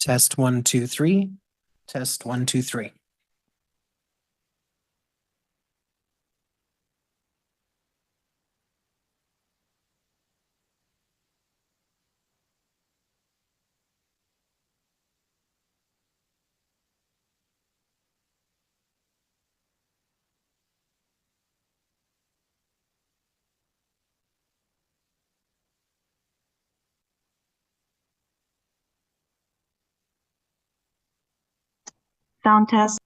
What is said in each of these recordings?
Test 1, 2, 3. Test 1, 2, 3. Sound test.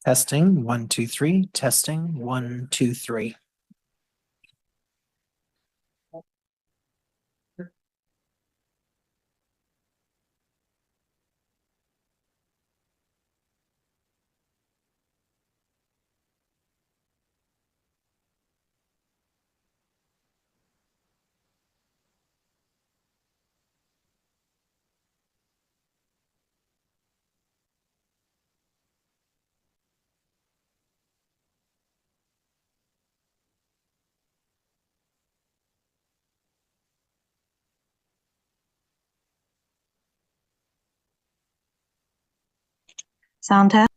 Testing 1, 2, 3. Testing 1, 2, 3. Sound test.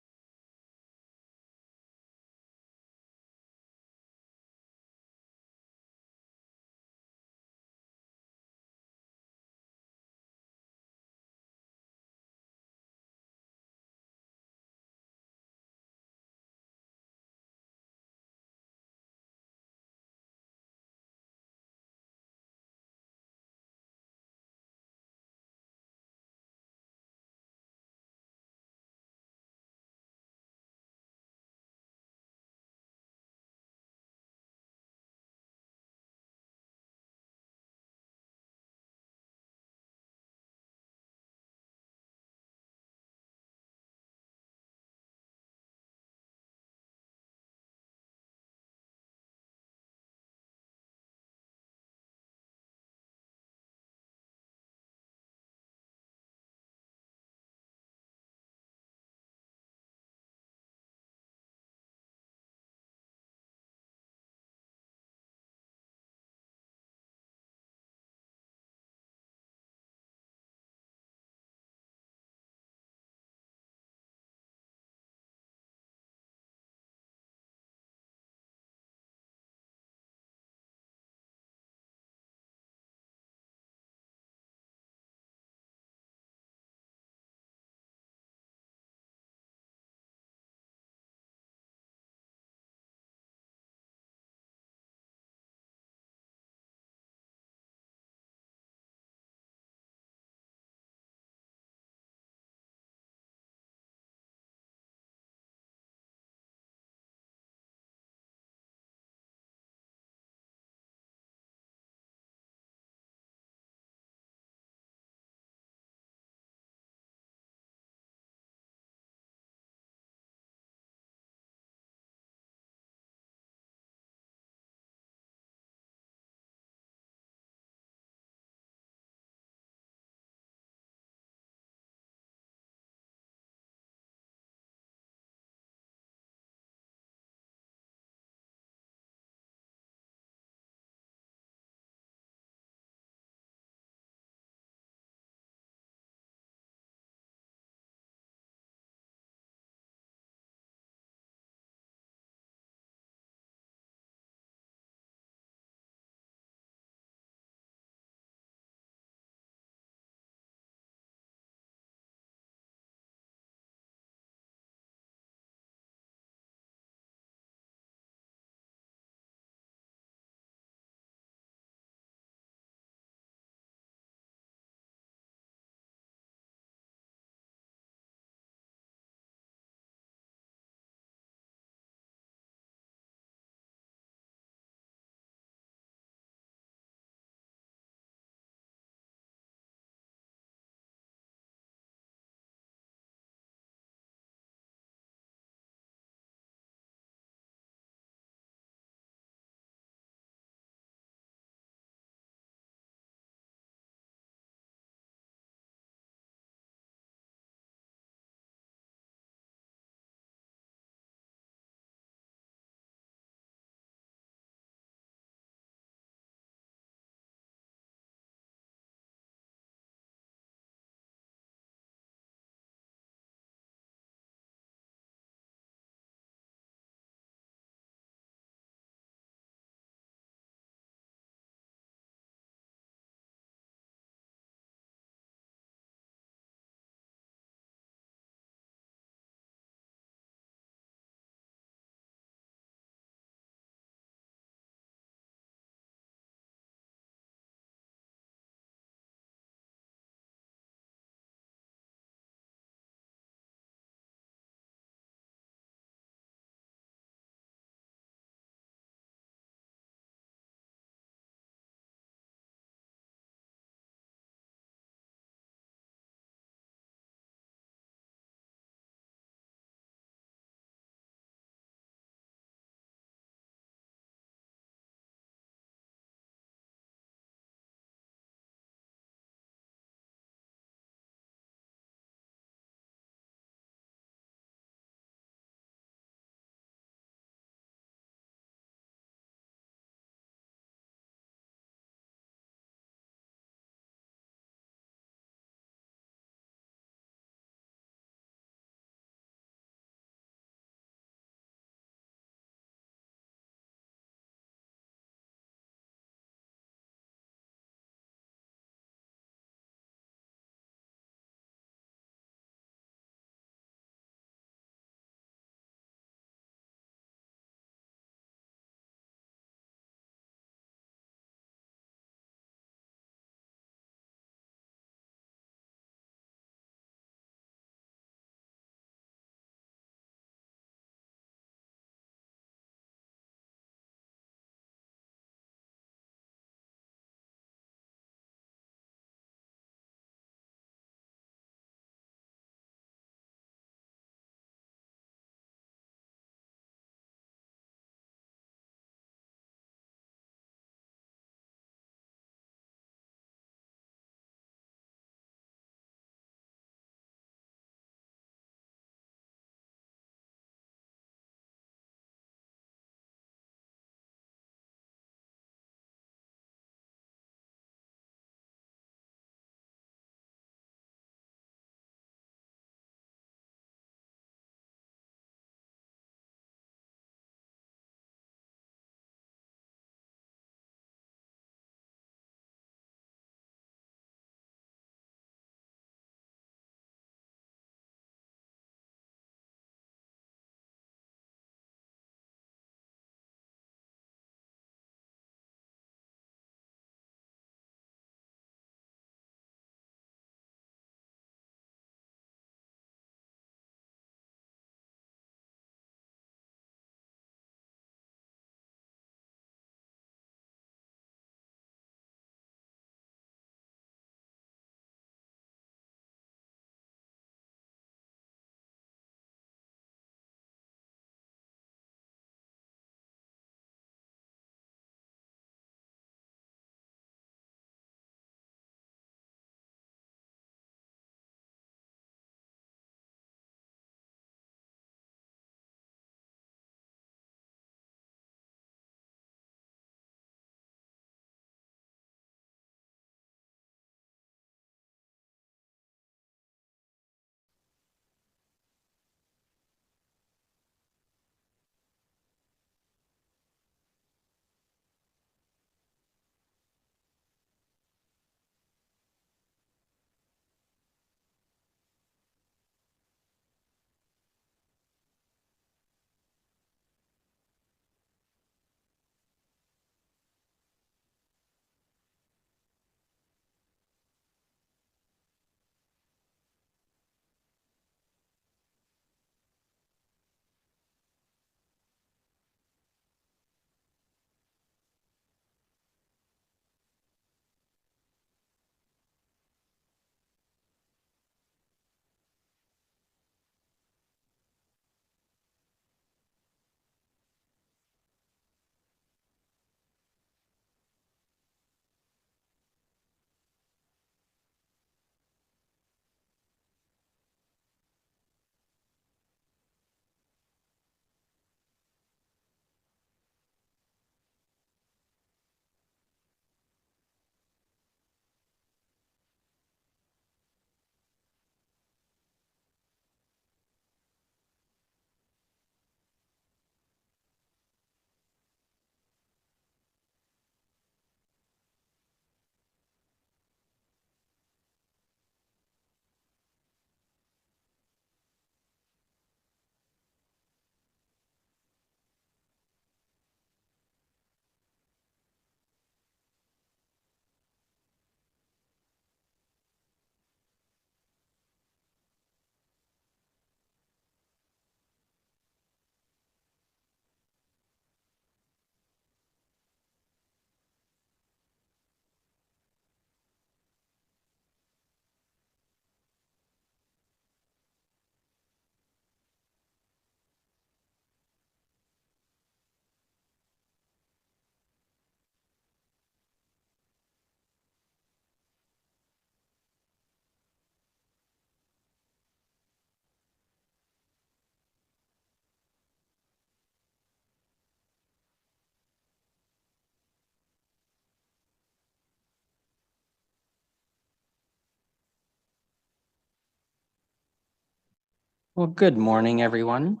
Well, good morning, everyone.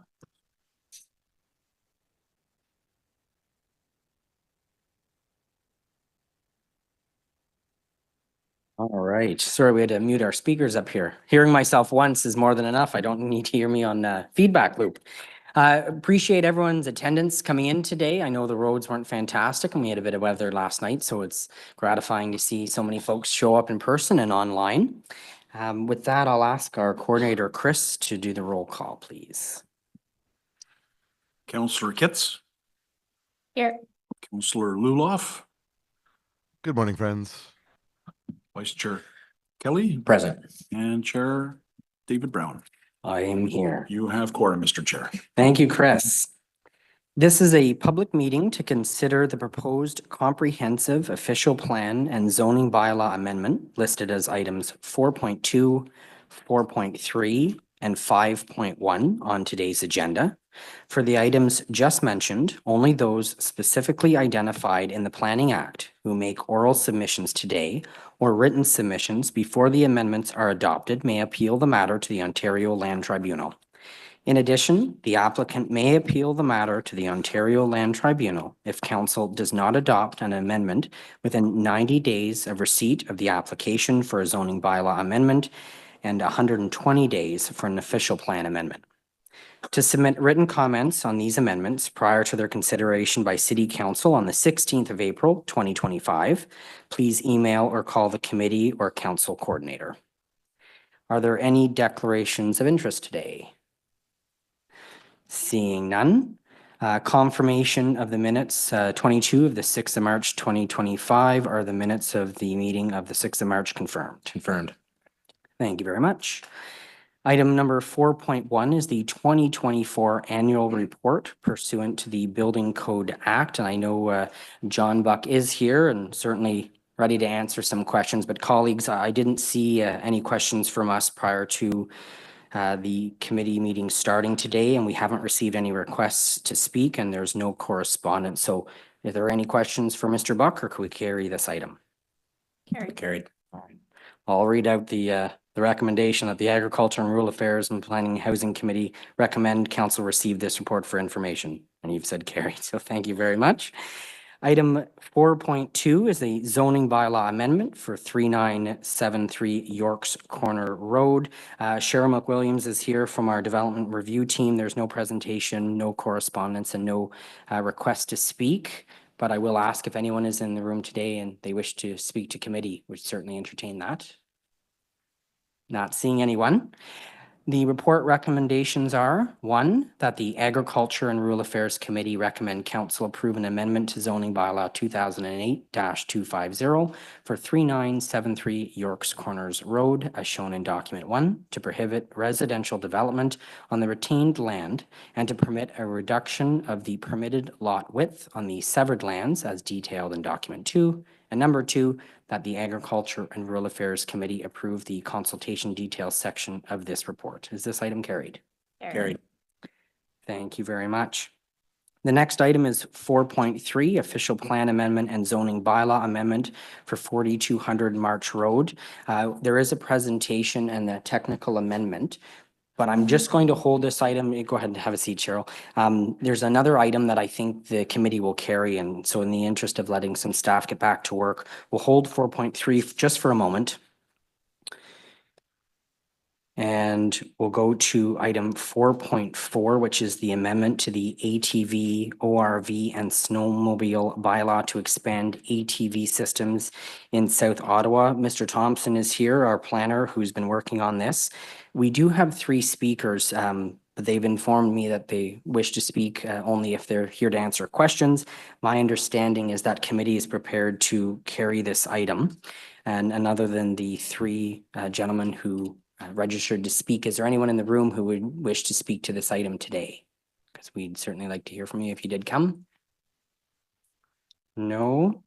All right. Sorry, we had to mute our speakers up here. Hearing myself once is more than enough. I don't need to hear me on the feedback loop. Appreciate everyone's attendance coming in today. I know the roads weren't fantastic and we had a bit of weather last night, so it's gratifying to see so many folks show up in person and online. With that, I'll ask our coordinator, Chris, to do the roll call, please. Councillor Kitts, Here. Councillor Luloff, Good morning, friends. Vice Chair Kelly, Present. and Chair David Brown. I am here. You have quorum, Mr. Chair. Thank you, Chris. This is a public meeting to consider the proposed comprehensive official plan and zoning bylaw amendment listed as items 4.2, 4.3, and 5.1 on today's agenda. For the items just mentioned, only those specifically identified in the Planning Act who make oral submissions today or written submissions before the amendments are adopted may appeal the matter to the Ontario Land Tribunal. In addition, the applicant may appeal the matter to the Ontario Land Tribunal if council does not adopt an amendment within 90 days of receipt of the application for a zoning bylaw amendment and 120 days for an official plan amendment. To submit written comments on these amendments prior to their consideration by City Council on the 16th of April, 2025, please email or call the committee or council coordinator. Are there any declarations of interest today? Seeing none. Confirmation of the minutes 22 of the 6th of March 2025 are the minutes of the meeting of the 6th of March confirmed. Confirmed. Thank you very much. Item number 4.1 is the 2024 annual report pursuant to the Building Code Act. And I know John Buck is here and certainly ready to answer some questions. But colleagues, I didn't see any questions from us prior to the committee meeting starting today, and we haven't received any requests to speak, and there's no correspondence. So are there any questions for Mr. Buck, or can we carry this item? Carried. All right. I'll read out the recommendation that the Agriculture and Rural Affairs and Planning and Housing Committee recommend council receive this report for information. And you've said carried, so thank you very much. Item 4.2 is the zoning bylaw amendment for 3973 York's Corner Road. Cheryl McWilliams is here from our development review team. There's no presentation, no correspondence, and no request to speak. But I will ask if anyone is in the room today and they wish to speak to committee, would certainly entertain that. Not seeing anyone. The report recommendations are 1, that the Agriculture and Rural Affairs Committee recommend council approve an amendment to zoning bylaw 2008-250 for 3973 York's Corners Road as shown in document 1 to prohibit residential development on the retained land and to permit a reduction of the permitted lot width on the severed lands as detailed in document 2. And number 2, that the Agriculture and Rural Affairs Committee approve the consultation details section of this report. Is this item carried? Carried. Thank you very much. The next item is 4.3, official plan amendment and zoning bylaw amendment for 4200 March Road. There is a presentation and a technical amendment, but I'm just going to hold this item. Go ahead and have a seat, Cheryl. There's another item that I think the committee will carry, and so in the interest of letting some staff get back to work, we'll hold 4.3 just for a moment. And we'll go to item 4.4, which is the amendment to the ATV, ORV, and snowmobile bylaw to expand ATV systems in South Ottawa. Mr. Thompson is here, our planner, who's been working on this. We do have 3 speakers, but they've informed me that they wish to speak only if they're here to answer questions. My understanding is that committee is prepared to carry this item. And other than the 3 gentlemen who registered to speak, is there anyone in the room who would wish to speak to this item today? Because we'd certainly like to hear from you if you did come. No.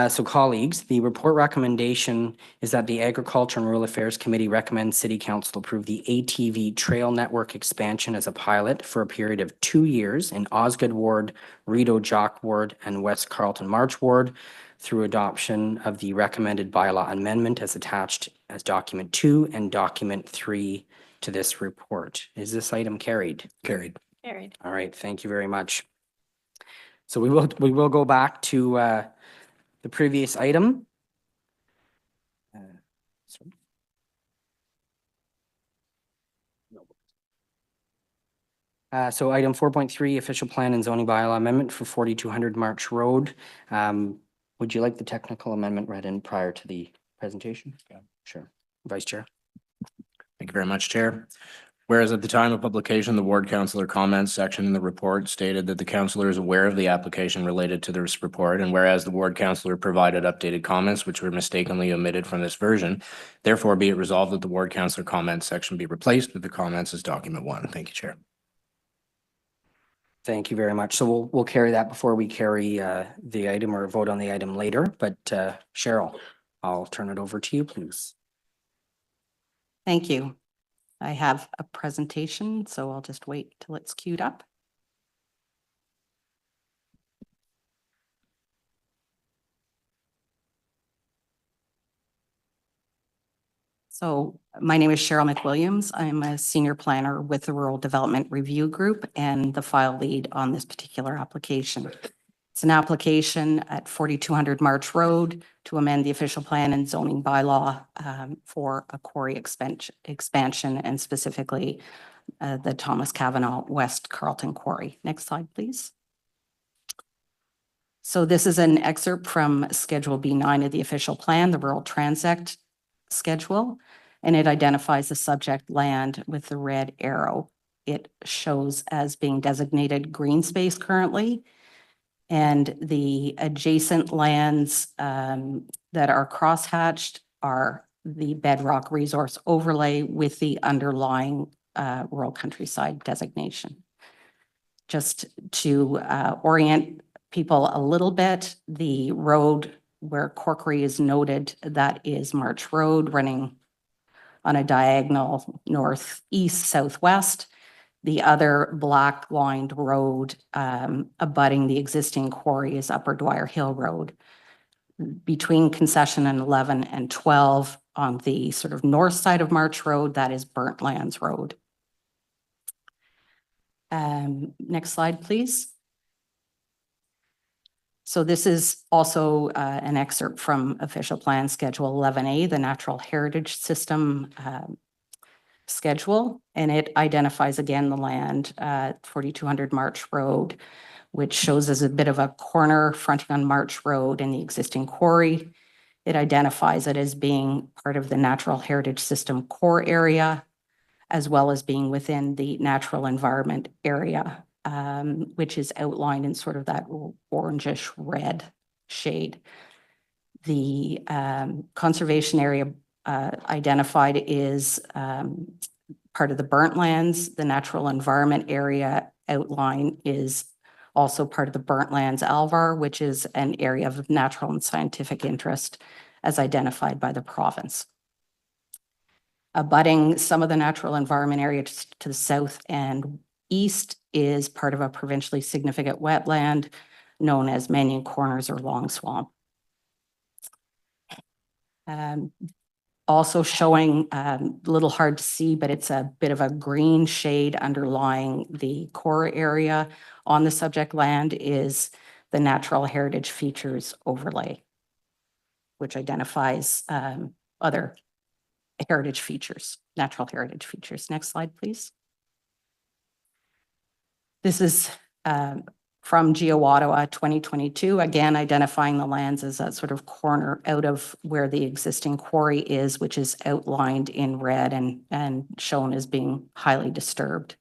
So colleagues, the report recommendation is that the Agriculture and Rural Affairs Committee recommends City Council approve the ATV trail network expansion as a pilot for a period of 2 years in Osgood Ward, Rideau Jock Ward, and West Carleton March Ward through adoption of the recommended bylaw amendment as attached as document 2 and document 3 to this report? Is this item carried? Carried. Carried. All right, thank you very much. So we will go back to the previous item. Sorry. So item 4.3, official plan and zoning bylaw amendment for 4200 March Road. Would you like the technical amendment read in prior to the presentation? Yeah. Sure. Vice Chair. Thank you very much, Chair. Whereas at the time of publication, the ward councillor comments section in the report stated that the councillor is aware of the application related to this report, and whereas the ward councillor provided updated comments which were mistakenly omitted from this version, therefore be it resolved that the ward councillor comments section be replaced with the comments as document 1. Thank you, Chair. Thank you very much. So we'll carry that before we carry the item or vote on the item later. But Cheryl, I'll turn it over to you, please. Thank you. I have a presentation, so I'll just wait till it's queued up. So my name is Cheryl McWilliams. I'm a senior planner with the Rural Development Review Group and the file lead on this particular application. It's an application at 4200 March Road to amend the official plan and zoning bylaw for a quarry expansion and specifically the Thomas Cavanaugh West Carlton Quarry. Next slide, please. So this is an excerpt from Schedule B9 of the official plan, the Rural Transact Schedule, and it identifies the subject land with the red arrow. It shows as being designated green space currently. And the adjacent lands that are crosshatched are the bedrock resource overlay with the underlying rural countryside designation. Just to orient people a little bit, the road where Corkery is noted, that is March Road running on a diagonal northeast, southwest. The other black lined road abutting the existing quarry is Upper Dwyer Hill Road. Between concession and 11 and 12 on the sort of north side of March Road, that is Burnt Lands Road. Next slide, please. So this is also an excerpt from official plan schedule 11A, the Natural Heritage System schedule, and it identifies again the land at 4200 March Road, which shows as a bit of a corner fronting on March Road in the existing quarry. It identifies it as being part of the Natural Heritage System core area, as well as being within the natural environment area, which is outlined in sort of that orangish red shade. The conservation area identified is part of the burnt lands. The natural environment area outline is also part of the burnt lands Alvar, which is an area of natural and scientific interest as identified by the province. Abutting some of the natural environment area to the south and east is part of a provincially significant wetland known as Mannion Corners or Long Swamp. Also showing a little hard to see, but it's a bit of a green shade underlying the core area on the subject land is the Natural Heritage Features Overlay, which identifies other heritage features, natural heritage features. Next slide, please. This is from GeoOttawa 2022, again, identifying the lands as a sort of corner out of where the existing quarry is, which is outlined in red and shown as being highly disturbed.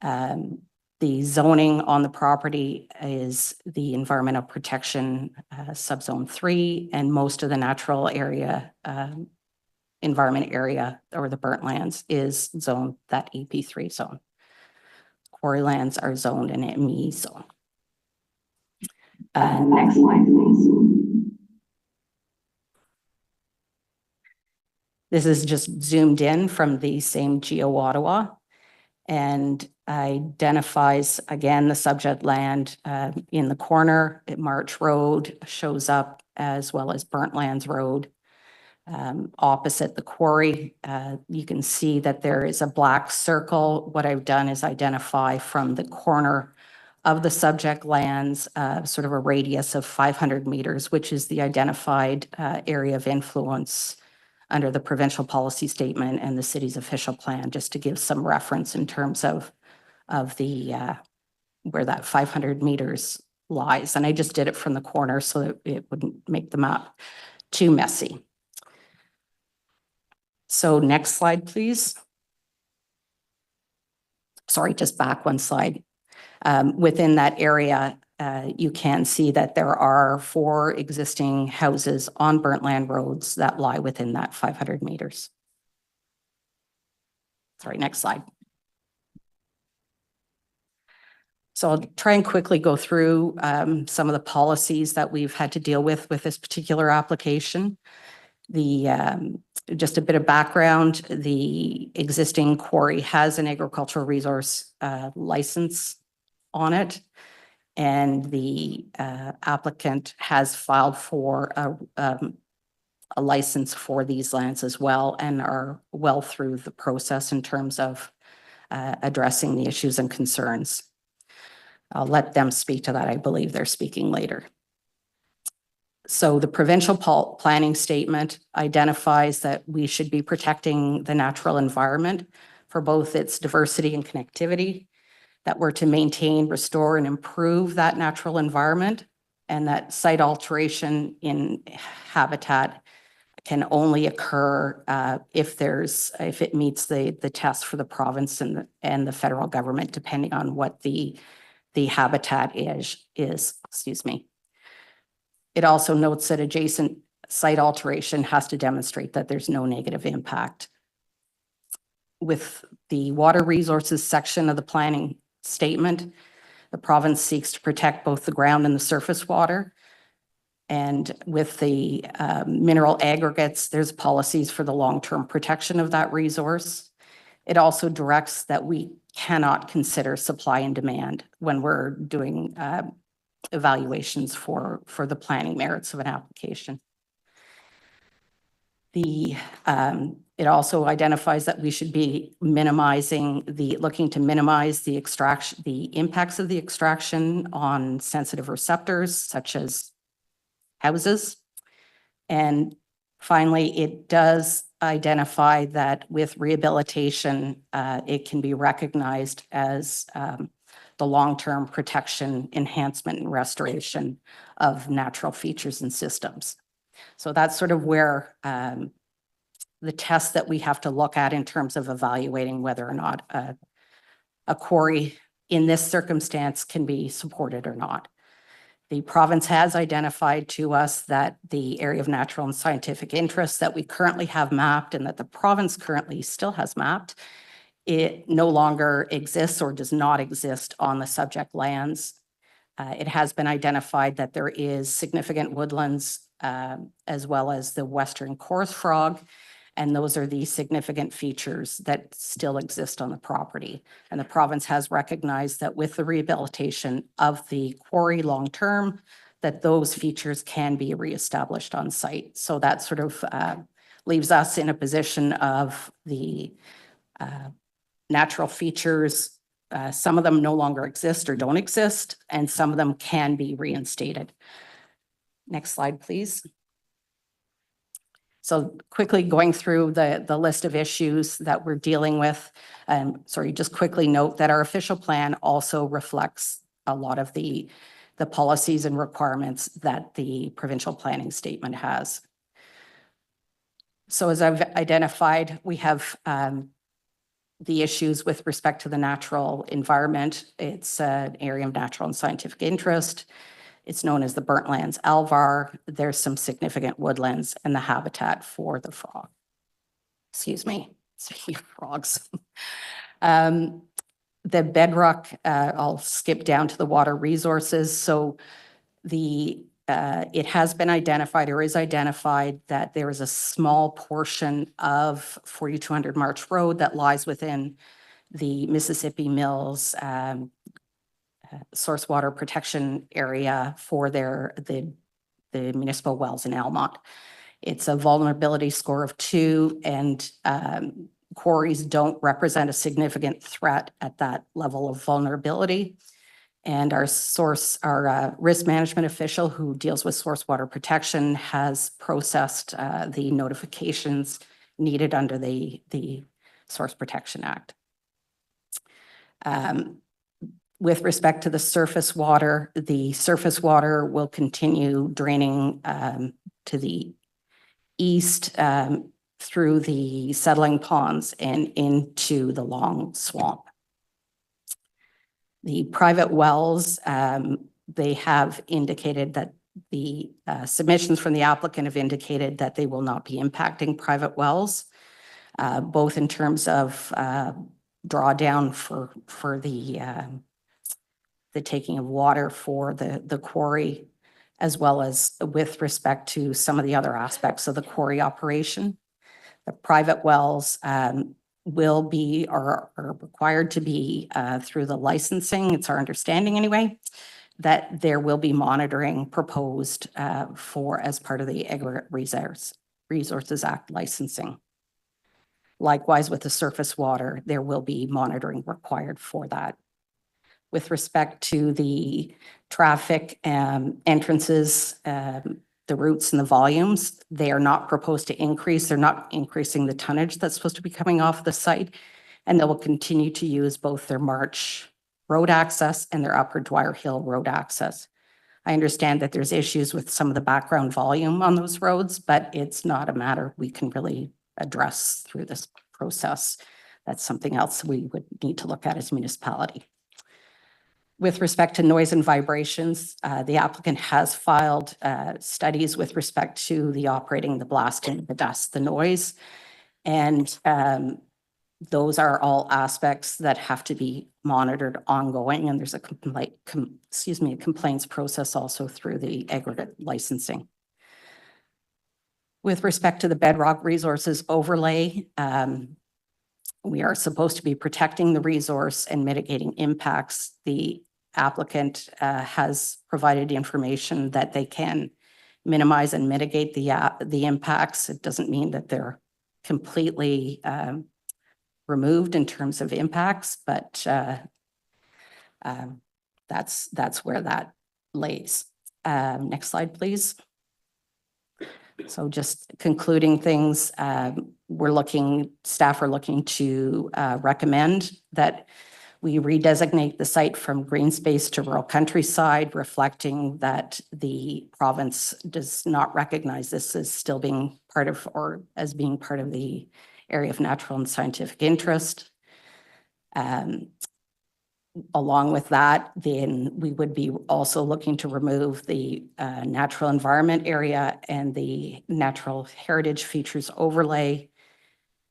The zoning on the property is the environmental protection subzone 3, and most of the natural area, environment area or the burnt lands is zoned that EP3 zone. Quarry lands are zoned in ME zone. Next slide, please. This is just zoomed in from the same GeoOttawa and identifies again the subject land in the corner. March Road shows up as well as Burnt Lands Road. opposite the quarry. You can see that there is a black circle. What I've done is identify from the corner of the subject lands, sort of a radius of 500 meters, which is the identified area of influence under the provincial policy statement and the city's official plan, just to give some reference in terms of the where that 500 meters lies. And I just did it from the corner so that it wouldn't make the map too messy. So next slide, please. Sorry, just back one slide. Within that area, you can see that there are 4 existing houses on burnt land roads that lie within that 500 meters. Sorry, next slide. So I'll try and quickly go through some of the policies that we've had to deal with this particular application. Just a bit of background, the existing quarry has an agricultural resource license on it, and the applicant has filed for a license for these lands as well, and are well through the process in terms of addressing the issues and concerns. I'll let them speak to that. I believe they're speaking later. So the provincial planning statement identifies that we should be protecting the natural environment for both its diversity and connectivity, that we're to maintain, restore, and improve that natural environment, and that site alteration in habitat can only occur if it meets the test for the province and the federal government, depending on what the habitat is. Excuse me. It also notes that adjacent site alteration has to demonstrate that there's no negative impact. With the water resources section of the planning statement, the province seeks to protect both the ground and the surface water. And with the mineral aggregates, there's policies for the long-term protection of that resource. It also directs that we cannot consider supply and demand when we're doing evaluations for the planning merits of an application. It also identifies that we should be looking to minimize the impacts of the extraction on sensitive receptors such as houses. And finally, it does identify that with rehabilitation, it can be recognized as the long-term protection, enhancement, and restoration of natural features and systems. So that's sort of where the test that we have to look at in terms of evaluating whether or not a quarry in this circumstance can be supported or not. The province has identified to us that the area of natural and scientific interest that we currently have mapped and that the province currently still has mapped, it no longer exists or does not exist on the subject lands. It has been identified that there is significant woodlands as well as the western chorus frog, and those are the significant features that still exist on the property. And the province has recognized that with the rehabilitation of the quarry long-term, that those features can be reestablished on site. So that sort of leaves us in a position of the natural features. Some of them no longer exist or don't exist, and some of them can be reinstated. Next slide, please. So quickly going through the list of issues that we're dealing with. Just quickly note that our official plan also reflects a lot of the policies and requirements that the provincial planning statement has. So as I've identified, we have the issues with respect to the natural environment. It's an area of natural and scientific interest. It's known as the Burnt Lands Alvar. There's some significant woodlands and the habitat for the frog. Excuse me, speaking of frogs. The bedrock, I'll skip down to the water resources. So it has been identified or is identified that there is a small portion of 4200 March Road that lies within the Mississippi Mills source water protection area for the municipal wells in Almont. It's a vulnerability score of 2, and quarries don't represent a significant threat at that level of vulnerability. And our risk management official who deals with source water protection has processed the notifications needed under the Source Protection Act. With respect to the surface water will continue draining to the east through the settling ponds and into the long swamp. The private wells, they have indicated that the submissions from the applicant have indicated that they will not be impacting private wells, both in terms of drawdown for the taking of water for the quarry, as well as with respect to some of the other aspects of the quarry operation. The private wells will be or are required to be through the licensing. It's our understanding anyway, that there will be monitoring proposed as part of the Aggregate Resources Act licensing. Likewise, with the surface water, there will be monitoring required for that. With respect to the traffic entrances, the routes and the volumes, they are not proposed to increase. They're not increasing the tonnage that's supposed to be coming off the site, and they will continue to use both their March road access and their Upper Dwyer Hill road access. I understand that there's issues with some of the background volume on those roads, but it's not a matter we can really address through this process. That's something else we would need to look at as a municipality. With respect to noise and vibrations, the applicant has filed studies with respect to the operating, the blasting, the dust, the noise. And those are all aspects that have to be monitored ongoing. And there's a complaints process also through the aggregate licensing. With respect to the bedrock resources overlay, we are supposed to be protecting the resource and mitigating impacts. The applicant has provided information that they can minimize and mitigate the impacts. It doesn't mean that they're completely removed in terms of impacts, but that's where that lays. Next slide, please. So just concluding things, staff are looking to recommend that we redesignate the site from green space to rural countryside, reflecting that the province does not recognize this as still being part of or as being part of the area of natural and scientific interest. Along with that, then we would be also looking to remove the natural environment area and the natural heritage features overlay.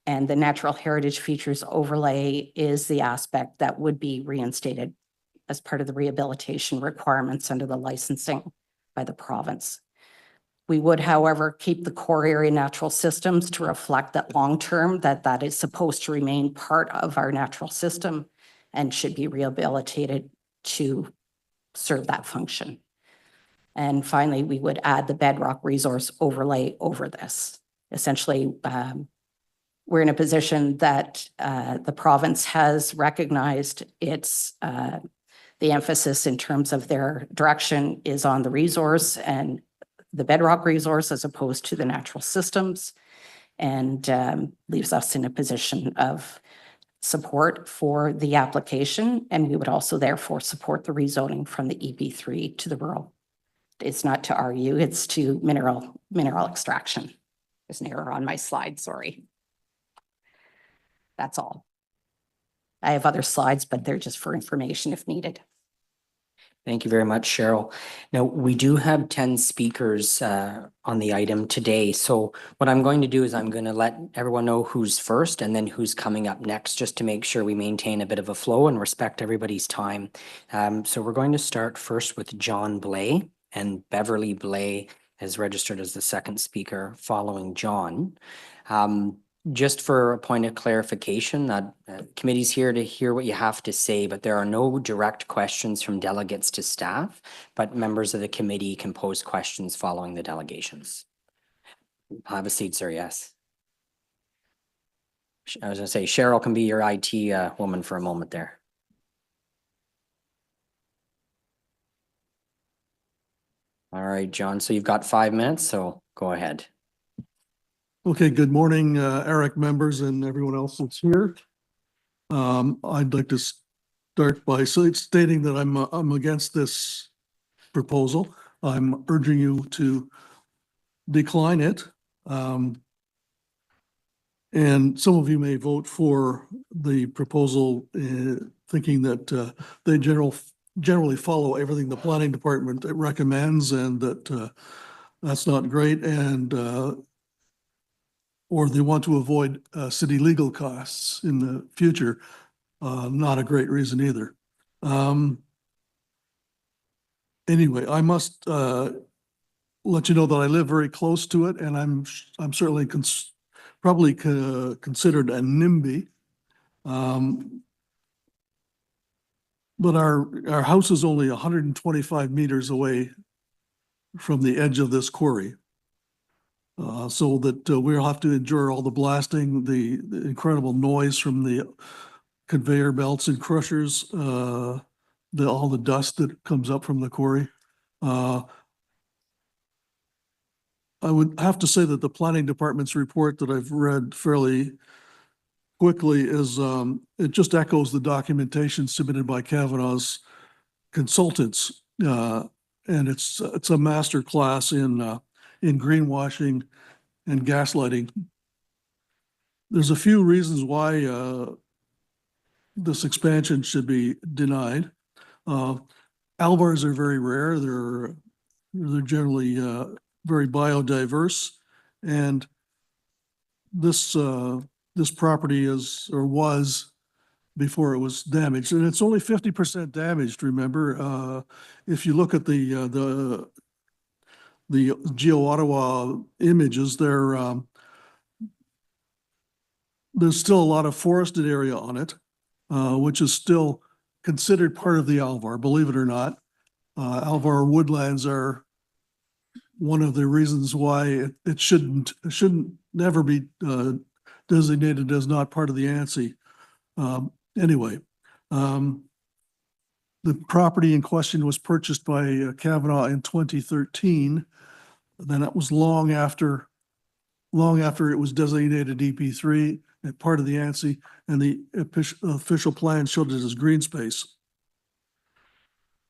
And the natural heritage features overlay is the aspect that would be reinstated as part of the rehabilitation requirements under the licensing by the province. We would, however, keep the core area natural systems to reflect that long-term that is supposed to remain part of our natural system and should be rehabilitated to serve that function. And finally, we would add the bedrock resource overlay over this. Essentially, we're in a position that the province has recognized its the emphasis in terms of their direction is on the resource and the bedrock resource as opposed to the natural systems, and leaves us in a position of support for the application. And we would also therefore support the rezoning from the EP3 to the rural. It's not to RU, it's to mineral extraction. There's an error on my slide, sorry. That's all. I have other slides, but they're just for information if needed. Thank you very much, Cheryl. Now, we do have 10 speakers on the item today. So what I'm going to do is I'm going to let everyone know who's first and then who's coming up next, just to make sure we maintain a bit of a flow and respect everybody's time. So we're going to start first with John Blay, and Beverly Blay is registered as the second speaker following John. Just for a point of clarification, that committee's here to hear what you have to say, but there are no direct questions from delegates to staff, but members of the committee can pose questions following the delegations. Have a seat, sir, yes. I was gonna say Cheryl can be your IT woman for a moment there. All right, John, so you've got 5 minutes, so go ahead. Okay, good morning, Eric members and everyone else that's here. I'd like to start by stating that I'm against this proposal. I'm urging you to decline it. And some of you may vote for the proposal, thinking that they generally follow everything the planning department recommends, and that that's not great, and or they want to avoid city legal costs in the future. Not a great reason either. Anyway, I must let you know that I live very close to it, and I'm certainly probably considered a NIMBY. But our house is only 125 meters away from the edge of this quarry. So that we'll have to endure all the blasting, the incredible noise from the conveyor belts and crushers, all the dust that comes up from the quarry. I would have to say that the planning department's report that I've read fairly quickly is, it just echoes the documentation submitted by Kavanaugh's consultants. And it's a master class in greenwashing and gaslighting. There's a few reasons why this expansion should be denied. Alvars are very rare. They're generally very biodiverse, and this property is, or was, before it was damaged, and it's only 50% damaged. Remember, if you look at the Geo-Ottawa images, there's still a lot of forested area on it, which is still considered part of the Alvar, believe it or not. Alvar woodlands are one of the reasons why it shouldn't never be designated as not part of the ANSI. Anyway, the property in question was purchased by Kavanaugh in 2013. Then that was long after it was designated EP3 and part of the ANSI, and the official plan showed it as green space.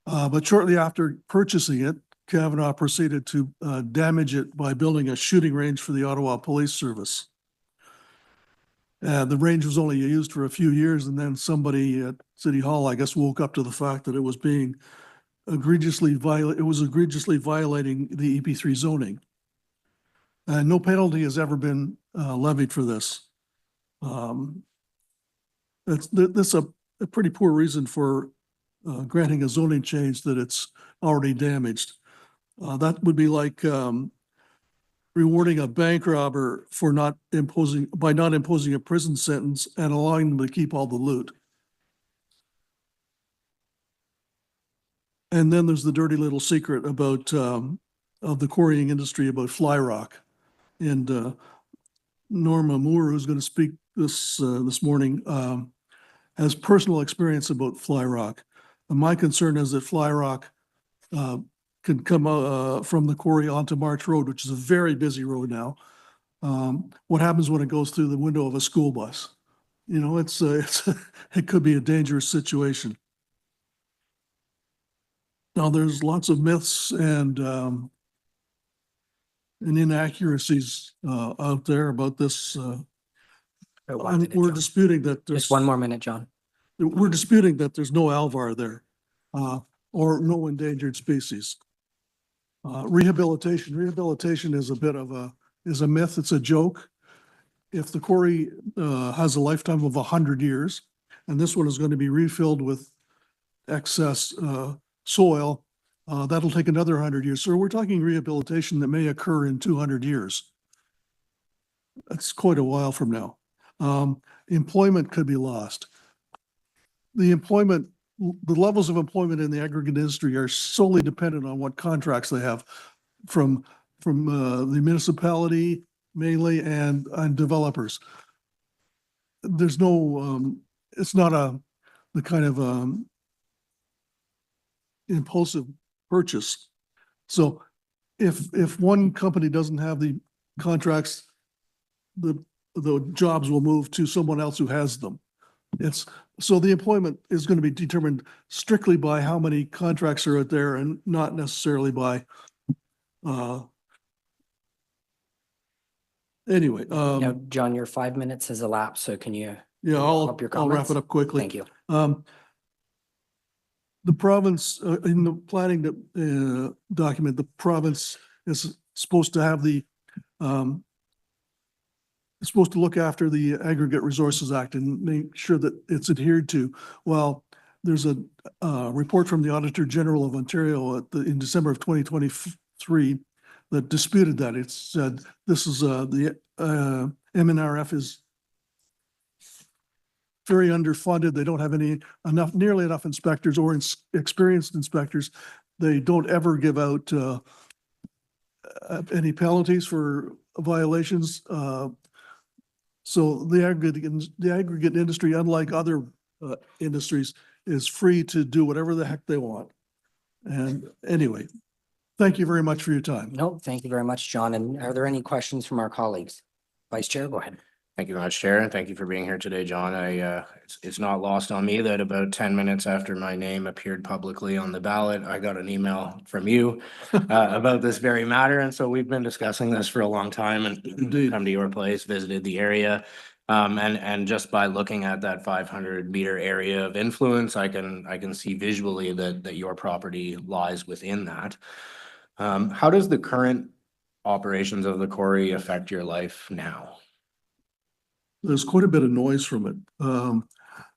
But shortly after purchasing it, Kavanaugh proceeded to damage it by building a shooting range for the Ottawa Police Service. The range was only used for a few years, and then somebody at City Hall, I guess, woke up to the fact that it was being egregiously violating the EP3 zoning. And no penalty has ever been levied for this. That's a pretty poor reason for granting a zoning change that it's already damaged. That would be like rewarding a bank robber for not imposing a prison sentence and allowing them to keep all the loot. And then there's the dirty little secret about of the quarrying industry about fly rock. And Norma Moore, who's going to speak this morning, has personal experience about fly rock. And my concern is that fly rock can come from the quarry onto March Road, which is a very busy road now. What happens when it goes through the window of a school bus? You know, it could be a dangerous situation. Now, there's lots of myths and inaccuracies out there about this. We're disputing that there's Just 1 more minute, John. we're disputing that there's no Alvar there, or no endangered species. Rehabilitation is a bit of a myth. It's a joke. If the quarry has a lifetime of 100 years, and this one is going to be refilled with excess soil, that'll take another 100 years. So we're talking rehabilitation that may occur in 200 years. That's quite a while from now. Employment could be lost. The levels of employment in the aggregate industry are solely dependent on what contracts they have from the municipality mainly and developers. There's no, it's not the kind of impulsive purchase. So if one company doesn't have the contracts, the jobs will move to someone else who has them. So the employment is going to be determined strictly by how many contracts are out there and not necessarily by, anyway. Now, John, your 5 minutes has elapsed, so can you Yeah, up your I'll wrap comments? it up quickly. Thank you. The province, in the planning document, the province is supposed to have it's supposed to look after the Aggregate Resources Act and make sure that it's adhered to. Well, there's a report from the Auditor General of Ontario in December of 2023 that disputed that. It said this is the MNRF is very underfunded. They don't have nearly enough inspectors or experienced inspectors. They don't ever give out any penalties for violations. So the aggregate industry, unlike other industries, is free to do whatever the heck they want. And anyway, thank you very much for your time. No, thank you very much, John. And are there any questions from our colleagues? Vice Chair, go ahead. Thank you very much, Chair, and thank you for being here today, John. It's not lost on me that about 10 minutes after my name appeared publicly on the ballot, I got an email from you about this very matter. And so we've been discussing this for a long time and Indeed. come to your place, visited the area. And just by looking at that 500-meter area of influence, I can see visually that your property lies within that. How does the current operations of the quarry affect your life now? There's quite a bit of noise from it.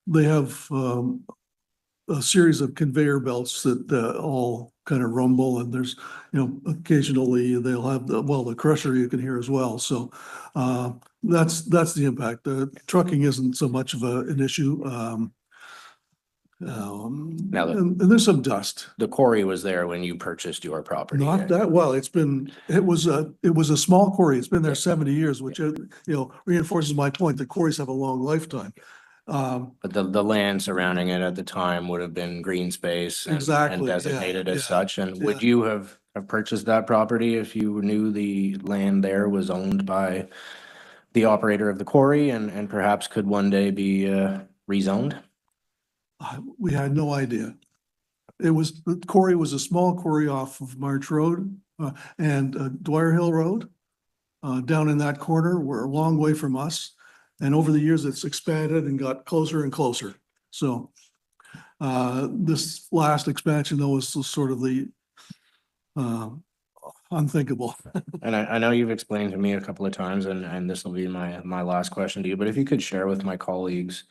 They have a series of conveyor belts that all kind of rumble, and there's, occasionally they'll have the crusher you can hear as well. So that's the impact. The trucking isn't so much of an issue. And there's some dust. The quarry was there when you purchased your property. Not that well. It was a small quarry. It's been there 70 years, which, reinforces my point that quarries have a long lifetime. But the land surrounding it at the time would have been green space and Exactly, yeah, designated as yeah, such. And would yeah. you have purchased that property if you knew the land there was owned by the operator of the quarry and perhaps could one day be rezoned? We had no idea. The quarry was a small quarry off of March Road and Dwyer Hill Road. Down in that corner, we're a long way from us. And over the years, it's expanded and got closer and closer. So this last expansion, though, was sort of the unthinkable. And I know you've explained to me a couple of times, and this will be my last question to you, but if you could share with my colleagues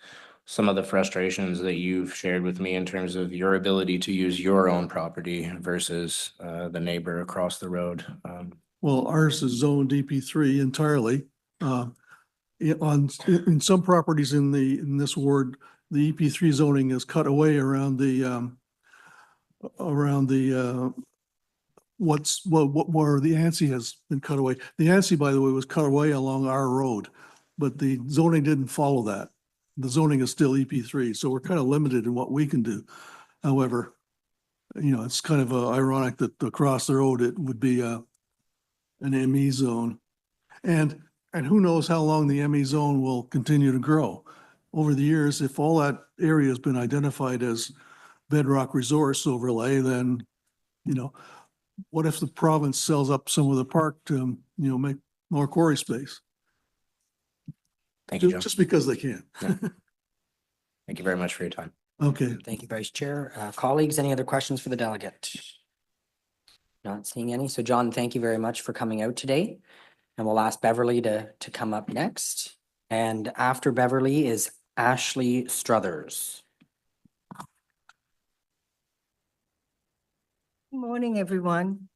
some of the frustrations that you've shared with me in terms of your ability to use your own property versus the neighbor across the road. Well, ours is zoned EP3 entirely. In some properties in this ward, the EP3 zoning is cut away around the where the ANSI has been cut away. The ANSI, by the way, was cut away along our road, but the zoning didn't follow that. The zoning is still EP3, so we're kind of limited in what we can do. However, it's kind of ironic that across the road it would be an ME zone. And who knows how long the ME zone will continue to grow. Over the years, if all that area has been identified as bedrock resource overlay, then, what if the province sells up some of the park to, make more quarry space? Thank you, John. Just because they can. Yeah. Thank you very much for your time. Okay. Thank you, Vice Chair. Colleagues, any other questions for the delegate? Not seeing any. So John, thank you very much for coming out today. And we'll ask Beverly to come up next. And after Beverly is Ashley Struthers. Good morning, everyone.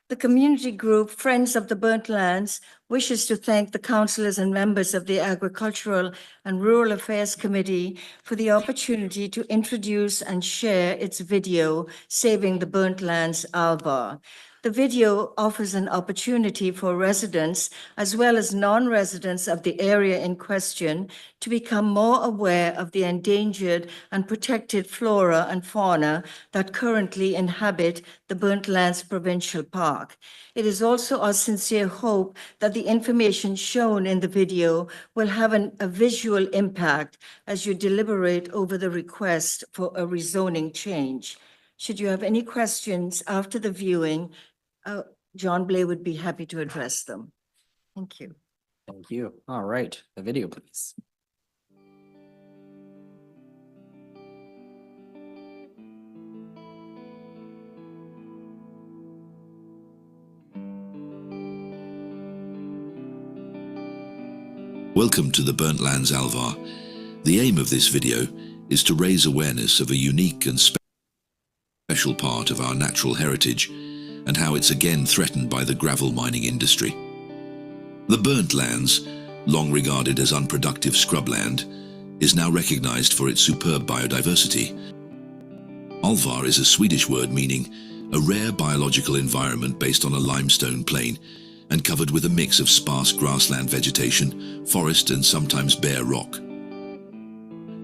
The community group Friends of the Burnt Lands wishes to thank the councillors and members of the Agricultural and Rural Affairs Committee for the opportunity to introduce and share its video, Saving the Burnt Lands Alva. The video offers an opportunity for residents as well as non-residents of the area in question to become more aware of the endangered and protected flora and fauna that currently inhabit the Burnt Lands Provincial Park. It is also our sincere hope that the information shown in the video will have a visual impact as you deliberate over the request for a rezoning change. Should you have any questions after the viewing, John Blay would be happy to address them. Thank you. Thank you. All right, the video, please. Welcome to the Burnt Lands Alvar. The aim of this video is to raise awareness of a unique and special part of our natural heritage and how it's again threatened by the gravel mining industry. The Burnt Lands, long regarded as unproductive scrubland, is now recognized for its superb biodiversity. Alvar is a Swedish word meaning a rare biological environment based on a limestone plain and covered with a mix of sparse grassland vegetation, forest and sometimes bare rock.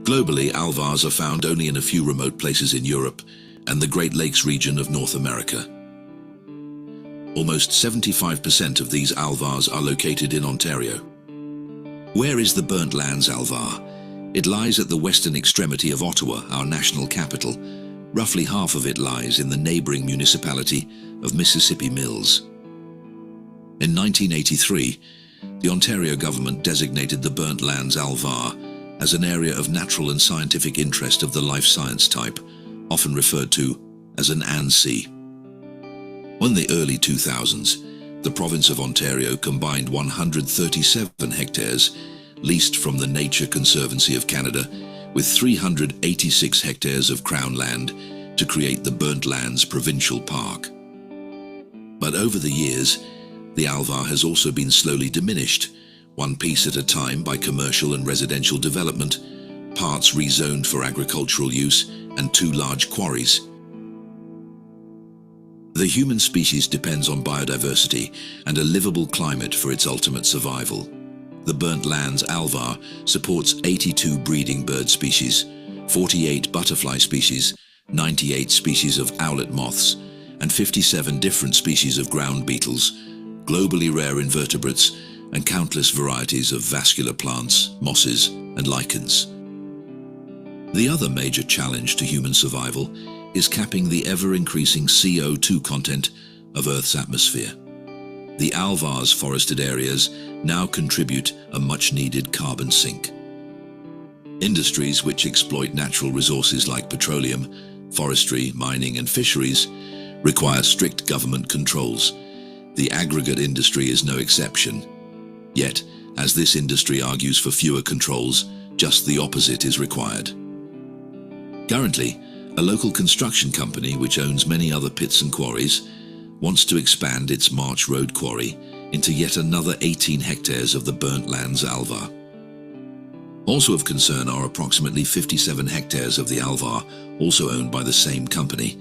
Globally, alvars are found only in a few remote places in Europe and the Great Lakes region of North America. Almost 75% of these alvars are located in Ontario. Where is the Burnt Lands Alvar? It lies at the western extremity of Ottawa, our national capital. Roughly half of it lies in the neighboring municipality of Mississippi Mills. In 1983, the Ontario government designated the Burnt Lands Alvar as an area of natural and scientific interest of the life science type, often referred to as an ANSI. In the early 2000s, the province of Ontario combined 137 hectares leased from the Nature Conservancy of Canada with 386 hectares of Crown land to create the Burnt Lands Provincial Park. But over the years, the alvar has also been slowly diminished, one piece at a time by commercial and residential development, parts rezoned for agricultural use, and 2 large quarries. The human species depends on biodiversity and a livable climate for its ultimate survival. The Burnt Lands Alvar supports 82 breeding bird species, 48 butterfly species, 98 species of owlet moths, and 57 different species of ground beetles, globally rare invertebrates, and countless varieties of vascular plants, mosses, and lichens. The other major challenge to human survival is capping the ever-increasing CO2 content of Earth's atmosphere. The alvar's forested areas now contribute a much-needed carbon sink. Industries which exploit natural resources like petroleum, forestry, mining, and fisheries require strict government controls. The aggregate industry is no exception. Yet, as this industry argues for fewer controls, just the opposite is required. Currently, a local construction company which owns many other pits and quarries wants to expand its March Road quarry into yet another 18 hectares of the Burnt Lands Alvar. Also of concern are approximately 57 hectares of the Alvar, also owned by the same company.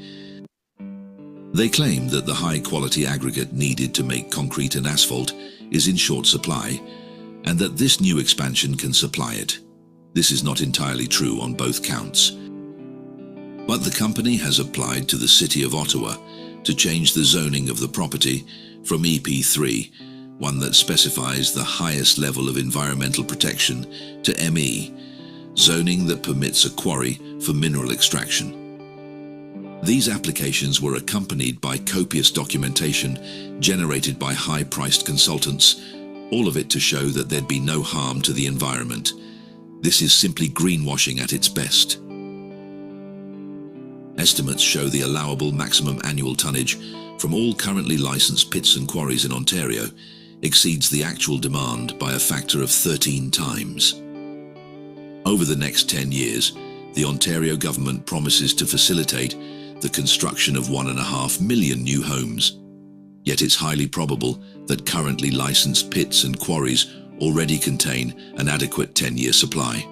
They claim that the high-quality aggregate needed to make concrete and asphalt is in short supply, and that this new expansion can supply it. This is not entirely true on both counts. But the company has applied to the City of Ottawa to change the zoning of the property from EP3, one that specifies the highest level of environmental protection, to ME, zoning that permits a quarry for mineral extraction. These applications were accompanied by copious documentation generated by high-priced consultants, all of it to show that there'd be no harm to the environment. This is simply greenwashing at its best. Estimates show the allowable maximum annual tonnage from all currently licensed pits and quarries in Ontario exceeds the actual demand by a factor of 13 times. Over the next 10 years, the Ontario government promises to facilitate the construction of 1.5 million new homes. Yet it's highly probable that currently licensed pits and quarries already contain an adequate 10-year supply.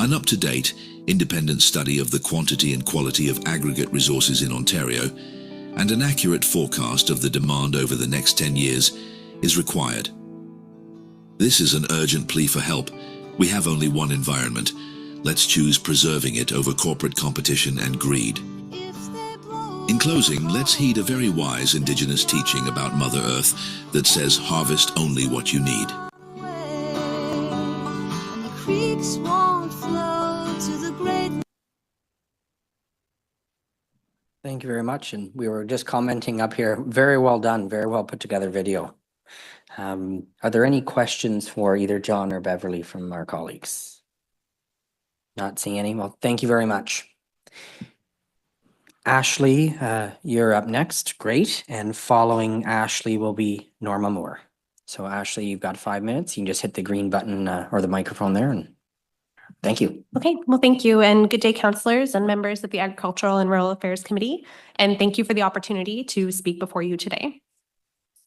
An up-to-date, independent study of the quantity and quality of aggregate resources in Ontario and an accurate forecast of the demand over the next 10 years is required. This is an urgent plea for help. We have only one environment. Let's choose preserving it over corporate competition and greed. In closing, let's heed a very wise Indigenous teaching about Mother Earth that says harvest only what you need. Thank you very much. And we were just commenting up here. Very well done. Very well put together video. Are there any questions for either John or Beverly from our colleagues? Not seeing any. Well, thank you very much. Ashley, you're up next. Great. And following Ashley will be Norma Moore. So Ashley, you've got 5 minutes. You can just hit the green button or the microphone there. And thank you. Okay, well, thank you, and good day, councillors and members of the Agricultural and Rural Affairs Committee. And thank you for the opportunity to speak before you today.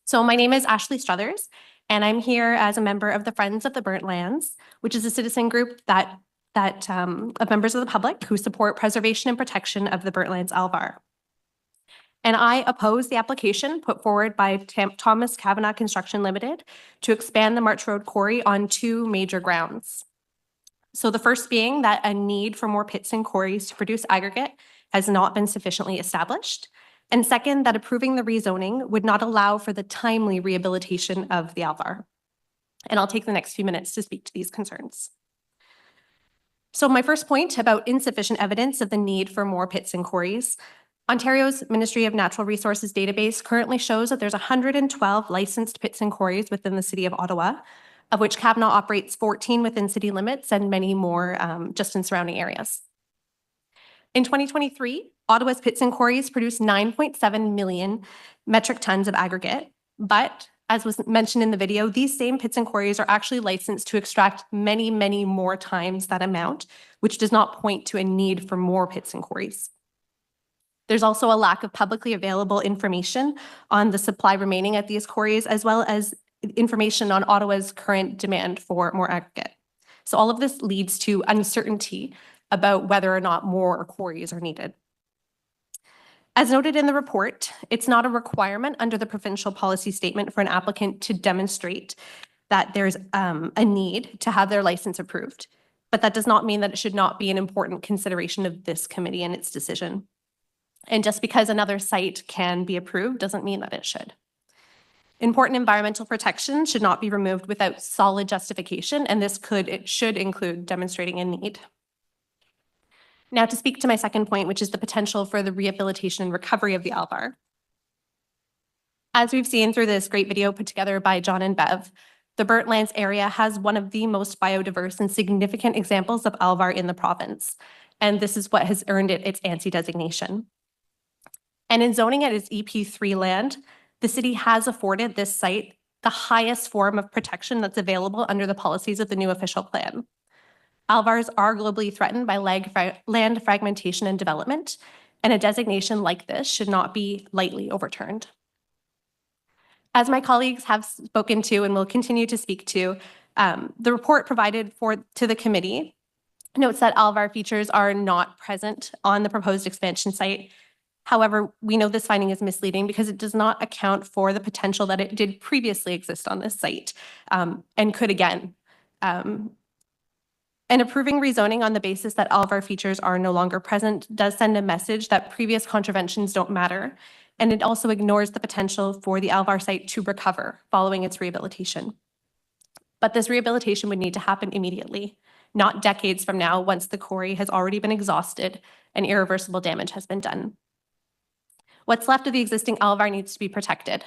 So my name is Ashley Struthers, and I'm here as a member of the Friends of the Burnt Lands, which is a citizen group of members of the public who support preservation and protection of the Burnt Lands Alvar. And I oppose the application put forward by Thomas Kavanagh Construction Limited to expand the March Road Quarry on 2 major grounds. So the first being that a need for more pits and quarries to produce aggregate has not been sufficiently established. And second, that approving the rezoning would not allow for the timely rehabilitation of the Alvar. And I'll take the next few minutes to speak to these concerns. So my first point about insufficient evidence of the need for more pits and quarries. Ontario's Ministry of Natural Resources database currently shows that there's 112 licensed pits and quarries within the city of Ottawa, of which Kavanagh operates 14 within city limits and many more just in surrounding areas. In 2023, Ottawa's pits and quarries produced 9.7 million metric tons of aggregate, but as was mentioned in the video, these same pits and quarries are actually licensed to extract many, many more times that amount, which does not point to a need for more pits and quarries. There's also a lack of publicly available information on the supply remaining at these quarries, as well as information on Ottawa's current demand for more aggregate. So all of this leads to uncertainty about whether or not more quarries are needed. As noted in the report, it's not a requirement under the provincial policy statement for an applicant to demonstrate that there's a need to have their license approved, but that does not mean that it should not be an important consideration of this committee and its decision. And just because another site can be approved doesn't mean that it should. Important environmental protection should not be removed without solid justification, and it should include demonstrating a need. Now to speak to my second point, which is the potential for the rehabilitation and recovery of the Alvar. As we've seen through this great video put together by John and Bev, the Burnt Lands area has one of the most biodiverse and significant examples of Alvar in the province, and this is what has earned it its ANSI designation. And in zoning it as EP3 land, the city has afforded this site the highest form of protection that's available under the policies of the new official plan. Alvars are globally threatened by land fragmentation and development, and a designation like this should not be lightly overturned. As my colleagues have spoken to and will continue to speak to, the report provided to the committee notes that Alvar features are not present on the proposed expansion site. However, we know this finding is misleading because it does not account for the potential that it did previously exist on this site and could again. And approving rezoning on the basis that Alvar features are no longer present does send a message that previous contraventions don't matter, and it also ignores the potential for the Alvar site to recover following its rehabilitation. But this rehabilitation would need to happen immediately, not decades from now once the quarry has already been exhausted and irreversible damage has been done. What's left of the existing Alvar needs to be protected.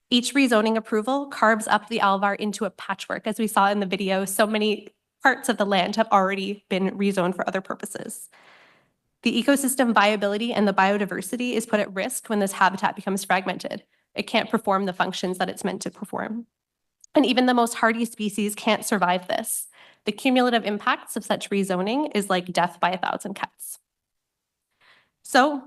Each rezoning approval carves up the Alvar into a patchwork. As we saw in the video, so many parts of the land have already been rezoned for other purposes. The ecosystem viability and the biodiversity is put at risk when this habitat becomes fragmented. It can't perform the functions that it's meant to perform. And even the most hardy species can't survive this. The cumulative impacts of such rezoning is like death by 1,000 cuts. So,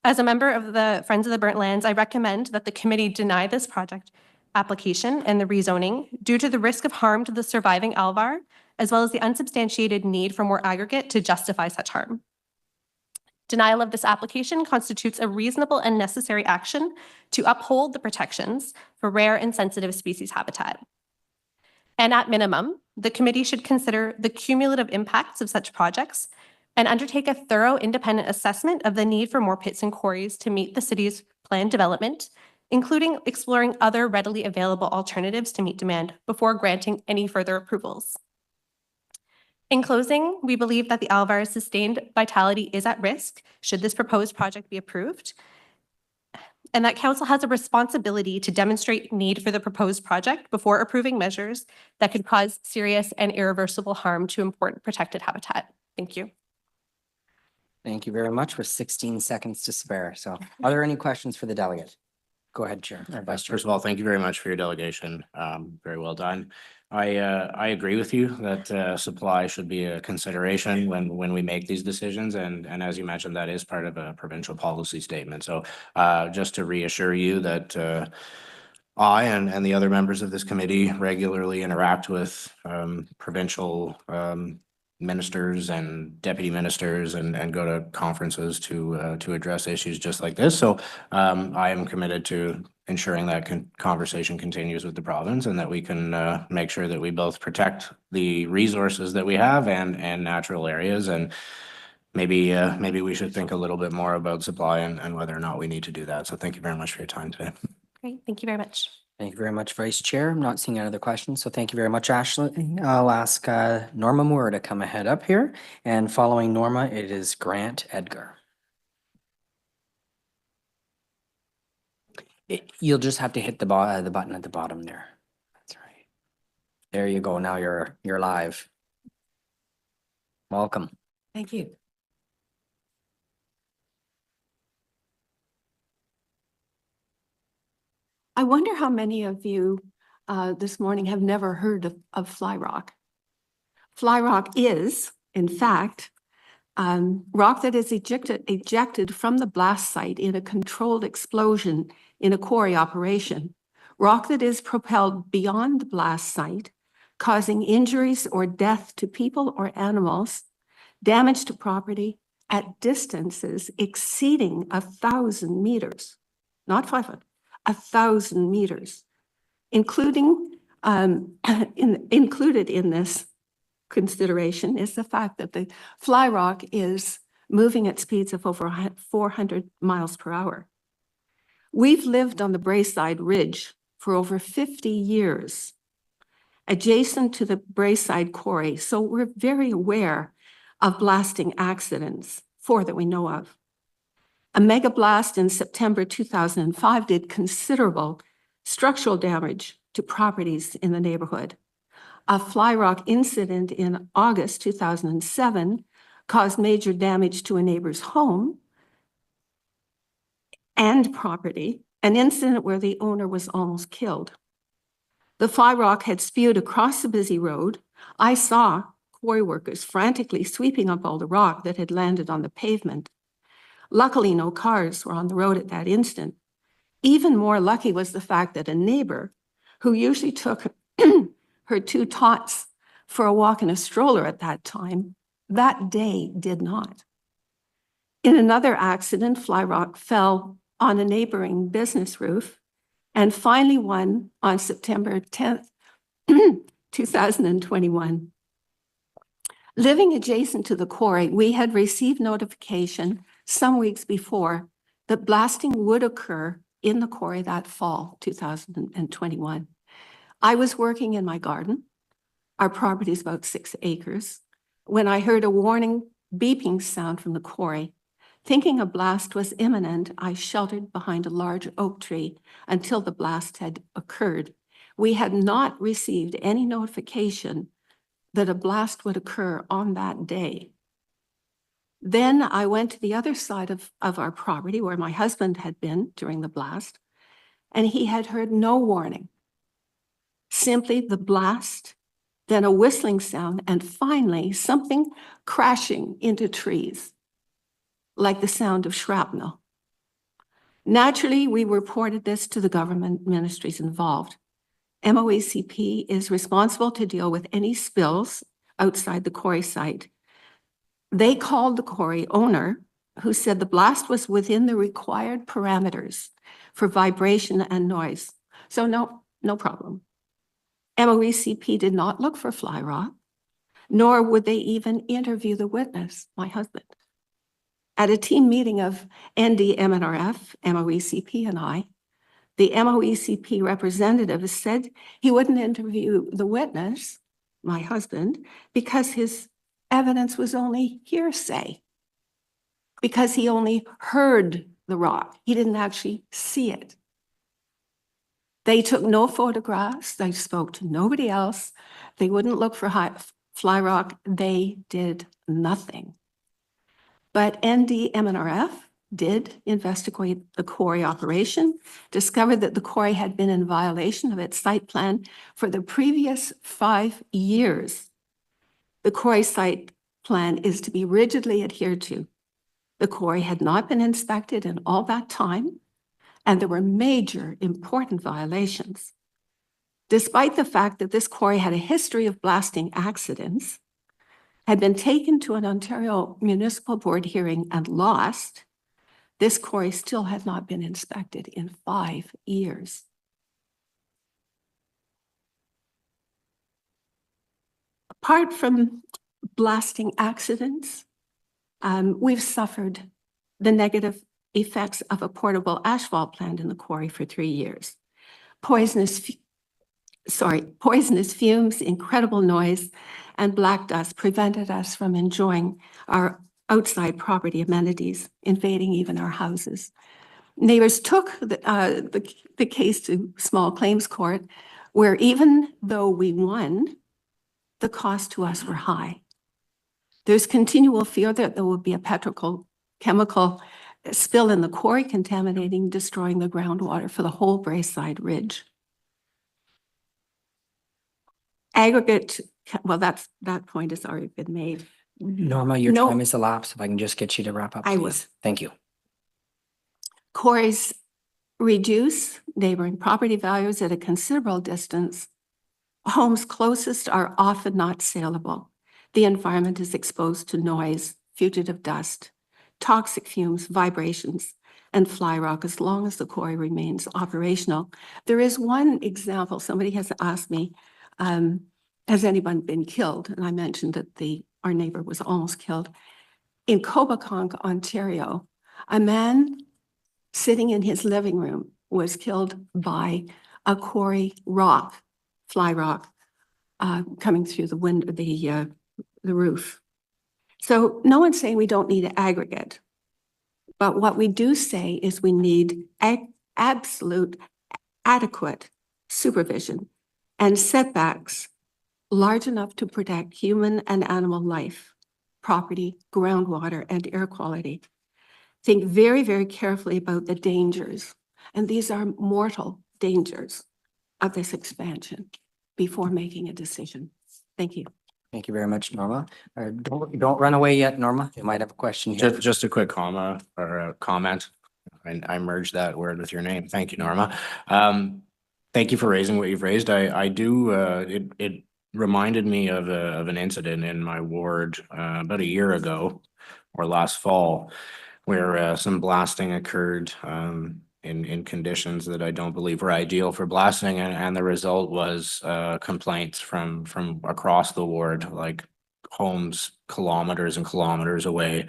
as a member of the Friends of the Burnt Lands, I recommend that the committee deny this project application and the rezoning due to the risk of harm to the surviving Alvar, as well as the unsubstantiated need for more aggregate to justify such harm. Denial of this application constitutes a reasonable and necessary action to uphold the protections for rare and sensitive species habitat. And at minimum, the committee should consider the cumulative impacts of such projects and undertake a thorough independent assessment of the need for more pits and quarries to meet the city's planned development, including exploring other readily available alternatives to meet demand before granting any further approvals. In closing, we believe that the Alvar's sustained vitality is at risk should this proposed project be approved, and that council has a responsibility to demonstrate need for the proposed project before approving measures that could cause serious and irreversible harm to important protected habitat. Thank you. Thank you very much, with 16 seconds to spare. So are there any questions for the delegate? Go ahead, Chair. Or Vice Chair. First of all, thank you very much for your delegation. Very well done. I agree with you that supply should be a consideration when we make these decisions. And as you mentioned, that is part of a provincial policy statement. So just to reassure you that I and the other members of this committee regularly interact with provincial ministers and deputy ministers and go to conferences to address issues just like this. So I am committed to ensuring that conversation continues with the province and that we can make sure that we both protect the resources that we have and natural areas. And maybe we should think a little bit more about supply and whether or not we need to do that. So thank you very much for your time today. Great. Thank you very much. Thank you very much, Vice Chair. I'm not seeing any other questions, so thank you very much, Ashley. I'll ask Norma Moore to come ahead up here. And following Norma, it is Grant Edgar. You'll just have to hit the button at the bottom there. That's right. There you go. Now you're live. Welcome. Thank you. I wonder how many of you this morning have never heard of fly rock. Fly rock is, in fact, rock that is ejected from the blast site in a controlled explosion in a quarry operation. Rock that is propelled beyond the blast site, causing injuries or death to people or animals, damage to property at distances exceeding 1,000 meters, not 500. 1,000 meters, included in this consideration is the fact that the fly rock is moving at speeds of over 400 miles per hour. We've lived on the Braeside Ridge for over 50 years, adjacent to the Braeside Quarry, so we're very aware of blasting accidents, 4 that we know of. A mega blast in September 2005 did considerable structural damage to properties in the neighborhood. A fly rock incident in August 2007 caused major damage to a neighbor's home and property, an incident where the owner was almost killed. The fly rock had spewed across the busy road. I saw quarry workers frantically sweeping up all the rock that had landed on the pavement. Luckily, no cars were on the road at that instant. Even more lucky was the fact that a neighbor who usually took her 2 tots for a walk in a stroller at that time, that day did not. In another accident, fly rock fell on a neighboring business roof, and finally one on September 10th, 2021. Living adjacent to the quarry, we had received notification some weeks before that blasting would occur in the quarry that fall, 2021. I was working in my garden. Our property is about 6 acres. When I heard a warning beeping sound from the quarry, thinking a blast was imminent, I sheltered behind a large oak tree until the blast had occurred. We had not received any notification that a blast would occur on that day. Then I went to the other side of our property where my husband had been during the blast, and he had heard no warning. Simply the blast, then a whistling sound, and finally something crashing into trees, like the sound of shrapnel. Naturally, we reported this to the government ministries involved. MOACP is responsible to deal with any spills outside the quarry site. They called the quarry owner who said the blast was within the required parameters for vibration and noise. So no problem. MOECP did not look for fly rock, nor would they even interview the witness, my husband. At a team meeting of ND, MNRF, MOECP, and I, the MOECP representative said he wouldn't interview the witness, my husband, because his evidence was only hearsay, because he only heard the rock. He didn't actually see it. They took no photographs. They spoke to nobody else. They wouldn't look for fly rock. They did nothing. But ND, MNRF did investigate the quarry operation, discovered that the quarry had been in violation of its site plan for the previous 5 years. The quarry site plan is to be rigidly adhered to. The quarry had not been inspected in all that time, and there were major important violations. Despite the fact that this quarry had a history of blasting accidents, had been taken to an Ontario Municipal Board hearing and lost, this quarry still had not been inspected in 5 years. Apart from blasting accidents, we've suffered the negative effects of a portable asphalt plant in the quarry for 3 years. Poisonous fumes, incredible noise, and black dust prevented us from enjoying our outside property amenities, invading even our houses. Neighbors took the case to small claims court, where even though we won, the costs to us were high. There's continual fear that there will be a petrochemical spill in the quarry, contaminating, destroying the groundwater for the whole Braeside Ridge. Aggregate, well, that point has already been made. Norma, your No. time has elapsed. If I can just get you to wrap up, I will. please. Thank you. Quarries reduce neighboring property values at a considerable distance. Homes closest are often not saleable. The environment is exposed to noise, fugitive dust, toxic fumes, vibrations, and fly rock as long as the quarry remains operational. There is one example. Somebody has asked me, has anyone been killed? And I mentioned that our neighbor was almost killed. In Coboconk, Ontario, a man sitting in his living room was killed by a quarry rock, fly rock, coming through the window, the roof. So no one's saying we don't need an aggregate, but what we do say is we need absolute, adequate supervision and setbacks large enough to protect human and animal life, property, groundwater, and air quality. Think very, very carefully about the dangers, and these are mortal dangers of this expansion before making a decision. Thank you. Thank you very much, Norma. Don't run away yet, Norma. You might have a question here. Just a quick comma or a comment. I merged that word with your name. Thank you, Norma. Thank you for raising what you've raised. I do, it reminded me of an incident in my ward about a year ago or last fall, where some blasting occurred in conditions that I don't believe were ideal for blasting, and the result was complaints from across the ward, like homes kilometers and kilometers away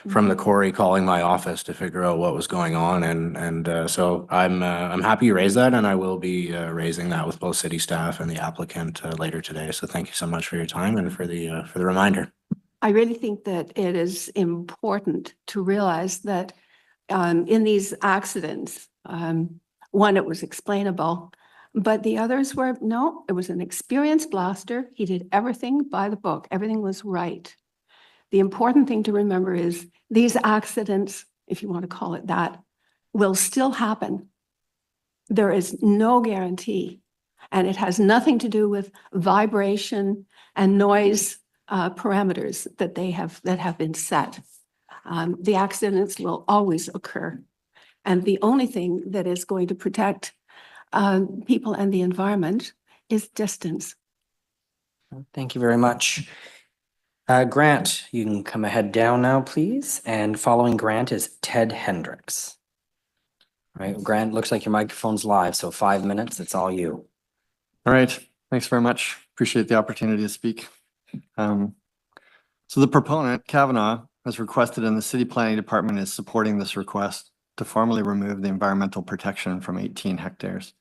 from the quarry, calling my office to figure out what was going on. And so I'm happy you raised that, and I will be raising that with both city staff and the applicant later today. So thank you so much for your time and for the reminder. I really think that it is important to realize that in these accidents, one, it was explainable, but the others were, no, it was an experienced blaster. He did everything by the book. Everything was right. The important thing to remember is these accidents, if you want to call it that, will still happen. There is no guarantee, and it has nothing to do with vibration and noise parameters that have been set. The accidents will always occur. And the only thing that is going to protect people and the environment is distance. Thank you very much. Grant, you can come ahead down now, please. And following Grant is Ted Hendricks. All right, Grant, looks like your microphone's live, so 5 minutes, it's all you. All right, thanks very much. Appreciate the opportunity to speak. So the proponent, Kavanaugh, has requested and the city planning department is supporting this request to formally remove the environmental protection from 18 hectares.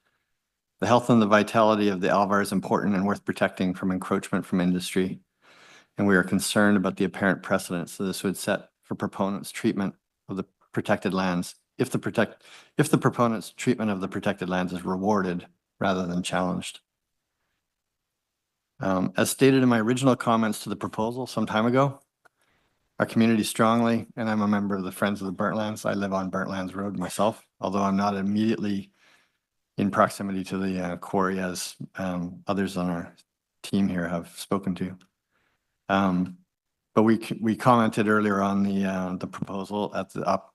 The health and the vitality of the Alvar is important and worth protecting from encroachment from industry. And we are concerned about the apparent precedence that this would set for proponents' treatment of the protected lands if the proponent's treatment of the protected lands is rewarded rather than challenged. As stated in my original comments to the proposal some time ago, our community strongly, and I'm a member of the Friends of the Burnt Lands. I live on Burnt Lands Road myself, although I'm not immediately in proximity to the quarry as others on our team here have spoken to. But we commented earlier on the proposal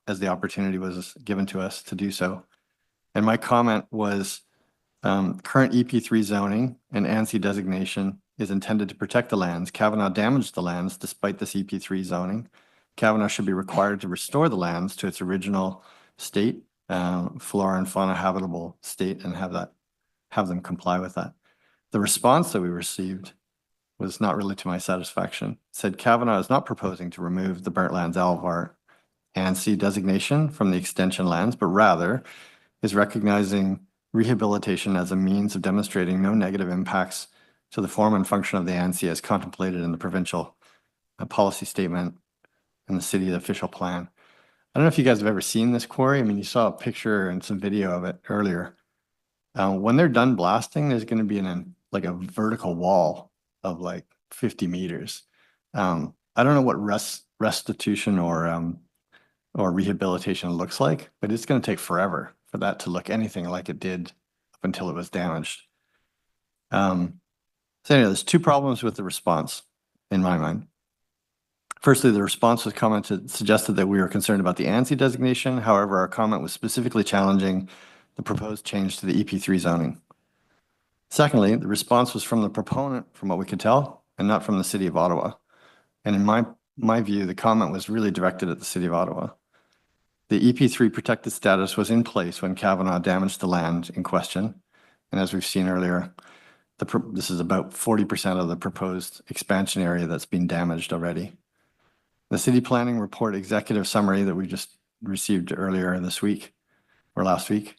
as the opportunity was given to us to do so. And my comment was current EP3 zoning and ANSI designation is intended to protect the lands. Kavanaugh damaged the lands despite this EP3 zoning. Kavanaugh should be required to restore the lands to its original state, flora and fauna habitable state, and have them comply with that. The response that we received was not really to my satisfaction. It said Kavanaugh is not proposing to remove the Burnt Lands Alvar ANSI designation from the extension lands, but rather is recognizing rehabilitation as a means of demonstrating no negative impacts to the form and function of the ANSI as contemplated in the provincial policy statement and the city official plan. I don't know if you guys have ever seen this quarry. I mean, you saw a picture and some video of it earlier. When they're done blasting, there's going to be like a vertical wall of like 50 meters. I don't know what restitution or rehabilitation looks like, but it's going to take forever for that to look anything like it did up until it was damaged. So anyway, there's two problems with the response in my mind. Firstly, the response was suggested that we were concerned about the ANSI designation. However, our comment was specifically challenging the proposed change to the EP3 zoning. Secondly, the response was from the proponent, from what we could tell, and not from the City of Ottawa. And in my view, the comment was really directed at the City of Ottawa. The EP3 protected status was in place when Kavanaugh damaged the land in question. And as we've seen earlier, this is about 40% of the proposed expansion area that's been damaged already. The city planning report executive summary that we just received earlier this week or last week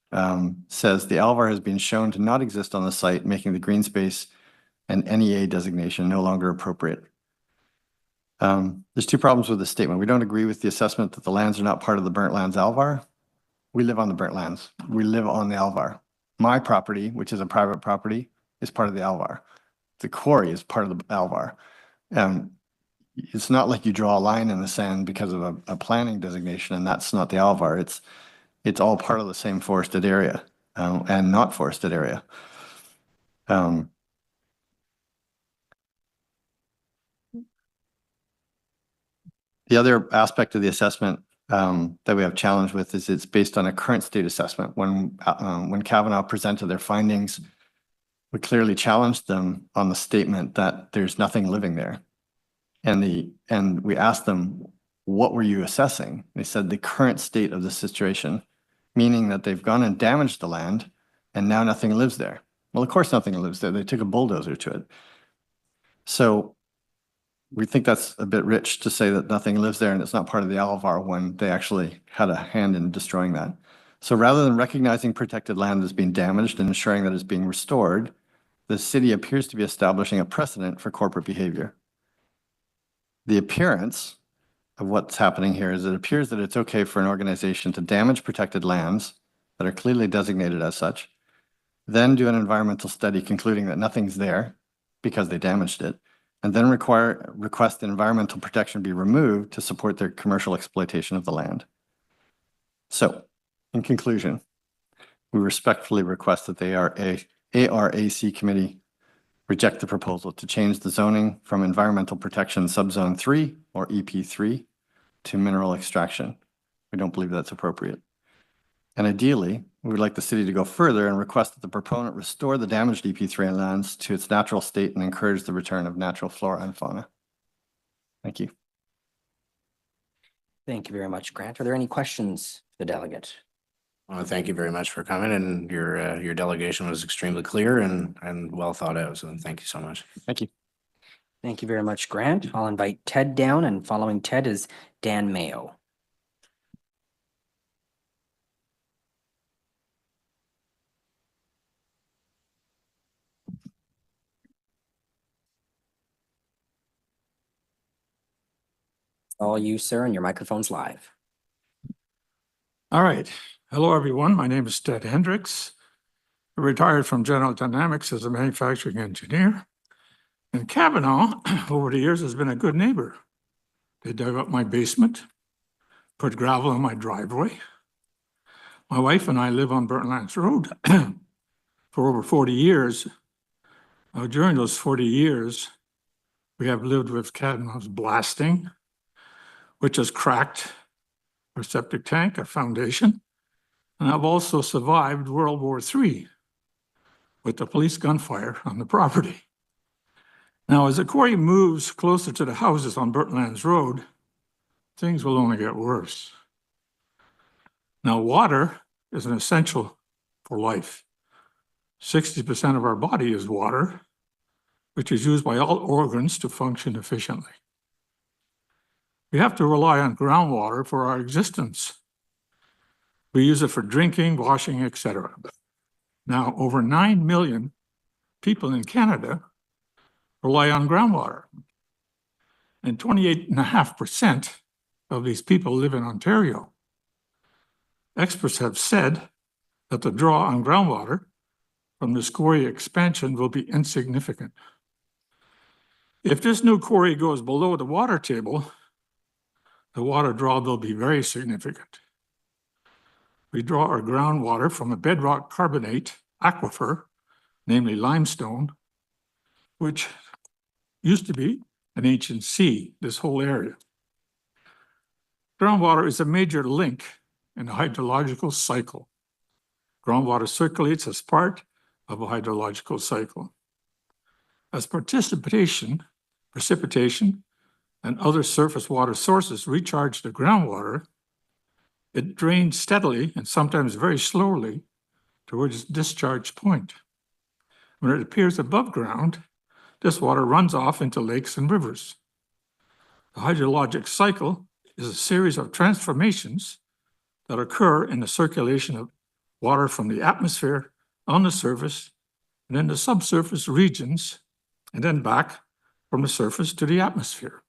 says the Alvar has been shown to not exist on the site, making the green space and NEA designation no longer appropriate. There's two problems with this statement. We don't agree with the assessment that the lands are not part of the Burnt Lands Alvar. We live on the Burnt Lands. We live on the Alvar. My property, which is a private property, is part of the Alvar. The quarry is part of the Alvar. It's not like you draw a line in the sand because of a planning designation, and that's not the Alvar. It's all part of the same forested area and not forested area. The other aspect of the assessment that we have challenge with is it's based on a current state assessment. When Kavanaugh presented their findings, we clearly challenged them on the statement that there's nothing living there. And we asked them, what were you assessing? They said the current state of the situation, meaning that they've gone and damaged the land and now nothing lives there. Well, of course nothing lives there. They took a bulldozer to it. So we think that's a bit rich to say that nothing lives there and it's not part of the Alvar when they actually had a hand in destroying that. So rather than recognizing protected land as being damaged and ensuring that it's being restored, the city appears to be establishing a precedent for corporate behavior. The appearance of what's happening here is it appears that it's okay for an organization to damage protected lands that are clearly designated as such, then do an environmental study concluding that nothing's there because they damaged it, and then request that environmental protection be removed to support their commercial exploitation of the land. So, in conclusion, we respectfully request that the ARAC committee reject the proposal to change the zoning from environmental protection subzone 3 or EP3 to mineral extraction. We don't believe that's appropriate. And ideally, we would like the city to go further and request that the proponent restore the damaged EP3 lands to its natural state and encourage the return of natural flora and fauna. Thank you. Thank you very much, Grant. Are there any questions, for the delegate? Well, thank you very much for coming, and your delegation was extremely clear and well thought out. So thank you so much. Thank you. Thank you very much, Grant. I'll invite Ted down, and following Ted is Dan Mayo. All you, sir, and your microphone's live. All right. Hello, everyone. My name is Ted Hendricks. I retired from General Dynamics as a manufacturing engineer. And Kavanaugh, over the years, has been a good neighbor. They dug up my basement, put gravel in my driveway. My wife and I live on Burntlands Road for over 40 years. Now, during those 40 years, we have lived with Kavanaugh's blasting, which has cracked our septic tank, our foundation. And I've also survived World War III with the police gunfire on the property. Now, as the quarry moves closer to the houses on Burntlands Road, things will only get worse. Now, water is an essential for life. 60% of our body is water, which is used by all organs to function efficiently. We have to rely on groundwater for our existence. We use it for drinking, washing, etc. Now, over 9 million people in Canada rely on groundwater. And 28.5% of these people live in Ontario. Experts have said that the draw on groundwater from this quarry expansion will be insignificant. If this new quarry goes below the water table, the water draw will be very significant. We draw our groundwater from a bedrock carbonate aquifer, namely limestone, which used to be an ancient sea, this whole area. Groundwater is a major link in the hydrological cycle. Groundwater circulates as part of a hydrological cycle. As precipitation, and other surface water sources recharge the groundwater, it drains steadily and sometimes very slowly towards its discharge point. When it appears above ground, this water runs off into lakes and rivers. The hydrologic cycle is a series of transformations that occur in the circulation of water from the atmosphere on the surface and in the subsurface regions, and then back from the surface to the atmosphere.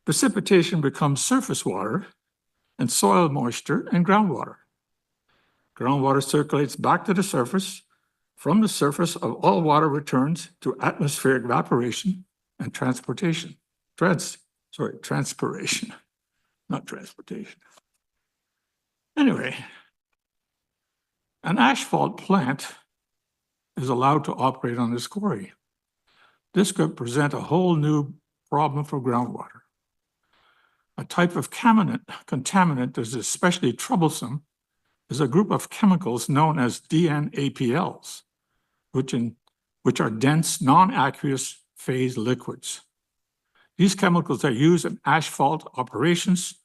Precipitation becomes surface water and soil moisture and groundwater. Groundwater circulates back to the surface. From the surface of all water returns to atmospheric evaporation and transpiration, not transportation. Anyway, an asphalt plant is allowed to operate on this quarry. This could present a whole new problem for groundwater. A type of contaminant that is especially troublesome is a group of chemicals known as DNAPLs, which are dense, non-aqueous phase liquids. These chemicals are used in asphalt operations,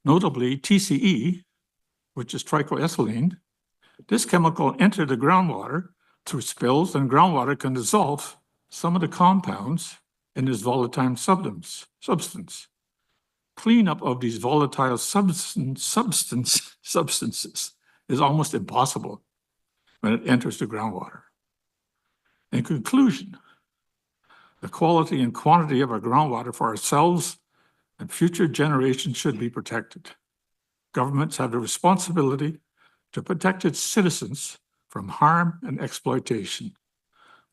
notably TCE, which is trichoethylene. This chemical enters the groundwater through spills, and groundwater can dissolve some of the compounds in this volatile substance. Cleanup of these volatile substances is almost impossible when it enters the groundwater. In conclusion, the quality and quantity of our groundwater for ourselves and future generations should be protected. Governments have the responsibility to protect its citizens from harm and exploitation.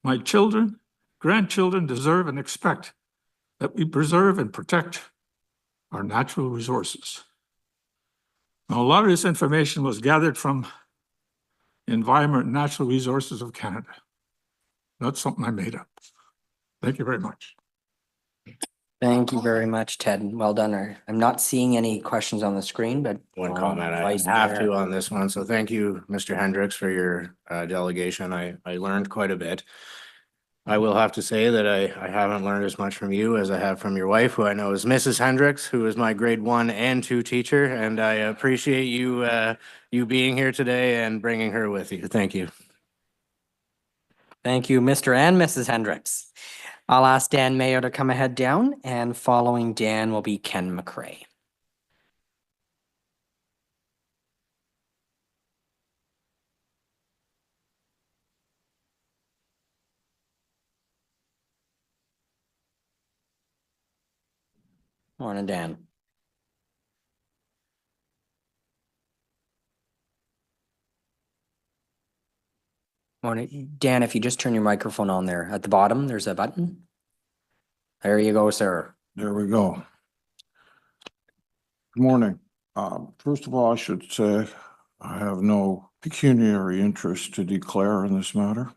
My children, grandchildren deserve and expect that we preserve and protect our natural resources. Now, a lot of this information was gathered from the Environment and Natural Resources of Canada. That's something I made up. Thank you very much. Thank you very much, Ted. Well done. I'm not seeing any questions on the screen, but One comment, I have to on this one. So thank you, Mr. Hendricks, for your delegation. I learned quite a bit. I will have to say that I haven't learned as much from you as I have from your wife, who I know is Mrs. Hendricks, who is my grade 1 and 2 teacher, and I appreciate you, you being here today and bringing her with you. Thank you. Thank you, Mr. and Mrs. Hendricks. I'll ask Dan Mayo to come ahead down, and following Dan will be Ken McCrae. Morning, Dan. Morning. Dan, if you just turn your microphone on there, at the bottom, there's a button. There you go, sir. There we go. Good morning. First of all, I should say I have no pecuniary interest to declare in this matter.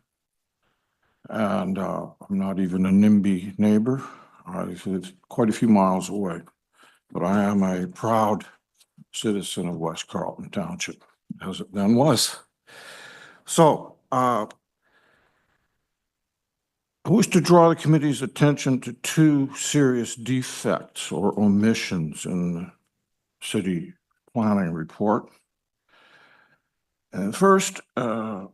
And I'm not even a NIMBY neighbor. I live quite a few miles away, but I am a proud citizen of West Carleton Township, as it then was. So I wish to draw the committee's attention to two serious defects or omissions in the city planning report. And first, the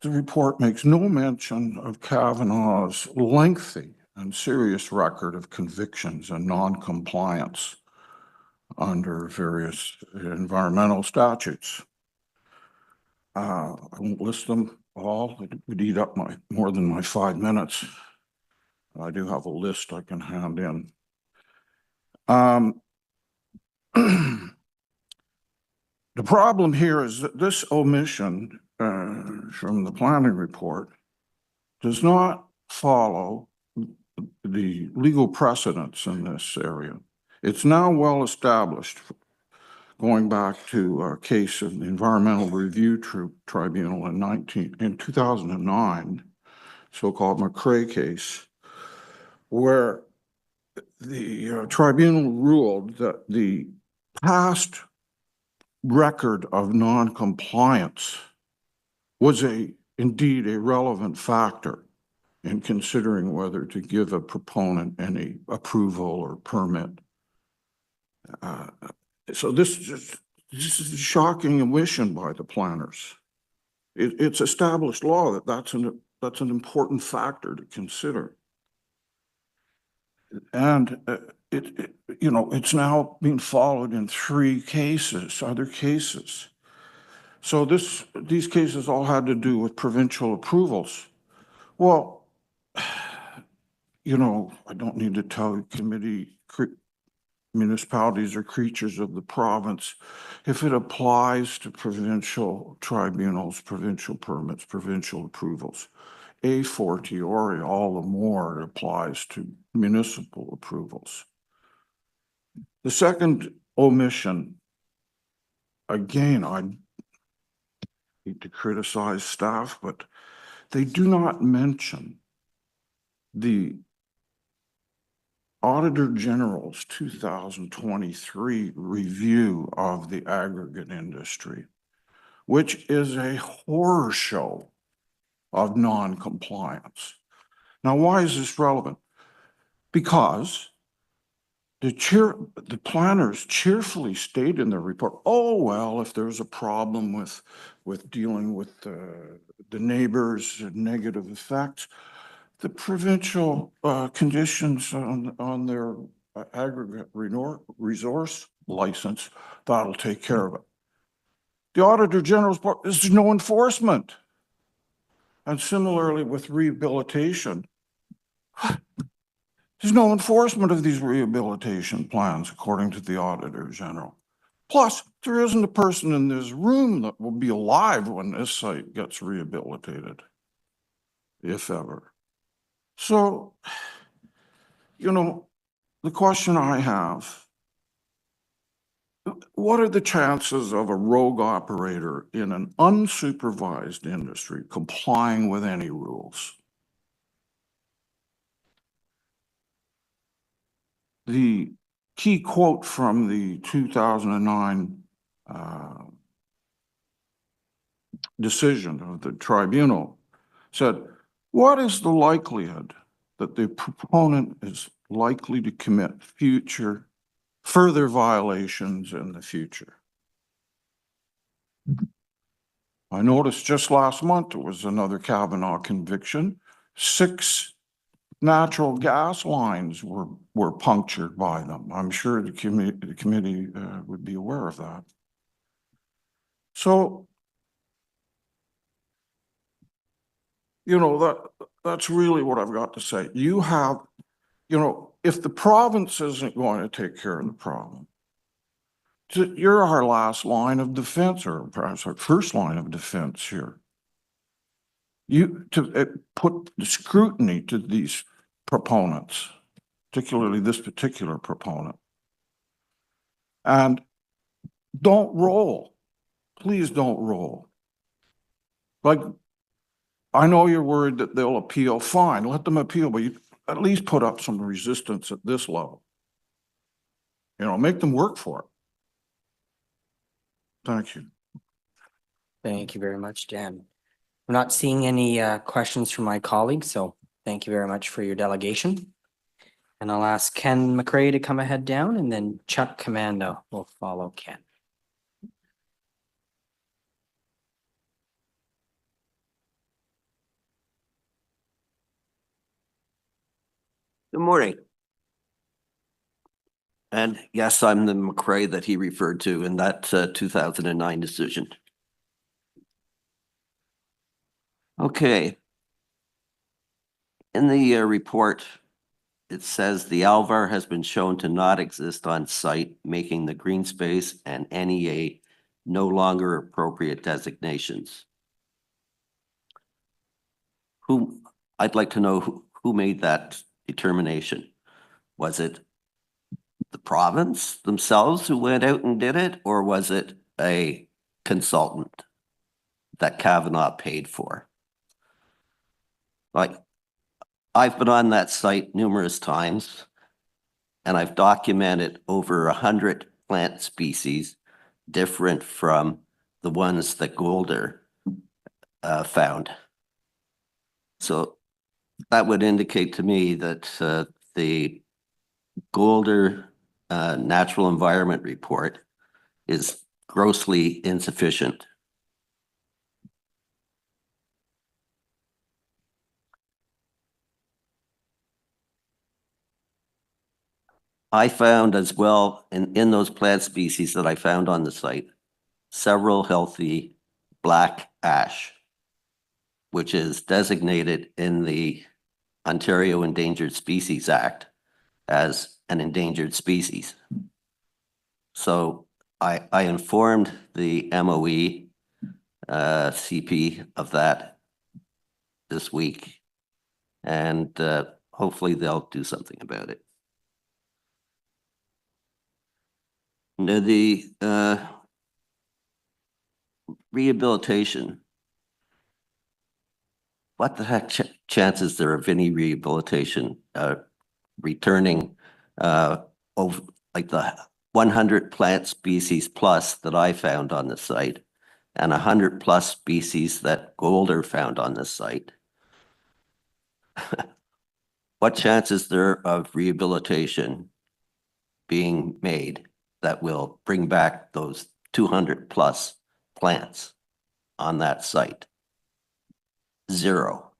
report makes no mention of Kavanaugh's lengthy and serious record of convictions and non-compliance under various environmental statutes. I won't list them all. It would eat up more than my 5 minutes. I do have a list I can hand in. The problem here is that this omission from the planning report does not follow the legal precedents in this area. It's now well established, going back to a case of the Environmental Review Tribunal in 2009, so-called McCrae case, where the tribunal ruled that the past record of non-compliance was indeed a relevant factor in considering whether to give a proponent any approval or permit. So this is a shocking omission by the planners. It's established law that that's an important factor to consider. And it's now being followed in 3 cases, other cases. So these cases all had to do with provincial approvals. Well, I don't need to tell you, committee, municipalities are creatures of the province. If it applies to provincial tribunals, provincial permits, provincial approvals, a fortiori, all the more it applies to municipal approvals. The second omission, again, I hate to criticize staff, but they do not mention the Auditor General's 2023 review of the aggregate industry, which is a horror show of non-compliance. Now, why is this relevant? Because the planners cheerfully state in their report, oh, well, if there's a problem with dealing with the neighbors' negative effects, the provincial conditions on their aggregate resource license, that'll take care of it. The Auditor General's report, there's no enforcement. And similarly with rehabilitation, there's no enforcement of these rehabilitation plans, according to the Auditor General. Plus, there isn't a person in this room that will be alive when this site gets rehabilitated, if ever. So, the question I have, what are the chances of a rogue operator in an unsupervised industry complying with any rules? The key quote from the 2009 decision of the tribunal said, What is the likelihood that the proponent is likely to commit further violations in the future? I noticed just last month there was another Kavanaugh conviction. 6 natural gas lines were punctured by them. I'm sure the committee would be aware of that. So, you know, that's really what I've got to say. You have, you know, if the province isn't going to take care of the problem, you're our last line of defense, or perhaps our first line of defense here. You to put the scrutiny to these proponents, particularly this particular proponent. And don't roll. Please don't roll. Like, I know you're worried that they'll appeal. Fine, let them appeal, but you at least put up some resistance at this level. You know, make them work for it. Thank you. Thank you very much, Dan. We're not seeing any questions from my colleagues, so thank you very much for your delegation. And I'll ask Ken McRae to come ahead down, and then Chuck Commando will follow Ken. Good morning. And yes, I'm the McRae that he referred to in that 2009 decision. Okay. In the report, it says the Alvar has been shown to not exist on site, making the green space and NEA no longer appropriate designations. I'd like to know who made that determination. Was it the province themselves who went out and did it, or was it a consultant that Kavanaugh paid for? Like, I've been on that site numerous times, and I've documented over 100 plant species different from the ones that Golder found. So that would indicate to me that the Golder Natural Environment Report is grossly insufficient. I found as well, in those plant species that I found on the site, several healthy black ash, which is designated in the Ontario Endangered Species Act as an endangered species. So I informed the MOE CP of that this week, and hopefully they'll do something about it. Now, the rehabilitation, what the heck chances there of any rehabilitation returning over like the 100 plant species plus that I found on the site and 100 plus species that Golder found on the site? What chance is there of rehabilitation being made that will bring back those 200 plus plants on that site? Zero.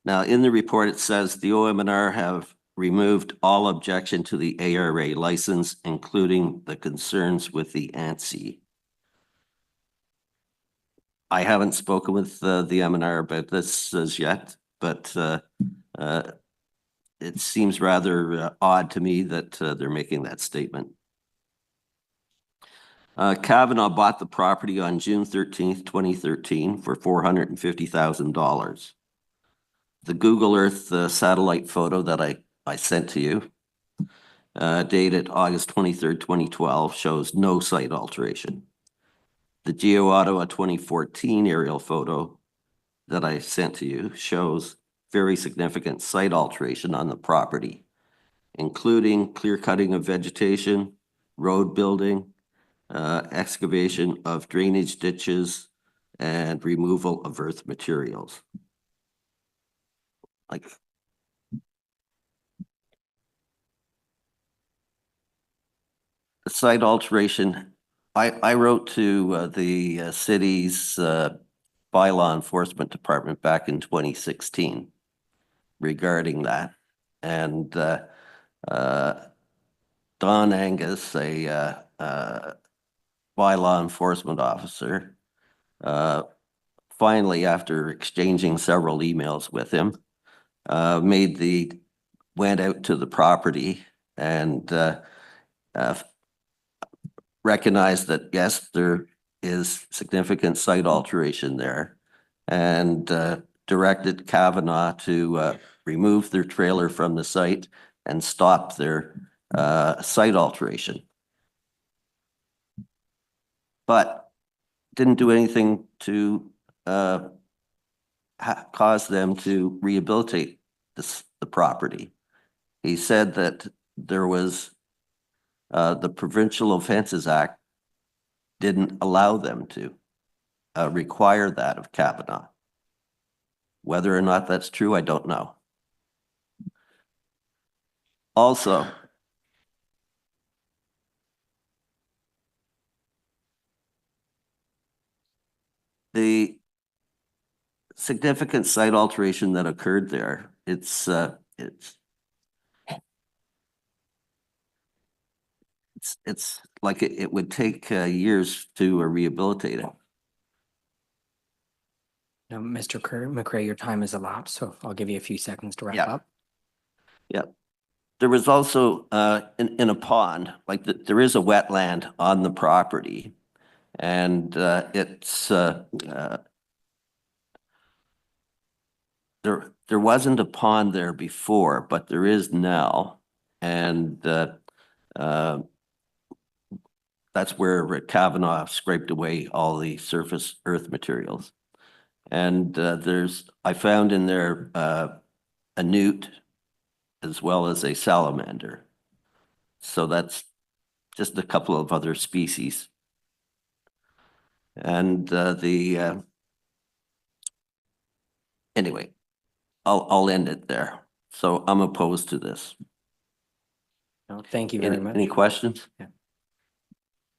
Now, in the report, it says the OMNR have removed all objection to the ARA license, including the concerns with the ANSI. I haven't spoken with the MNR about this as yet, but it seems rather odd to me that they're making that statement. Kavanaugh bought the property on June 13th, 2013 for $450,000. The Google Earth satellite photo that I sent to you, dated August 23rd, 2012, shows no site alteration. The GeoOttawa 2014 aerial photo that I sent to you shows very significant site alteration on the property, including clear cutting of vegetation, road building, excavation of drainage ditches, and removal of earth materials. Like, the site alteration, I wrote to the city's bylaw enforcement department back in 2016 regarding that. And Don Angus, a bylaw enforcement officer, finally, after exchanging several emails with him, went out to the property and recognized that, yes, there is significant site alteration there, and directed Kavanaugh to remove their trailer from the site and stop their site alteration. But didn't do anything to cause them to rehabilitate the property. He said that there was the Provincial Offences Act didn't allow them to require that of Kavanaugh. Whether or not that's true, I don't know. Also, the significant site alteration that occurred there, it's like it would take years to rehabilitate it. Now, Mr. McCray, your time has elapsed, so I'll give you a few seconds to wrap up. Yeah. There was also in a pond, like there is a wetland on the property, and it's there wasn't a pond there before, but there is now, and that's where Kavanaugh scraped away all the surface earth materials. And I found in there a newt as well as a salamander. So that's just a couple of other species. And anyway, I'll end it there. So I'm opposed to this. No, thank you very much. Any questions? Yeah.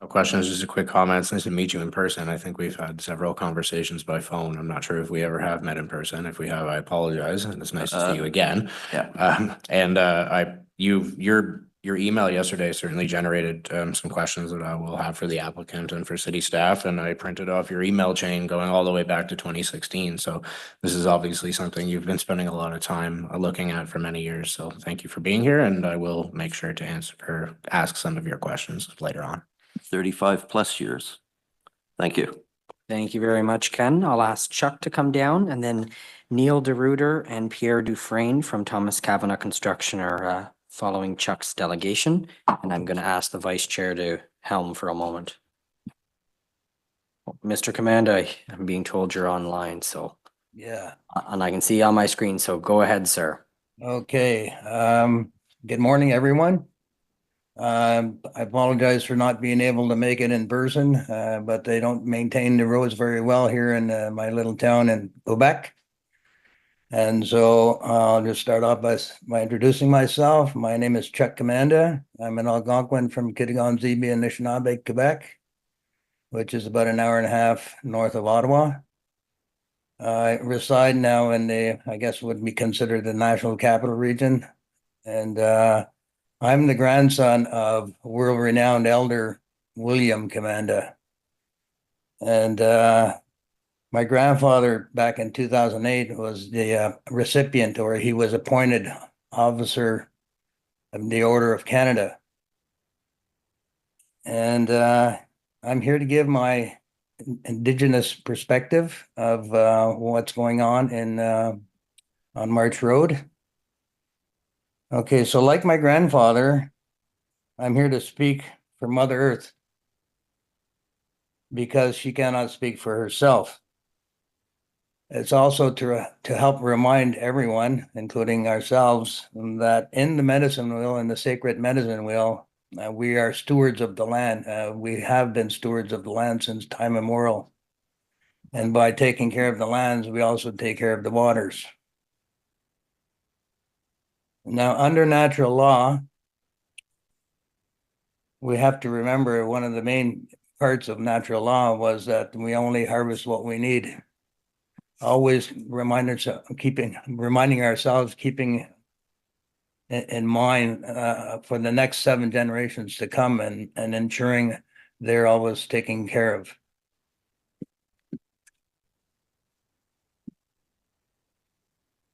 No questions, just a quick comment. It's nice to meet you in person. I think we've had several conversations by phone. I'm not sure if we ever have met in person. If we have, I apologize. And it's nice to see you again. Yeah. Your email yesterday certainly generated some questions that I will have for the applicant and for city staff. And I printed off your email chain going all the way back to 2016. So this is obviously something you've been spending a lot of time looking at for many years. So thank you for being here, and I will make sure to answer or ask some of your questions later on. 35 plus years. Thank you. Thank you very much, Ken. I'll ask Chuck to come down, and then Neil DeRuiter and Pierre Dufresne from Thomas Kavanaugh Construction are following Chuck's delegation. And I'm going to ask the vice chair to helm for a moment. Mr. Commanda, I'm being told you're online, so. Yeah. And I can see on my screen, so go ahead, sir. Okay. Good morning, everyone. I apologize for not being able to make it in person, but they don't maintain the roads very well here in my little town in Quebec. And so I'll just start off by introducing myself. My name is Chuck Commanda. I'm an Algonquin from Kitigan-Zibi and Anishinaabe, Quebec, which is about an hour and a half north of Ottawa. I reside now in I guess would be considered the National Capital Region. And I'm the grandson of world-renowned elder William Commanda. And my grandfather back in 2008 was the recipient, or he was appointed officer of the Order of Canada. And I'm here to give my Indigenous perspective of what's going on March Road. Okay, so like my grandfather, I'm here to speak for Mother Earth because she cannot speak for herself. It's also to help remind everyone, including ourselves, that in the medicine wheel, in the sacred medicine wheel, We are stewards of the land. We have been stewards of the land since time immemorial. And by taking care of the lands, we also take care of the waters. Now, under natural law, we have to remember one of the main parts of natural law was that we only harvest what we need. Always reminding ourselves, keeping in mind for the next 7 generations to come, and ensuring they're always taken care of.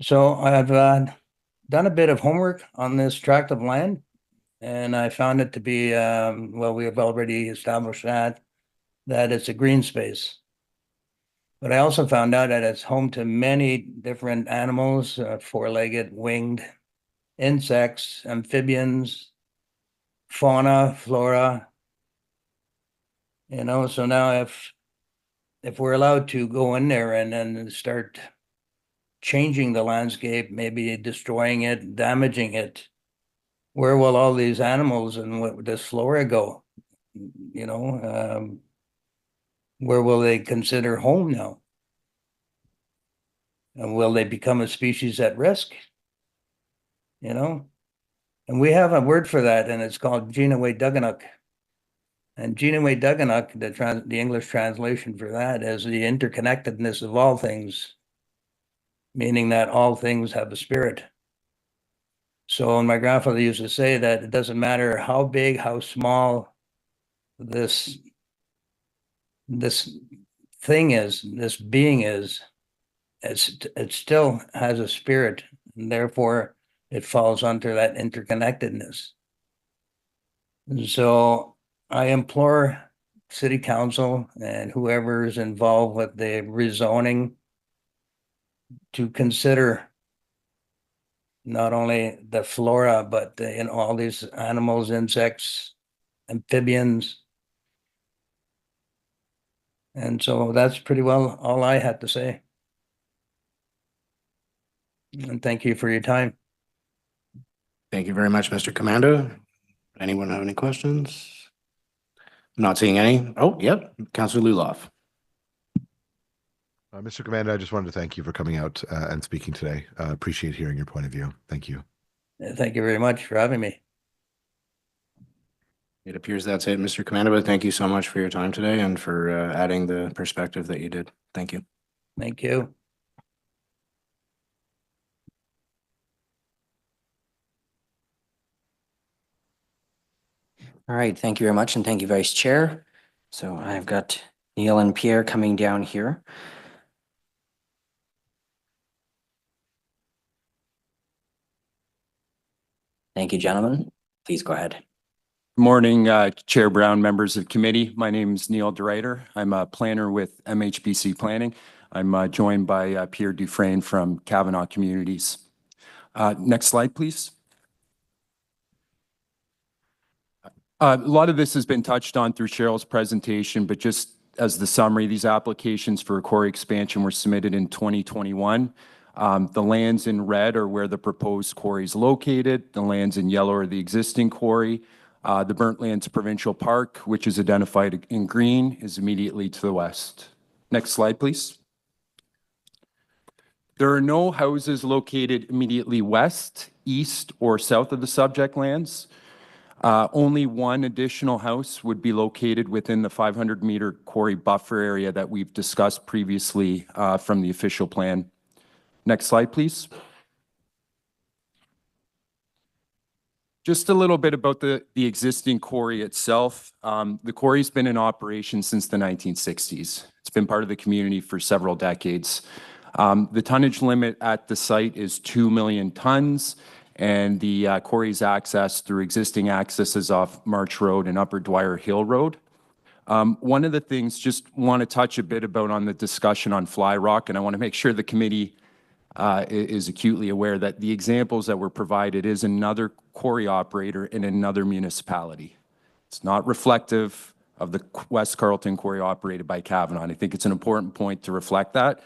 So I've done a bit of homework on this tract of land, and I found it to be, well, we have already established that it's a green space. But I also found out that it's home to many different animals, 4-legged, winged, insects, amphibians, fauna, flora. You know, so now if we're allowed to go in there and then start changing the landscape, maybe destroying it, damaging it, where will all these animals and this flora go? You know, where will they consider home now? And will they become a species at risk? You know, and we have a word for that, and it's called Gina-way-Duganuk. And Gina-way-Duganuk, the English translation for that is the interconnectedness of all things, meaning that all things have a spirit. So my grandfather used to say that it doesn't matter how big, how small this thing is, this being is, it still has a spirit, and therefore it falls under that interconnectedness. And so I implore City Council and whoever is involved with the rezoning to consider not only the flora, but all these animals, insects, amphibians. And so that's pretty well all I had to say. And thank you for your time. Thank you very much, Mr. Commando. Anyone have any questions? I'm not seeing any. Oh, yep, Councillor Luloff. Mr. Commander, I just wanted to thank you for coming out and speaking today. Appreciate hearing your point of view. Thank you. Thank you very much for having me. It appears that's it, Mr. Commander, but thank you so much for your time today and for adding the perspective that you did. Thank you. Thank you. All right, thank you very much, and thank you, Vice Chair. So I've got Neil and Pierre coming down here. Thank you, gentlemen. Please go ahead. Morning, Chair Brown, members of committee. My name is Neil DeRuyter. I'm a planner with MHBC Planning. I'm joined by Pierre Dufresne from Kavanaugh Communities. Next slide, please. A lot of this has been touched on through Cheryl's presentation, but just as the summary, these applications for a quarry expansion were submitted in 2021. The lands in red are where the proposed quarry is located. The lands in yellow are the existing quarry. The Burnt Lands Provincial Park, which is identified in green, is immediately to the west. Next slide, please. There are no houses located immediately west, east, or south of the subject lands. Only one additional house would be located within the 500-meter quarry buffer area that we've discussed previously from the official plan. Next slide, please. Just a little bit about the existing quarry itself. The quarry's been in operation since the 1960s. It's been part of the community for several decades. The tonnage limit at the site is 2 million tons, and the quarry's access through existing accesses off March Road and Upper Dwyer Hill Road. One of the things, just want to touch a bit about on the discussion on fly rock, and I want to make sure the committee is acutely aware that the examples that were provided is another quarry operator in another municipality. It's not reflective of the West Carleton quarry operated by Kavanaugh. And I think it's an important point to reflect that.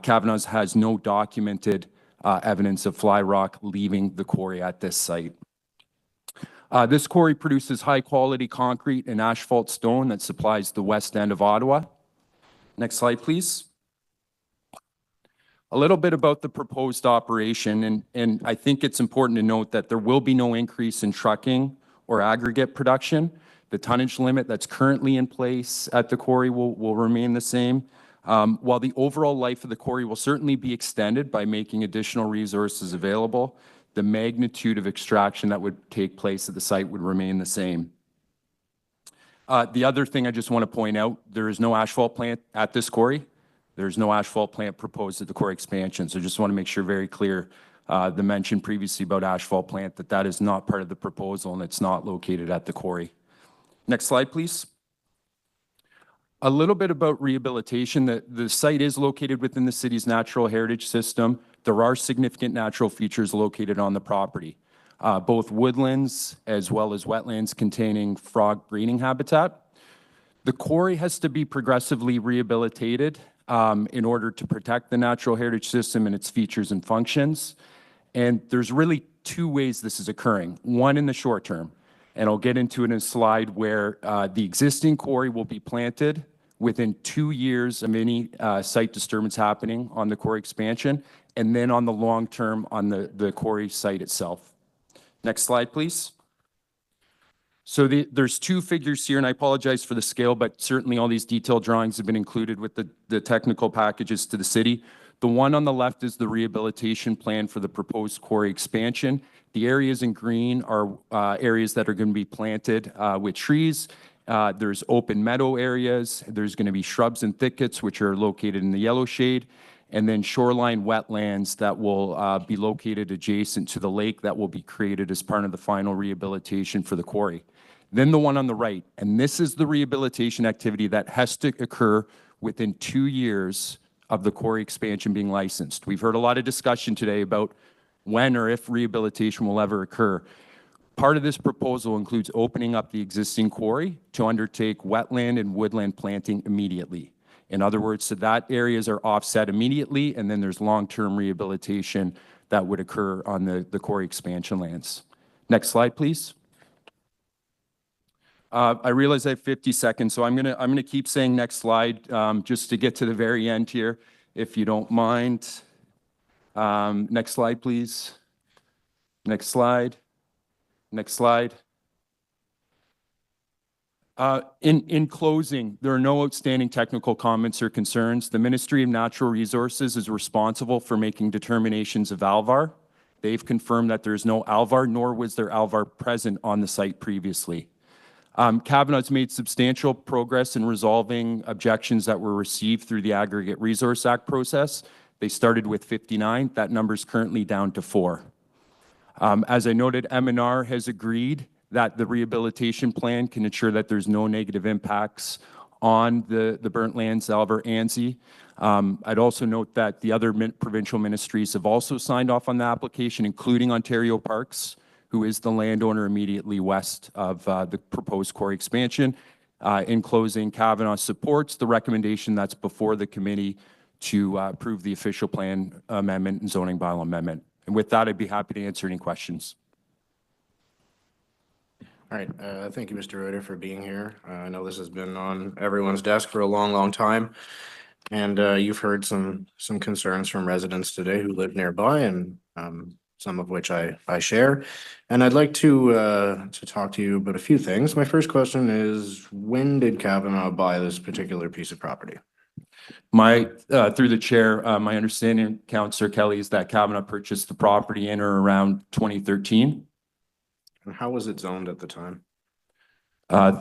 Kavanaugh has no documented evidence of fly rock leaving the quarry at this site. This quarry produces high-quality concrete and asphalt stone that supplies the west end of Ottawa. Next slide, please. A little bit about the proposed operation, and I think it's important to note that there will be no increase in trucking or aggregate production. The tonnage limit that's currently in place at the quarry will remain the same, while the overall life of the quarry will certainly be extended by making additional resources available. The magnitude of extraction that would take place at the site would remain the same. The other thing I just want to point out, there is no asphalt plant at this quarry. There's no asphalt plant proposed at the quarry expansion. So just want to make sure very clear, the mention previously about asphalt plant, that is not part of the proposal and it's not located at the quarry. Next slide, please. A little bit about rehabilitation. The site is located within the city's natural heritage system. There are significant natural features located on the property, both woodlands as well as wetlands containing frog breeding habitat. The quarry has to be progressively rehabilitated in order to protect the natural heritage system and its features and functions. And there's really two ways this is occurring. One in the short term, and I'll get into it in a slide where the existing quarry will be planted within 2 years of any site disturbance happening on the quarry expansion, and then on the long term on the quarry site itself. Next slide, please. So there's two figures here, and I apologize for the scale, but certainly all these detailed drawings have been included with the technical packages to the city. The one on the left is the rehabilitation plan for the proposed quarry expansion. The areas in green are areas that are going to be planted with trees. There's open meadow areas. There's going to be shrubs and thickets, which are located in the yellow shade, and then shoreline wetlands that will be located adjacent to the lake that will be created as part of the final rehabilitation for the quarry. Then the one on the right, and this is the rehabilitation activity that has to occur within 2 years of the quarry expansion being licensed. We've heard a lot of discussion today about when or if rehabilitation will ever occur. Part of this proposal includes opening up the existing quarry to undertake wetland and woodland planting immediately. In other words, so that areas are offset immediately, and then there's long-term rehabilitation that would occur on the quarry expansion lands. Next slide, please. I realize I have 50 seconds, so I'm gonna keep saying next slide just to get to the very end here, if you don't mind. Next slide, please. Next slide. Next slide. In closing, there are no outstanding technical comments or concerns. The Ministry of Natural Resources is responsible for making determinations of ALVAR. They've confirmed that there's no ALVAR, nor was there ALVAR present on the site previously. Cavanaugh's made substantial progress in resolving objections that were received through the Aggregate Resource Act process. They started with 59. That number is currently down to 4. As I noted, M&R has agreed that the rehabilitation plan can ensure that there's no negative impacts on the burnt lands, ALVAR, ANSI. I'd also note that the other provincial ministries have also signed off on the application, including Ontario Parks, who is the landowner immediately west of the proposed quarry expansion. In closing, Kavanaugh supports the recommendation that's before the committee to approve the official plan amendment and zoning bylaw amendment. And with that, I'd be happy to answer any questions. All right, thank you, Mr. Reuter, for being here. I know this has been on everyone's desk for a long, long time. And you've heard some concerns from residents today who live nearby, and some of which I share. And I'd like to talk to you about a few things. My first question is, when did Kavanaugh buy this particular piece of property? Through the chair, my understanding, Councillor Kelly, is that Kavanaugh purchased the property in or around 2013. And how was it zoned at the time?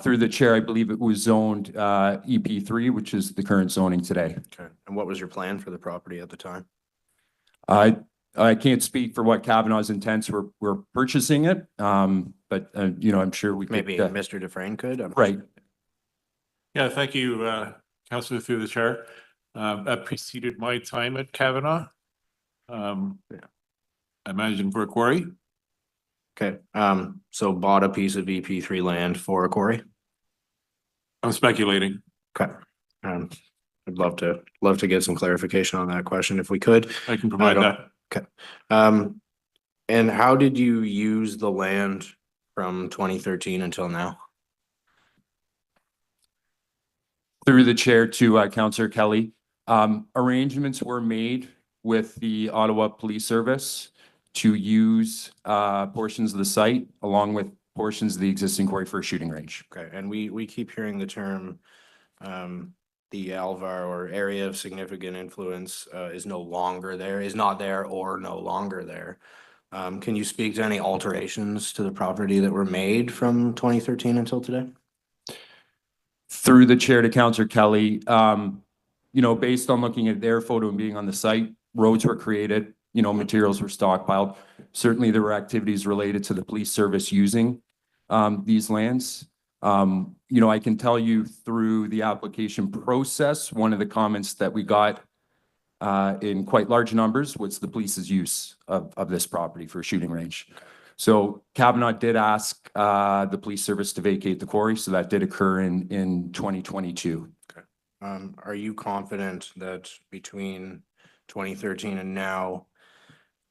Through the chair, I believe it was zoned EP3, which is the current zoning today. Okay. And what was your plan for the property at the time? I can't speak for what Kavanaugh's intents were purchasing it, but you know, I'm sure we could. Maybe Mr. Dufresne could. Right. Yeah, thank you, Councillor, through the chair. That preceded my time at Kavanaugh. I managed for a quarry. Okay, so bought a piece of EP3 land for a quarry? I'm speculating. Okay. I'd love to get some clarification on that question if we could. I can provide that. Okay. And how did you use the land from 2013 until now? Through the chair to Councillor Kelly, arrangements were made with the Ottawa Police Service to use portions of the site along with portions of the existing quarry for a shooting range. Okay, and we keep hearing the term, the Alvar or area of significant influence is no longer there, is not there or no longer there. Can you speak to any alterations to the property that were made from 2013 until today? Through the chair to Councillor Kelly, you know, based on looking at their photo and being on the site, roads were created, you know, materials were stockpiled. Certainly there were activities related to the police service using these lands. You know, I can tell you through the application process, one of the comments that we got in quite large numbers was the police's use of this property for a shooting range. So Kavanaugh did ask the police service to vacate the quarry, so that did occur in 2022. Okay. Are you confident that between 2013 and now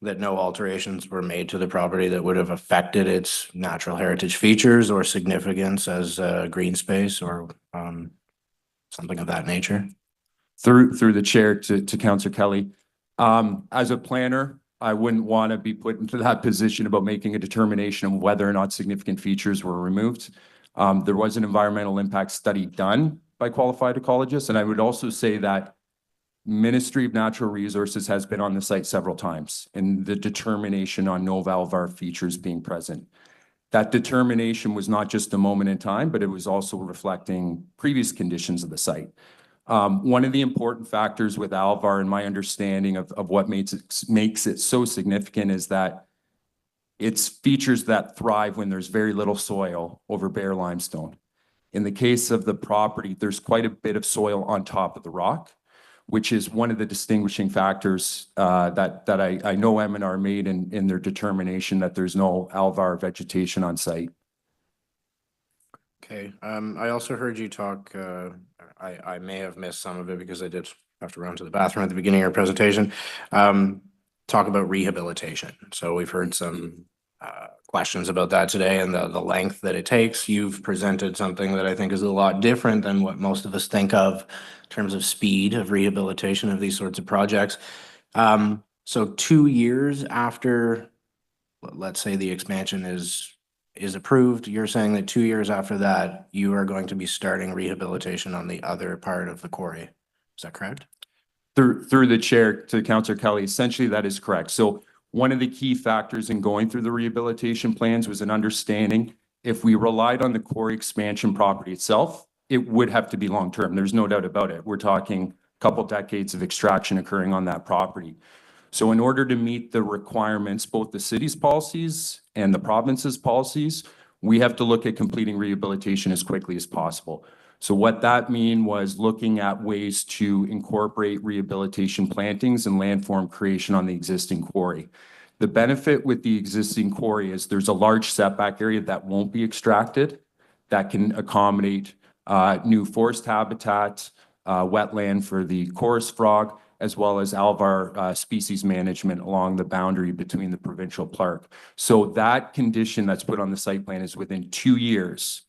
that no alterations were made to the property that would have affected its natural heritage features or significance as green space or something of that nature? Through the chair to Councillor Kelly, as a planner, I wouldn't want to be put into that position about making a determination of whether or not significant features were removed. There was an environmental impact study done by qualified ecologists, and I would also say that Ministry of Natural Resources has been on the site several times in the determination on no Alvar features being present. That determination was not just a moment in time, but it was also reflecting previous conditions of the site. One of the important factors with Alvar, in my understanding of what makes it so significant, is that it's features that thrive when there's very little soil over bare limestone. In the case of the property, there's quite a bit of soil on top of the rock, which is one of the distinguishing factors that I know M&R made in their determination that there's no Alvar vegetation on site. Okay, I also heard you talk, I may have missed some of it because I did have to run to the bathroom at the beginning of your presentation. Talk about rehabilitation. So we've heard some questions about that today and the length that it takes. You've presented something that I think is a lot different than what most of us think of in terms of speed of rehabilitation of these sorts of projects. So 2 years after, let's say the expansion is approved, you're saying that 2 years after that, you are going to be starting rehabilitation on the other part of the quarry. Is that correct? Through the chair to Councillor Kelly, essentially that is correct. So one of the key factors in going through the rehabilitation plans was an understanding if we relied on the quarry expansion property itself, it would have to be long-term. There's no doubt about it. We're talking a couple decades of extraction occurring on that property. So in order to meet the requirements, both the city's policies and the province's policies, we have to look at completing rehabilitation as quickly as possible. So what that mean was looking at ways to incorporate rehabilitation plantings and landform creation on the existing quarry. The benefit with the existing quarry is there's a large setback area that won't be extracted that can accommodate new forest habitat, wetland for the chorus frog, as well as Alvar species management along the boundary between the provincial park. So that condition that's put on the site plan is within 2 years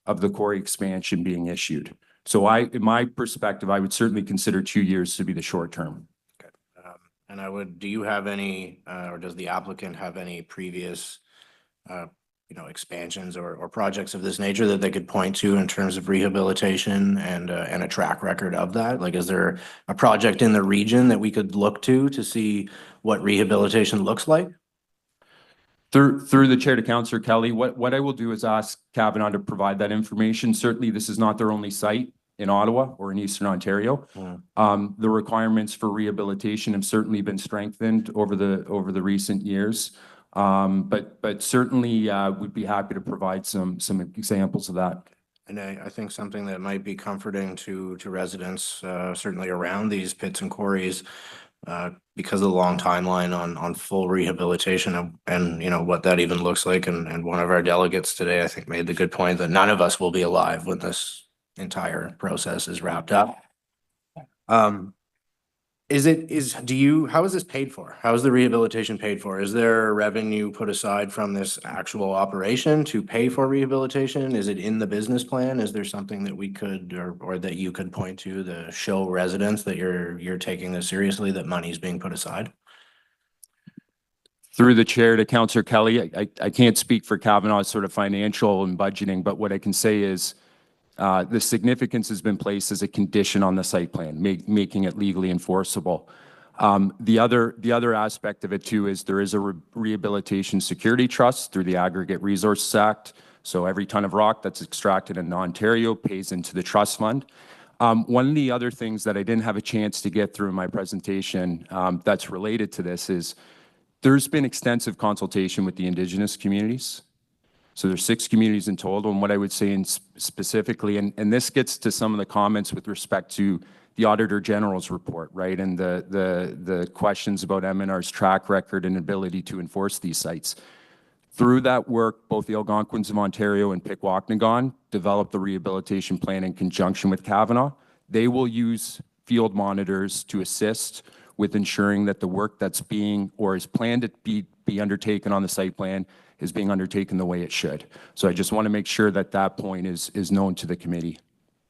of the quarry expansion being issued. So in my perspective, I would certainly consider 2 years to be the short term. Okay. And do you have any, or does the applicant have any previous, expansions or projects of this nature that they could point to in terms of rehabilitation and a track record of that? Like, is there a project in the region that we could look to see what rehabilitation looks like? Through the chair to Councillor Kelly, what I will do is ask Kavanaugh to provide that information. Certainly, this is not their only site in Ottawa or in Eastern Ontario. The requirements for rehabilitation have certainly been strengthened over the recent years. But certainly we'd be happy to provide some examples of that. And I think something that might be comforting to residents, certainly around these pits and quarries, because of the long timeline on full rehabilitation and what that even looks like. And one of our delegates today, I think, made the good point that none of us will be alive when this entire process is wrapped up. how is this paid for? How is the rehabilitation paid for? Is there revenue put aside from this actual operation to pay for rehabilitation? Is it in the business plan? Is there something that we could, or that you could point to show residents that you're taking this seriously, that money's being put aside? Through the chair to Councillor Kelly, I can't speak for Kavanaugh's sort of financial and budgeting, but what I can say is the significance has been placed as a condition on the site plan, making it legally enforceable. The other aspect of it too is there is a rehabilitation security trust through the Aggregate Resources Act. So every ton of rock that's extracted in Ontario pays into the trust fund. One of the other things that I didn't have a chance to get through in my presentation that's related to this is there's been extensive consultation with the Indigenous communities. So there's 6 communities in total, and what I would say specifically, and this gets to some of the comments with respect to the Auditor General's report, right, and the questions about MNR's track record and ability to enforce these sites. Through that work, both the Algonquins of Ontario and Pikwakanagan developed the rehabilitation plan in conjunction with Kavanaugh. They will use field monitors to assist with ensuring that the work that's being or is planned to be undertaken on the site plan is being undertaken the way it should. So I just want to make sure that that point is known to the committee.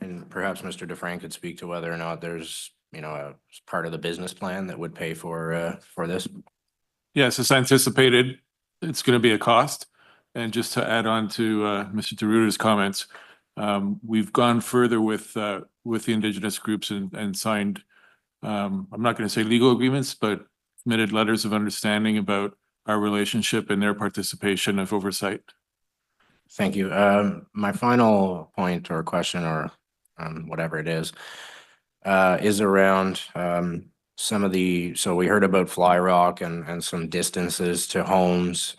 And perhaps Mr. DeFrank could speak to whether or not there's, a part of the business plan that would pay for this. Yes, it's anticipated it's going to be a cost. And just to add on to Mr. DeRuiter's comments, we've gone further with the Indigenous groups and signed, I'm not going to say legal agreements, but committed letters of understanding about our relationship and their participation of oversight. Thank you. My final point or question or whatever it is around some of so we heard about fly rock and some distances to homes.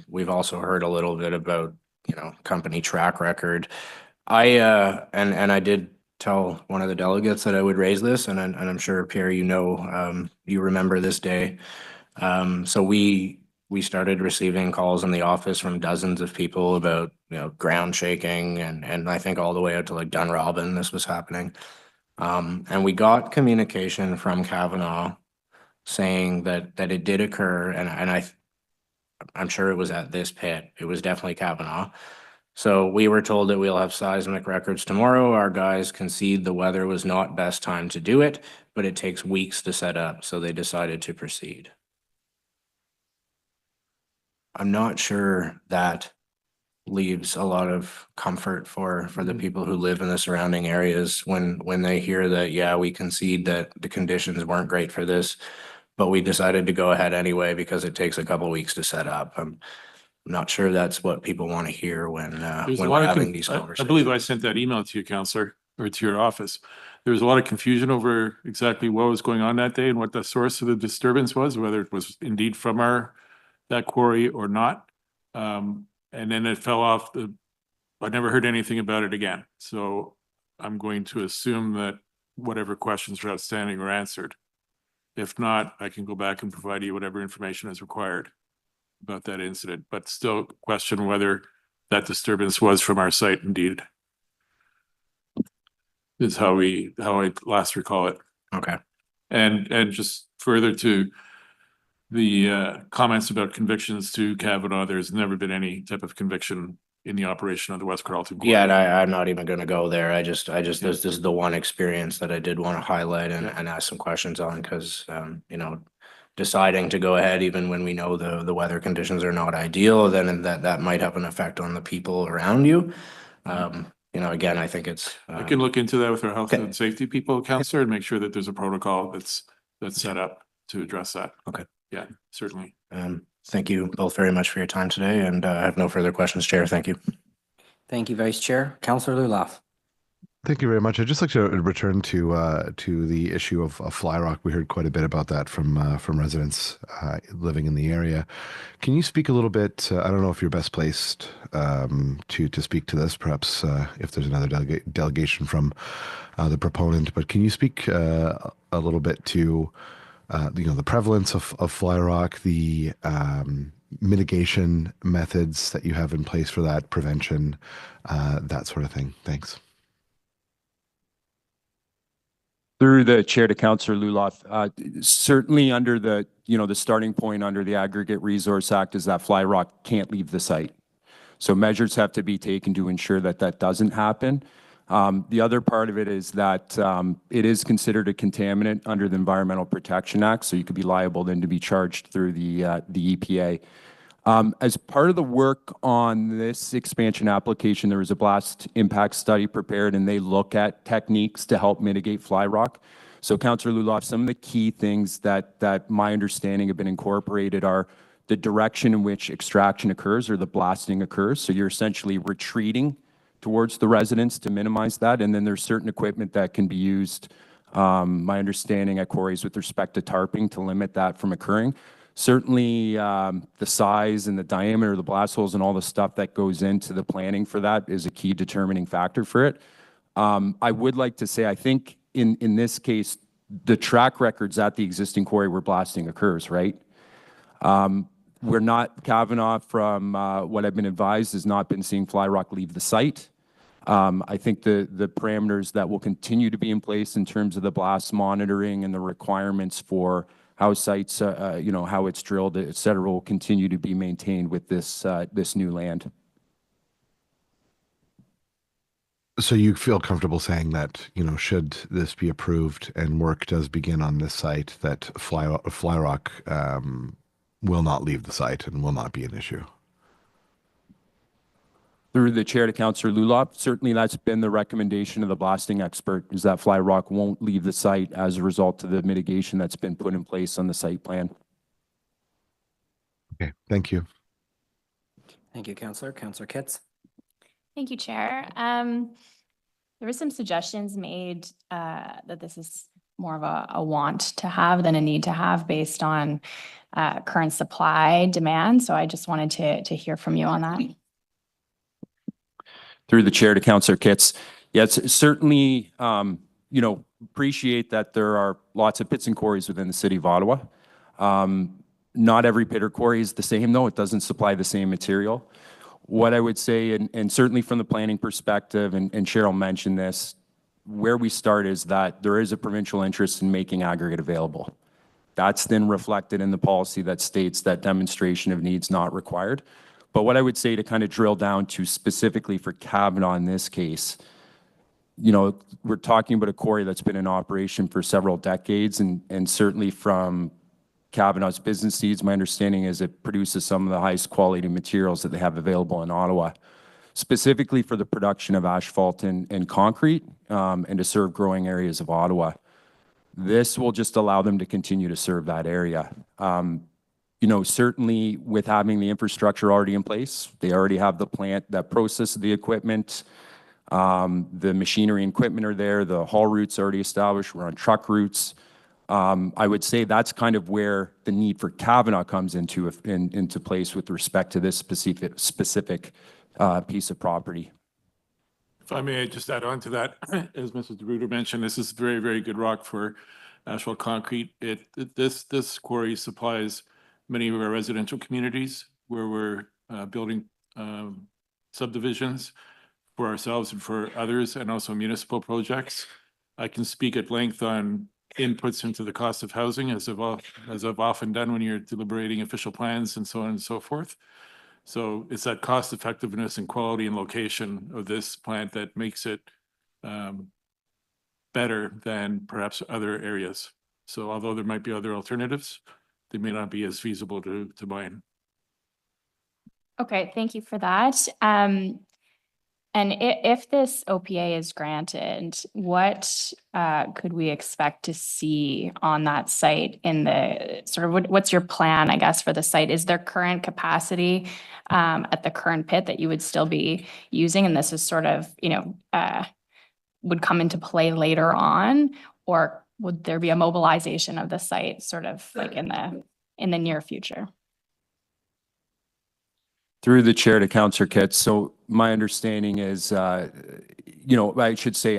We've also heard a little bit about, company track record. I did tell one of the delegates that I would raise this, and I'm sure, Pierre, you remember this day. So we started receiving calls in the office from dozens of people about, ground shaking and I think all the way out to like Dunrobin, this was happening. And we got communication from Kavanaugh saying that it did occur, and I'm sure it was at this pit. It was definitely Kavanaugh. So we were told that we'll have seismic records tomorrow. Our guys concede the weather was not best time to do it, but it takes weeks to set up, so they decided to proceed. I'm not sure that leaves a lot of comfort for the people who live in the surrounding areas when they hear that, yeah, we concede that the conditions weren't great for this, but we decided to go ahead anyway because it takes a couple of weeks to set up. I'm not sure that's what people want to hear when we're having these conversations. I believe I sent that email to you, Councillor, or to your office. There was a lot of confusion over exactly what was going on that day and what the source of the disturbance was, whether it was indeed from that quarry or not. And then it fell off. I never heard anything about it again. So I'm going to assume that whatever questions are outstanding are answered. If not, I can go back and provide you whatever information is required about that incident, but still question whether that disturbance was from our site indeed. Is how I last recall it. Okay. And just further to the comments about convictions to Kavanaugh, there's never been any type of conviction in the operation of the West Carleton Quarry. Yeah, and I'm not even going to go there. This is the one experience that I did want to highlight and ask some questions on, because deciding to go ahead even when we know the weather conditions are not ideal, then that might have an effect on the people around you. Again, I think it's I can look into that with our health and safety people, Councillor, and make sure that there's a protocol that's set up to address that. Okay. Yeah, certainly. Thank you both very much for your time today, and I have no further questions, Chair. Thank you. Thank you, Vice Chair. Councillor Luloff. Thank you very much. I'd just like to return to the issue of fly rock. We heard quite a bit about that from residents living in the area. Can you speak a little bit? I don't know if you're best placed to speak to this. Perhaps if there's another delegation from the proponent, but can you speak a little bit to the prevalence of fly rock, the mitigation methods that you have in place for that, prevention, that sort of thing? Thanks. Through the chair to Councillor Luloff, certainly under the, the starting point under the Aggregate Resource Act is that fly rock can't leave the site. So measures have to be taken to ensure that that doesn't happen. The other part of it is that it is considered a contaminant under the Environmental Protection Act, so you could be liable then to be charged through the EPA. As part of the work on this expansion application, there was a blast impact study prepared, and they look at techniques to help mitigate fly rock. So Councillor Luloff, some of the key things that my understanding have been incorporated are the direction in which extraction occurs or the blasting occurs. So you're essentially retreating towards the residents to minimize that. And then there's certain equipment that can be used, my understanding at quarries with respect to tarping to limit that from occurring. Certainly, the size and the diameter of the blast holes and all the stuff that goes into the planning for that is a key determining factor for it. I would like to say, I think in this case, the track records at the existing quarry where blasting occurs, right? We're not, Kavanaugh, from what I've been advised, has not been seeing fly rock leave the site. I think the parameters that will continue to be in place in terms of the blast monitoring and the requirements for how sites, how it's drilled, et cetera, will continue to be maintained with this new land. So you feel comfortable saying that, should this be approved and work does begin on this site, that fly rock will not leave the site and will not be an issue? Through the chair to Councillor Luloff, certainly that's been the recommendation of the blasting expert, is that fly rock won't leave the site as a result of the mitigation that's been put in place on the site plan. Okay, thank you. Thank you, Councillor. Councillor Kitts. Thank you, Chair. There were some suggestions made that this is more of a want to have than a need to have based on current supply demand. So I just wanted to hear from you on that. Through the chair to Councillor Kitts. Yes, certainly, appreciate that there are lots of pits and quarries within the city of Ottawa. Not every pit or quarry is the same, though. It doesn't supply the same material. What I would say, and certainly from the planning perspective, and Cheryl mentioned this, where we start is that there is a provincial interest in making aggregate available. That's then reflected in the policy that states that demonstration of needs not required. But what I would say to kind of drill down to specifically for Kavanaugh in this case, we're talking about a quarry that's been in operation for several decades, and certainly from Kavanaugh's business needs, my understanding is it produces some of the highest quality materials that they have available in Ottawa, specifically for the production of asphalt and concrete, and to serve growing areas of Ottawa. This will just allow them to continue to serve that area. Certainly with having the infrastructure already in place, they already have the plant that processes the equipment. The machinery and equipment are there. The haul routes already established. We're on truck routes. I would say that's kind of where the need for Kavanaugh comes into place with respect to this specific piece of property. If I may just add on to that, as Mrs. DeRuiter mentioned, this is very, very good rock for asphalt concrete. This quarry supplies many of our residential communities where we're building subdivisions for ourselves and for others, and also municipal projects. I can speak at length on inputs into the cost of housing, as I've often done when you're deliberating official plans and so on and so forth. So it's that cost effectiveness and quality and location of this plant that makes it better than perhaps other areas. So although there might be other alternatives, they may not be as feasible to mine. Okay, thank you for that. And if this OPA is granted, what could we expect to see on that site in the sort of, what's your plan, I guess, for the site? Is there current capacity at the current pit that you would still be using? And this is sort of, would come into play later on, or would there be a mobilization of the site sort of like in the near future? Through the chair to Councillor Kitts. So my understanding is, I should say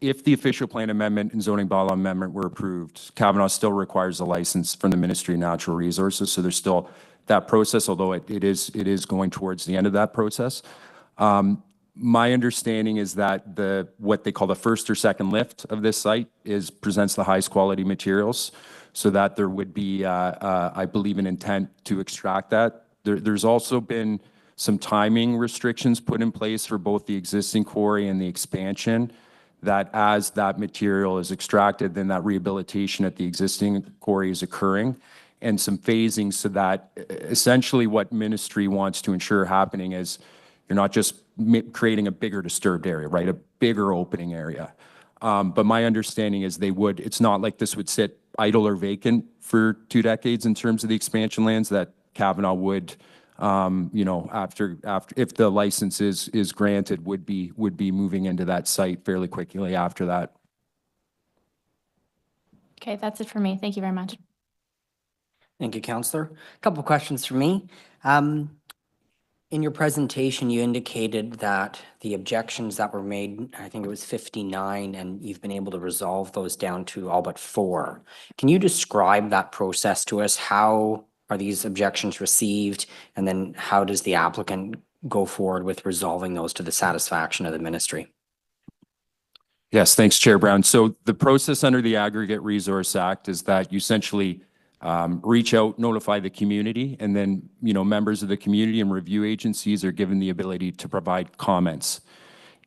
if the official plan amendment and zoning bylaw amendment were approved, Kavanaugh still requires a license from the Ministry of Natural Resources. So there's still that process, although it is going towards the end of that process. My understanding is that what they call the first or second lift of this site presents the highest quality materials, so that there would be, I believe, an intent to extract that. There's also been some timing restrictions put in place for both the existing quarry and the expansion, that as that material is extracted, then that rehabilitation at the existing quarry is occurring, and some phasing, so that essentially what ministry wants to ensure happening is you're not just creating a bigger disturbed area, right? A bigger opening area. But my understanding is it's not like this would sit idle or vacant for 2 decades in terms of the expansion lands, that Kavanaugh would, after if the license is granted, would be moving into that site fairly quickly after that. Okay, that's it for me. Thank you very much. Thank you, Councillor. A couple of questions for me. In your presentation, you indicated that the objections that were made, I think it was 59, and you've been able to resolve those down to all but 4. Can you describe that process to us? How are these objections received? And then how does the applicant go forward with resolving those to the satisfaction of the ministry? Yes, thanks, Chair Brown. So the process under the Aggregate Resource Act is that you essentially reach out, notify the community, and then, members of the community and review agencies are given the ability to provide comments.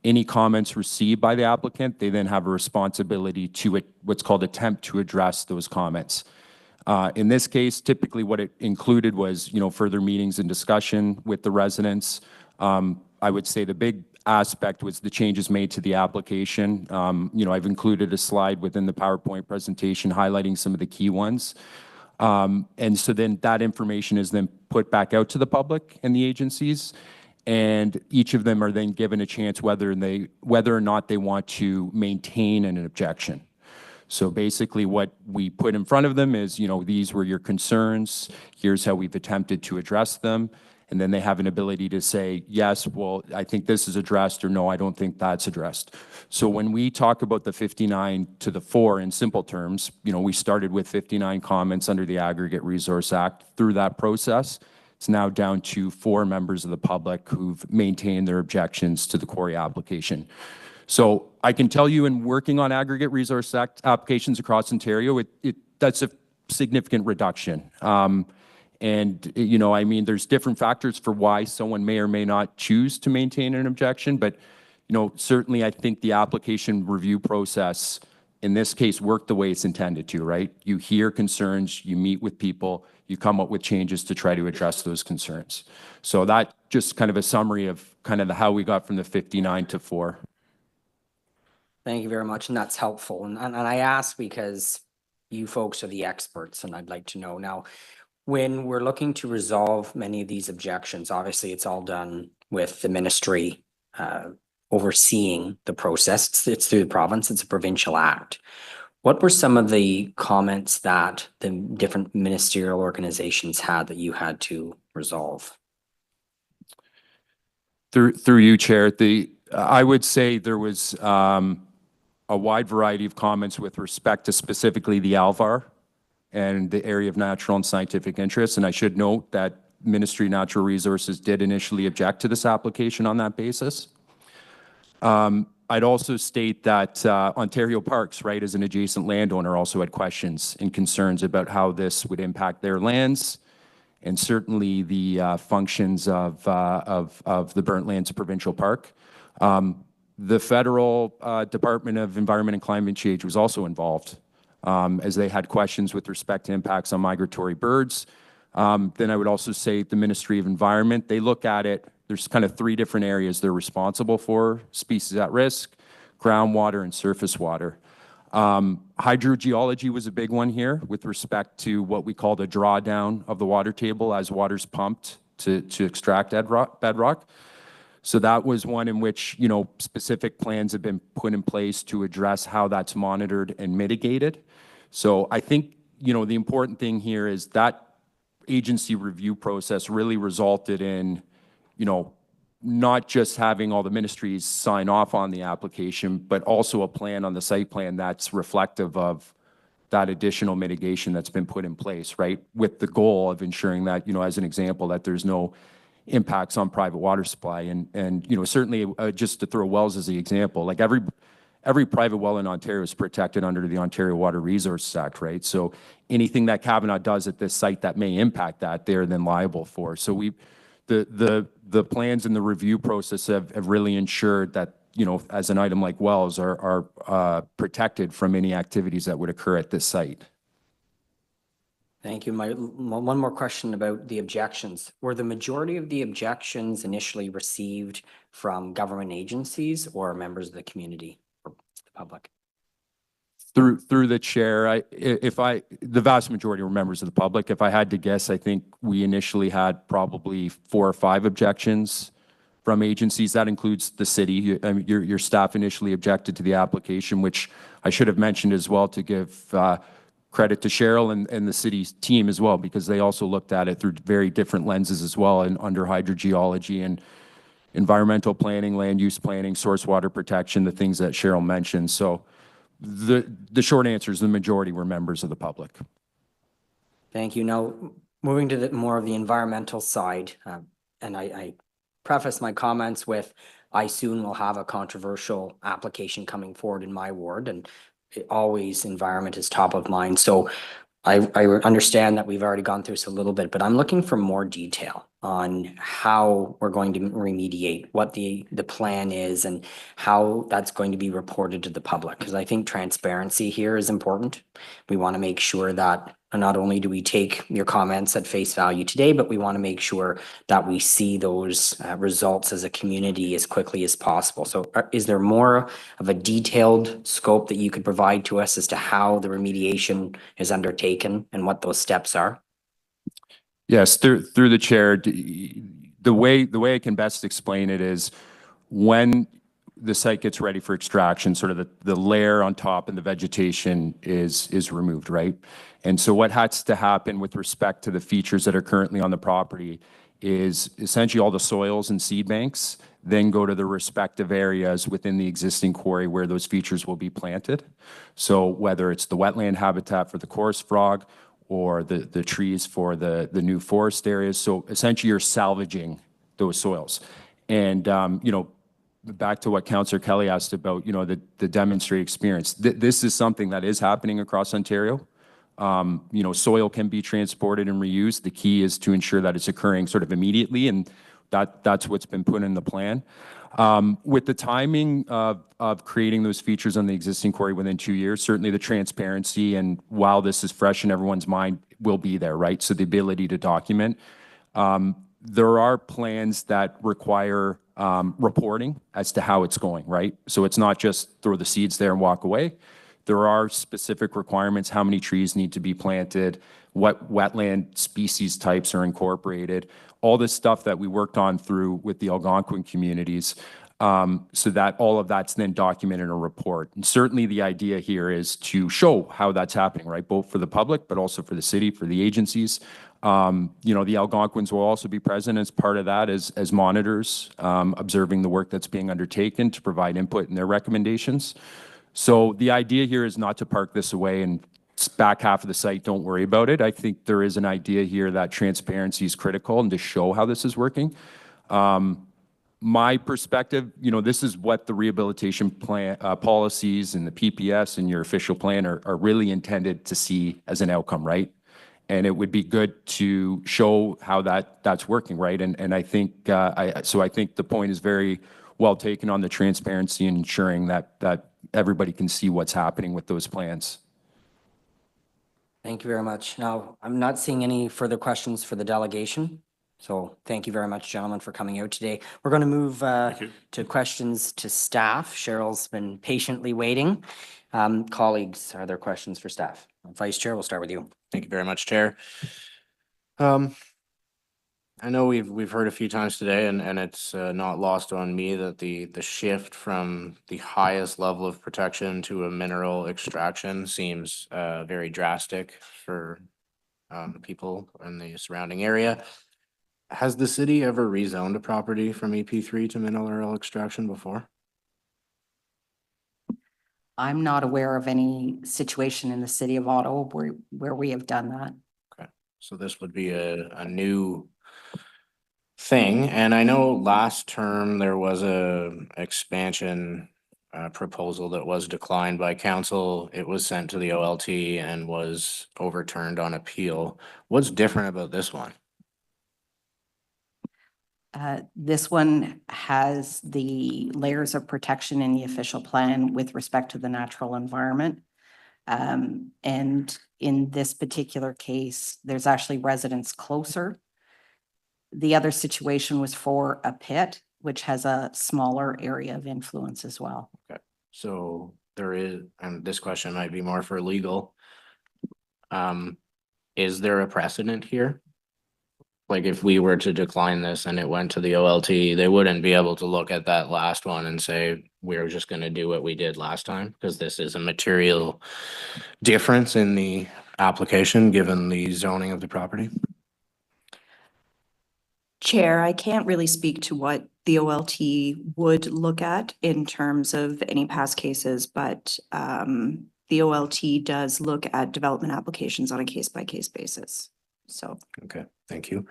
Any comments received by the applicant, they then have a responsibility to what's called attempt to address those comments. In this case, typically what it included was, further meetings and discussion with the residents. I would say the big aspect was the changes made to the application. I've included a slide within the PowerPoint presentation highlighting some of the key ones. And so then that information is then put back out to the public and the agencies, and each of them are then given a chance whether or not they want to maintain an objection. So basically what we put in front of them is, these were your concerns, here's how we've attempted to address them. And then they have an ability to say, yes, well, I think this is addressed, or no, I don't think that's addressed. So when we talk about the 59 to the 4 in simple terms, we started with 59 comments under the Aggregate Resource Act. Through that process, it's now down to 4 members of the public who've maintained their objections to the quarry application. So I can tell you, in working on Aggregate Resource Act applications across Ontario, that's a significant reduction. And, there's different factors for why someone may or may not choose to maintain an objection. But, certainly I think the application review process in this case worked the way it's intended to, right? You hear concerns, you meet with people, you come up with changes to try to address those concerns. So that just kind of a summary of how we got from the 59 to 4. Thank you very much, and that's helpful. And I ask because you folks are the experts, and I'd like to know now, when we're looking to resolve many of these objections, obviously it's all done with the ministry overseeing the process. It's through the province, it's a provincial act. What were some of the comments that the different ministerial organizations had that you had to resolve? Through you, Chair, I would say there was a wide variety of comments with respect to specifically the Alvar and the area of natural and scientific interest. And I should note that Ministry of Natural Resources did initially object to this application on that basis. I'd also state that Ontario Parks, right, as an adjacent landowner, also had questions and concerns about how this would impact their lands, and certainly the functions of the Burnt Lands Provincial Park. The Federal Department of Environment and Climate Change was also involved, as they had questions with respect to impacts on migratory birds. Then I would also say the Ministry of Environment, they look at it, there's kind of 3 different areas they're responsible for: species at risk, groundwater, and surface water. Hydrogeology was a big one here with respect to what we call the drawdown of the water table as water's pumped to extract bedrock. So that was one in which, specific plans have been put in place to address how that's monitored and mitigated. So I think, the important thing here is that agency review process really resulted in, not just having all the ministries sign off on the application, but also a plan on the site plan that's reflective of that additional mitigation that's been put in place, right? With the goal of ensuring that, as an example, that there's no impacts on private water supply. And you know, certainly just to throw wells as the example, like every private well in Ontario is protected under the Ontario Water Resources Act, right? So anything that Kavanaugh does at this site that may impact that, they're then liable for. So the plans and the review process have really ensured that, you know, as an item like wells are protected from any activities that would occur at this site. Thank you. One more question about the objections. Were the majority of the objections initially received from government agencies or members of the community or the public? Through the chair, the vast majority were members of the public. If I had to guess, I think we initially had probably 4 or 5 objections from agencies. That includes the city. Your staff initially objected to the application, which I should have mentioned as well to give credit to Cheryl and the city's team as well, because they also looked at it through very different lenses as well, and under hydrogeology and environmental planning, land use planning, source water protection, the things that Cheryl mentioned. So the short answer is the majority were members of the public. Thank you. Now, moving to more of the environmental side, and I preface my comments with, I soon will have a controversial application coming forward in my ward, and always environment is top of mind. So I understand that we've already gone through this a little bit, but I'm looking for more detail on how we're going to remediate, what the plan is, and how that's going to be reported to the public. Because I think transparency here is important. We want to make sure that not only do we take your comments at face value today, but we want to make sure that we see those results as a community as quickly as possible. So is there more of a detailed scope that you could provide to us as to how the remediation is undertaken and what those steps are? Yes, through the chair, the way I can best explain it is when the site gets ready for extraction, sort of the layer on top and the vegetation is removed, right? And so what has to happen with respect to the features that are currently on the property is essentially all the soils and seed banks then go to the respective areas within the existing quarry where those features will be planted. So whether it's the wetland habitat for the chorus frog or the trees for the new forest areas. So essentially you're salvaging those soils. And, you know, back to what Councillor Kelly asked about, you know, the demonstrated experience. This is something that is happening across Ontario. You know, soil can be transported and reused. The key is to ensure that it's occurring sort of immediately, and that's what's been put in the plan. With the timing of creating those features on the existing quarry within 2 years, certainly the transparency and while this is fresh in everyone's mind will be there, right? So the ability to document. There are plans that require reporting as to how it's going, right? So it's not just throw the seeds there and walk away. There are specific requirements, how many trees need to be planted, what wetland species types are incorporated, all this stuff that we worked on through with the Algonquin communities, so that all of that's then documented in a report. And certainly the idea here is to show how that's happening, right? Both for the public, but also for the city, for the agencies. You know, the Algonquins will also be present as part of that as monitors, observing the work that's being undertaken to provide input in their recommendations. So the idea here is not to park this away and it's back half of the site, don't worry about it. I think there is an idea here that transparency is critical and to show how this is working. My perspective, you know, this is what the rehabilitation plan policies and the PPS and your official plan are really intended to see as an outcome, right? And it would be good to show how that's working, right? And I think so I think the point is very well taken on the transparency and ensuring that everybody can see what's happening with those plans. Thank you very much. Now, I'm not seeing any further questions for the delegation. So thank you very much, gentlemen, for coming out today. We're going to move to questions to staff. Cheryl's been patiently waiting. Colleagues, are there questions for staff? Vice Chair, we'll start with you. Thank you very much, Chair. I know we've heard a few times today, and it's not lost on me that the shift from the highest level of protection to a mineral extraction seems very drastic for people in the surrounding area. Has the city ever rezoned a property from EP3 to mineral extraction before? I'm not aware of any situation in the city of Ottawa where we have done that. Okay, so this would be a new thing. And I know last term there was a expansion proposal that was declined by council. It was sent to the OLT and was overturned on appeal. What's different about this one? This one has the layers of protection in the official plan with respect to the natural environment. And in this particular case, there's actually residents closer. The other situation was for a pit, which has a smaller area of influence as well. Okay, so there is, and this question might be more for legal. Is there a precedent here? Like if we were to decline this and it went to the OLT, they wouldn't be able to look at that last one and say, we're just gonna do what we did last time, because this is a material difference in the application, given the zoning of the property. Chair, I can't really speak to what the OLT would look at in terms of any past cases, but the OLT does look at development applications on a case-by-case basis. So. Okay, thank you.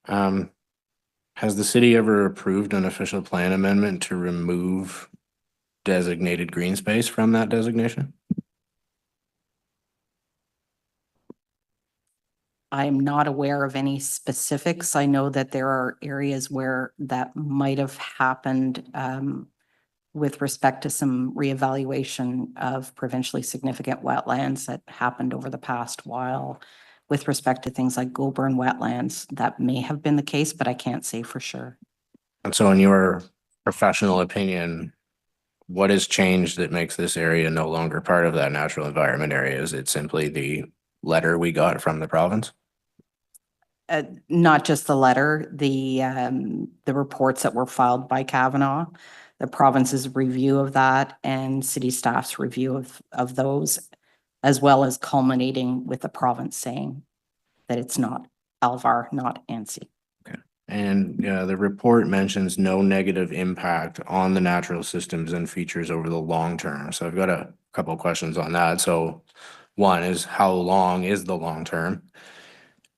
Has the city ever approved an official plan amendment to remove designated green space from that designation? I'm not aware of any specifics. I know that there are areas where that might have happened with respect to some reevaluation of provincially significant wetlands that happened over the past while. With respect to things like Goulburn wetlands, that may have been the case, but I can't say for sure. And so in your professional opinion, what has changed that makes this area no longer part of that natural environment area? Is it simply the letter we got from the province? Not just the letter, the reports that were filed by Kavanaugh, the province's review of that, and city staff's review of those, as well as culminating with the province saying that it's not Alvar, not ANSI. Okay. And the report mentions no negative impact on the natural systems and features over the long term. So I've got a couple of questions on that. So one is, how long is the long term?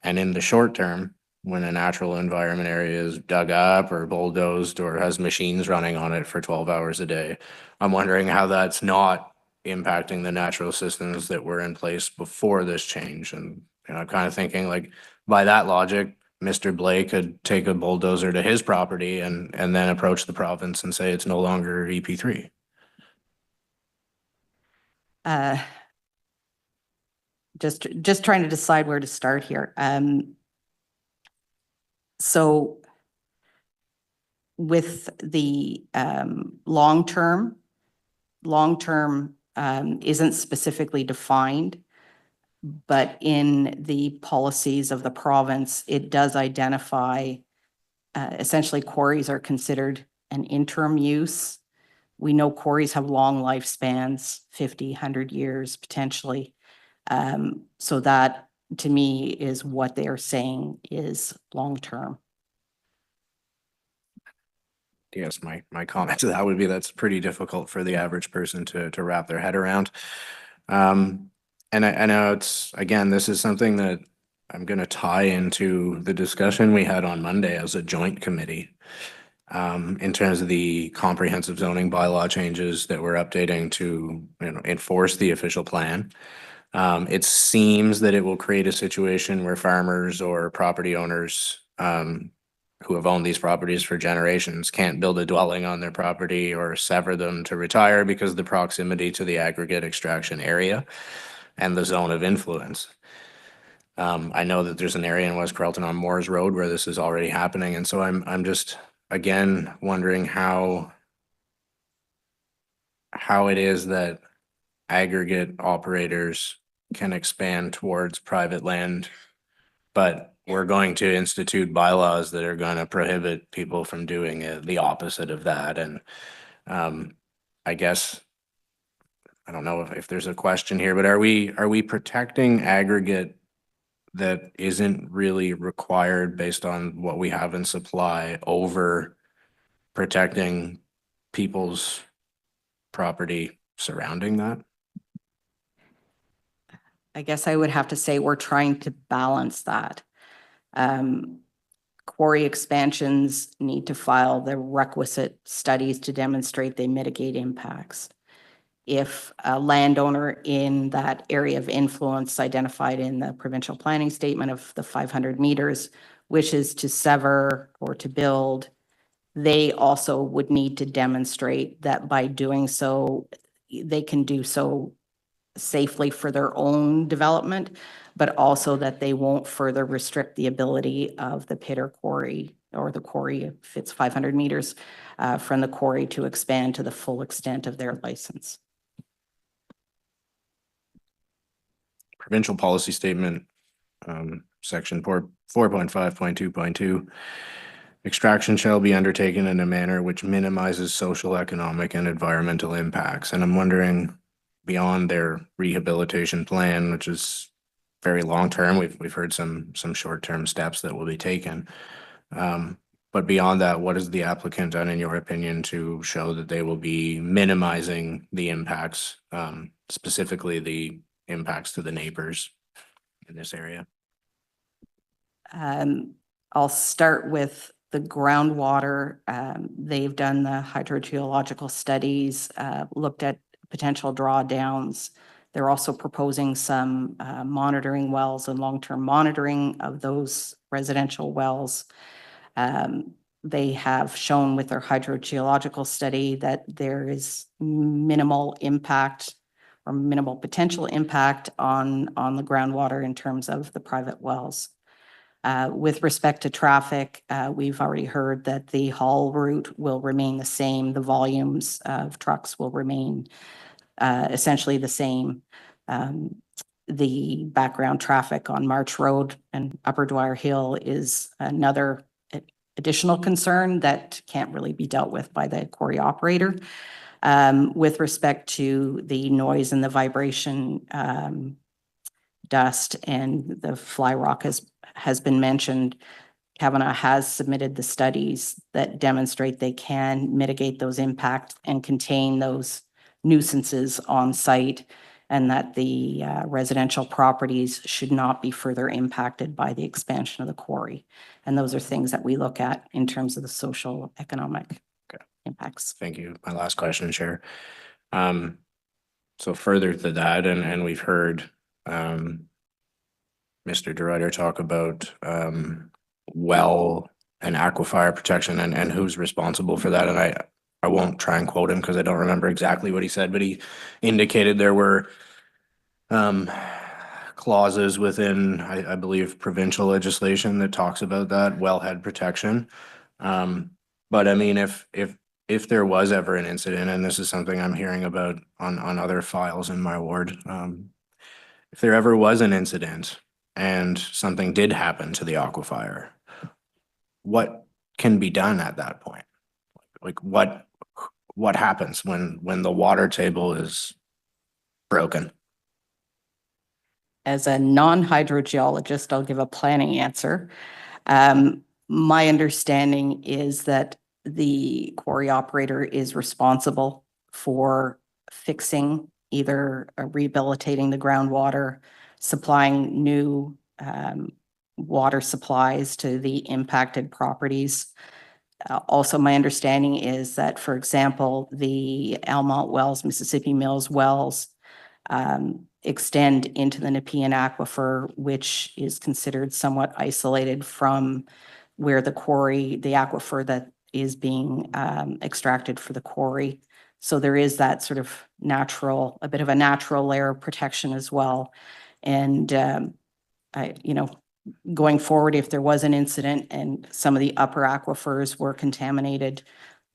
And in the short term, when a natural environment area is dug up or bulldozed or has machines running on it for 12 hours a day, I'm wondering how that's not impacting the natural systems that were in place before this change. And I'm kind of thinking, like, by that logic, Mr. Blake could take a bulldozer to his property and then approach the province and say it's no longer EP3. Just trying to decide where to start here. So with the long term isn't specifically defined, but in the policies of the province, it does identify essentially quarries are considered an interim use. We know quarries have long lifespans, 50, 100 years potentially. So that to me is what they are saying is long-term. Yes, my comment to that would be that's pretty difficult for the average person to wrap their head around. And I know it's, again, this is something that I'm going to tie into the discussion we had on Monday as a joint committee in terms of the comprehensive zoning bylaw changes that we're updating to enforce the official plan. It seems that it will create a situation where farmers or property owners who have owned these properties for generations can't build a dwelling on their property or sever them to retire because of the proximity to the aggregate extraction area and the zone of influence. I know that there's an area in West Carleton on Moores Road where this is already happening. And so I'm just, again, wondering how it is that aggregate operators can expand towards private land, but we're going to institute bylaws that are going to prohibit people from doing the opposite of that. And I guess, I don't know if there's a question here, but are we protecting aggregate that isn't really required based on what we have in supply over protecting people's property surrounding that? I guess I would have to say we're trying to balance that. Quarry expansions need to file the requisite studies to demonstrate they mitigate impacts. If a landowner in that area of influence identified in the provincial planning statement of the 500 meters wishes to sever or to build, they also would need to demonstrate that by doing so, they can do so safely for their own development, but also that they won't further restrict the ability of the pit or quarry, or the quarry, if it's 500 meters from the quarry, to expand to the full extent of their license. Provincial policy statement, section 4.5.2.2. Extraction shall be undertaken in a manner which minimizes social, economic, and environmental impacts. And I'm wondering, beyond their rehabilitation plan, which is very long-term, we've heard some short-term steps that will be taken. But beyond that, what has the applicant done, in your opinion, to show that they will be minimizing the impacts, specifically the impacts to the neighbors in this area? I'll start with the groundwater. They've done the hydrogeological studies, looked at potential drawdowns. They're also proposing some monitoring wells and long-term monitoring of those residential wells. They have shown with their hydrogeological study that there is minimal impact or minimal potential impact on the groundwater in terms of the private wells. With respect to traffic, we've already heard that the haul route will remain the same. The volumes of trucks will remain essentially the same. The background traffic on March Road and Upper Dwyer Hill is another additional concern that can't really be dealt with by the quarry operator. With respect to the noise and the vibration, dust and the fly rock has been mentioned. Kavanaugh has submitted the studies that demonstrate they can mitigate those impacts and contain those nuisances on site, and that the residential properties should not be further impacted by the expansion of the quarry. And those are things that we look at in terms of the social economic impacts. Thank you. My last question, Chair. So further to that, and we've heard Mr. DeRuyter talk about well and aquifer protection and who's responsible for that. And I won't try and quote him because I don't remember exactly what he said, but he indicated there were clauses within, I believe, provincial legislation that talks about that wellhead protection. But I mean, if there was ever an incident, and this is something I'm hearing about on other files in my ward, if there ever was an incident and something did happen to the aquifer, what can be done at that point? Like what happens when the water table is broken? As a non-hydrogeologist, I'll give a planning answer. My understanding is that the quarry operator is responsible for fixing, either rehabilitating the groundwater, supplying new water supplies to the impacted properties. Also, my understanding is that, for example, the Almont wells, Mississippi Mills wells, extend into the Nepean aquifer, which is considered somewhat isolated from where the quarry, the aquifer that is being extracted for the quarry. So there is that sort of natural, a bit of a natural layer of protection as well. And going forward, if there was an incident and some of the upper aquifers were contaminated,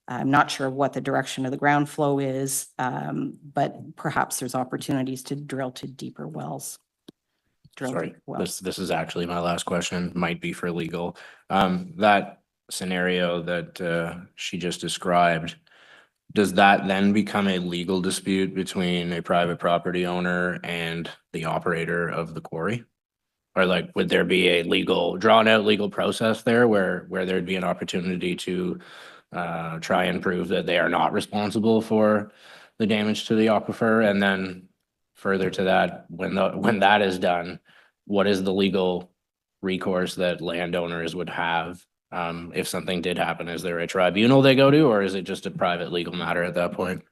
I'm not sure what the direction of the ground flow is, but perhaps there's opportunities to drill to deeper wells. Sorry, this is actually my last question, might be for legal. That scenario that she just described, does that then become a legal dispute between a private property owner and the operator of the quarry? Or like, would there be a drawn out legal process there where there'd be an opportunity to try and prove that they are not responsible for the damage to the aquifer? And then further to that, when that is done, what is the legal recourse that landowners would have If something did happen, is there a tribunal they go to, or is it just a private legal matter at that point?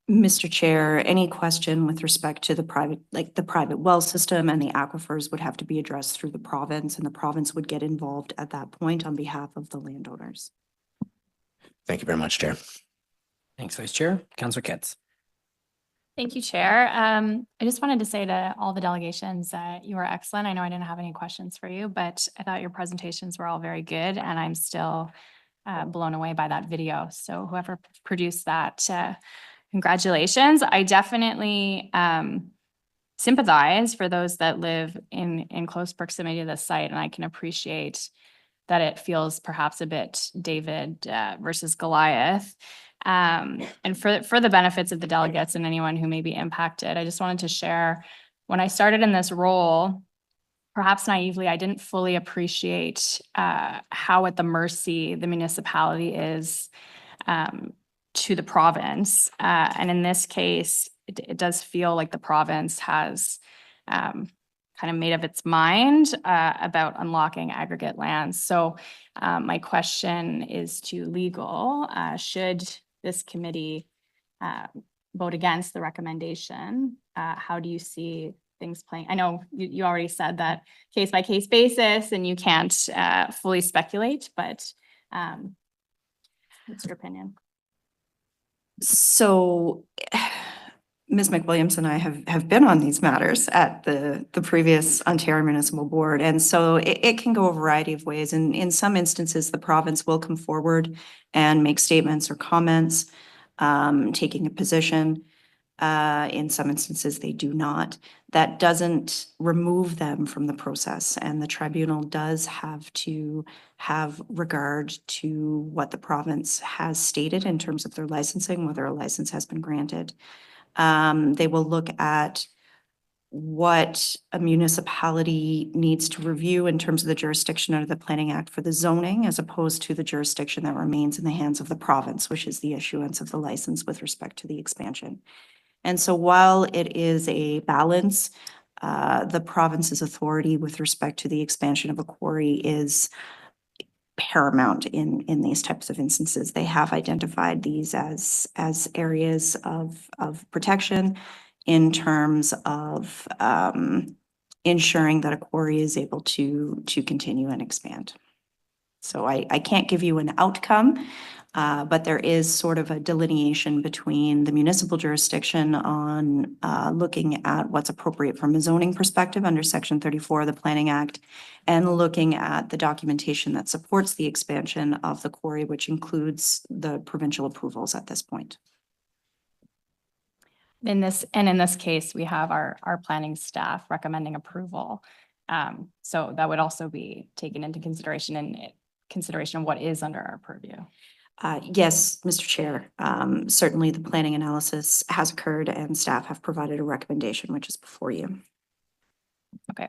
Mr. Chair, any question with respect to the private well system and the aquifers would have to be addressed through the province, and the province would get involved at that point on behalf of the landowners. Thank you very much, Chair. Thanks, Vice Chair. Councillor Ketz. Thank you, Chair. I just wanted to say to all the delegations that you were excellent. I know I didn't have any questions for you, but I thought your presentations were all very good, and I'm still blown away by that video. So whoever produced that, congratulations. I definitely sympathize for those that live in close proximity to the site, and I can appreciate that it feels perhaps a bit David versus Goliath. And for the benefits of the delegates and anyone who may be impacted, I just wanted to share, when I started in this role, perhaps naively, I didn't fully appreciate how at the mercy the municipality is to the province. And in this case, it does feel like the province has kind of made up its mind about unlocking aggregate lands. So my question is to legal. Should this committee vote against the recommendation, how do you see things playing? I know you already said that case by case basis and you can't fully speculate, but what's your opinion? So Ms. McWilliams and I have been on these matters at the previous Ontario Municipal Board. And so it can go a variety of ways. And in some instances, the province will come forward and make statements or comments, taking a position. In some instances, they do not. That doesn't remove them from the process. And the tribunal does have to have regard to what the province has stated in terms of their licensing, whether a license has been granted. They will look at what a municipality needs to review in terms of the jurisdiction under the Planning Act for the zoning, as opposed to the jurisdiction that remains in the hands of the province, which is the issuance of the license with respect to the expansion. And so while it is a balance, the province's authority with respect to the expansion of a quarry is paramount in these types of instances. They have identified these as areas of protection in terms of ensuring that a quarry is able to continue and expand. So I can't give you an outcome, but there is sort of a delineation between the municipal jurisdiction on looking at what's appropriate from a zoning perspective under Section 34 of the Planning Act, and looking at the documentation that supports the expansion of the quarry, which includes the provincial approvals at this point. In this case, we have our planning staff recommending approval. So that would also be taken into consideration of what is under our purview. Yes, Mr. Chair. Certainly the planning analysis has occurred and staff have provided a recommendation, which is before you. Okay,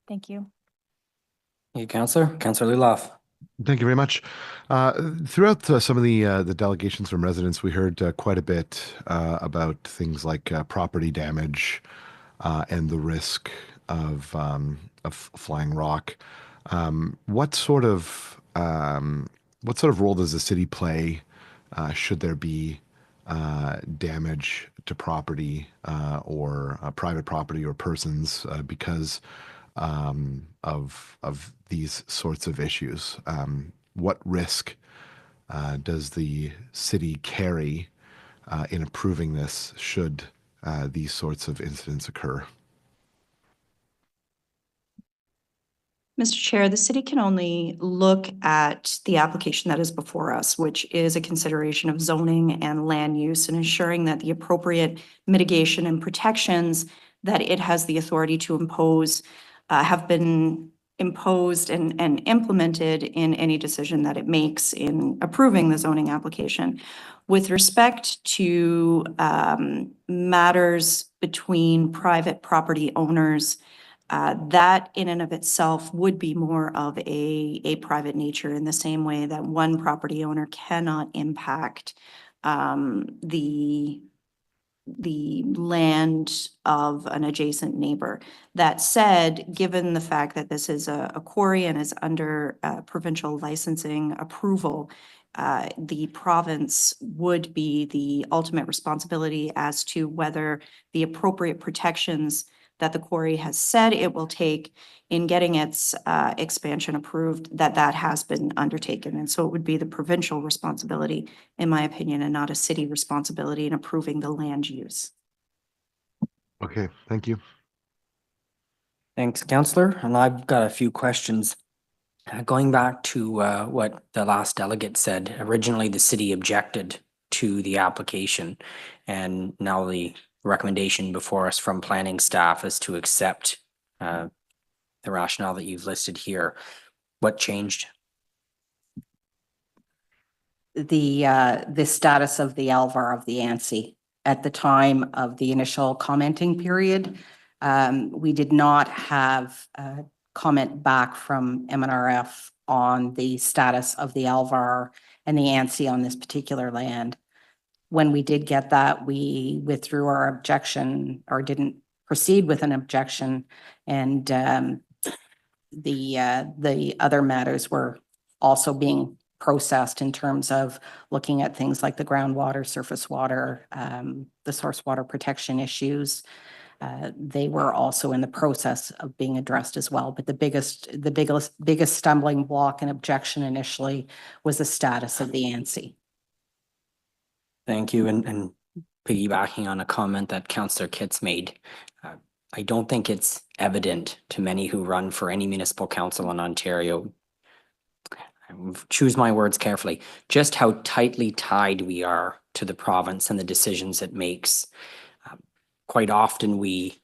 thank you. Thank you, Councillor. Councillor Luloff. Thank you very much. Throughout some of the delegations from residents, we heard quite a bit about things like property damage and the risk of flying rock. What sort of role does the city play should there be damage to property or private property or persons because of these sorts of issues? What risk does the city carry in approving this should these sorts of incidents occur? Mr. Chair, the city can only look at the application that is before us, which is a consideration of zoning and land use, and ensuring that the appropriate mitigation and protections that it has the authority to impose have been imposed and implemented in any decision that it makes in approving the zoning application. With respect to matters between private property owners, that in and of itself would be more of a private nature, in the same way that one property owner cannot impact the the land of an adjacent neighbor. That said, given the fact that this is a quarry and is under provincial licensing approval, the province would be the ultimate responsibility as to whether the appropriate protections that the quarry has said it will take in getting its expansion approved, that has been undertaken. And so it would be the provincial responsibility, in my opinion, and not a city responsibility in approving the land use. Okay, thank you. Thanks, Councillor. And I've got a few questions. Going back to what the last delegate said, originally the city objected to the application, and now the recommendation before us from planning staff is to accept the rationale that you've listed here. What changed? The status of the Alvar of the ANSI. At the time of the initial commenting period, we did not have a comment back from MNRF on the status of the Alvar and the ANSI on this particular land. When we did get that, we withdrew our objection or didn't proceed with an objection, and the other matters were also being processed in terms of looking at things like the groundwater, surface water, the source water protection issues. They were also in the process of being addressed as well. But the biggest stumbling block and objection initially was the status of the ANSI. Thank you. And piggybacking on a comment that Councillor Kitts made, I don't think it's evident to many who run for any municipal council in Ontario, choose my words carefully, just how tightly tied we are to the province and the decisions it makes. Quite often we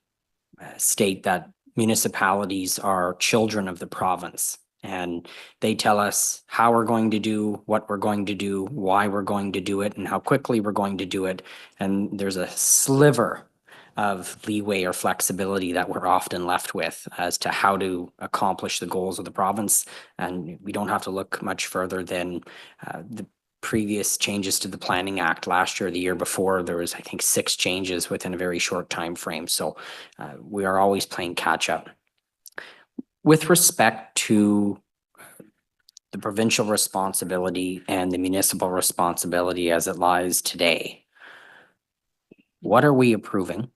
state that municipalities are children of the province, and they tell us how we're going to do, what we're going to do, why we're going to do it, and how quickly we're going to do it. And there's a sliver of leeway or flexibility that we're often left with as to how to accomplish the goals of the province. And we don't have to look much further than the previous changes to the Planning Act last year, the year before. There was, I think, 6 changes within a very short time frame. So we are always playing catch up. With respect to the provincial responsibility and the municipal responsibility as it lies today, what are we approving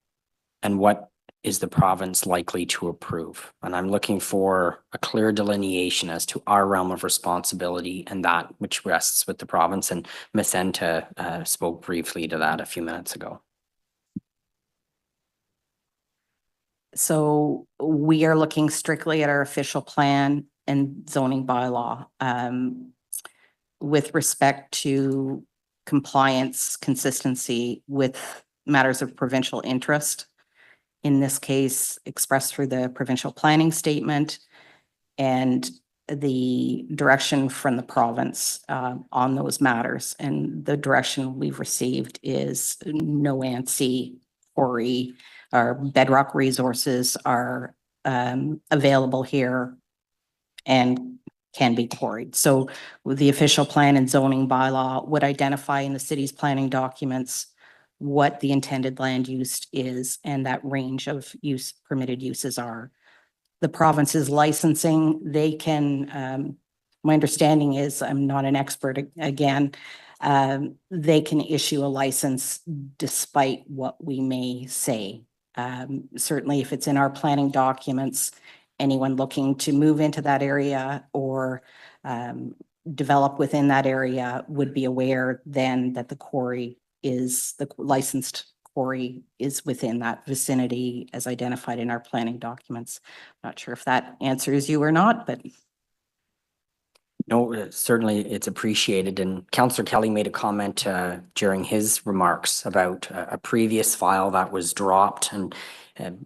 and what is the province likely to approve? And I'm looking for a clear delineation as to our realm of responsibility and that which rests with the province. And Ms. Enta spoke briefly to that a few minutes ago. So we are looking strictly at our official plan and zoning bylaw. With respect to compliance, consistency with matters of provincial interest, in this case expressed through the provincial planning statement and the direction from the province on those matters. And the direction we've received is no ANSI quarry. Our bedrock resources are available here and can be quarried. So the official plan and zoning bylaw would identify in the city's planning documents what the intended land use is and that range of permitted uses are. The province's licensing, they can, my understanding is, I'm not an expert again, they can issue a license despite what we may say. Certainly if it's in our planning documents, anyone looking to move into that area or develop within that area would be aware then that the quarry is, the licensed quarry is within that vicinity as identified in our planning documents. Not sure if that answers you or not, but. No, certainly it's appreciated. And Councillor Kelly made a comment during his remarks about a previous file that was dropped, and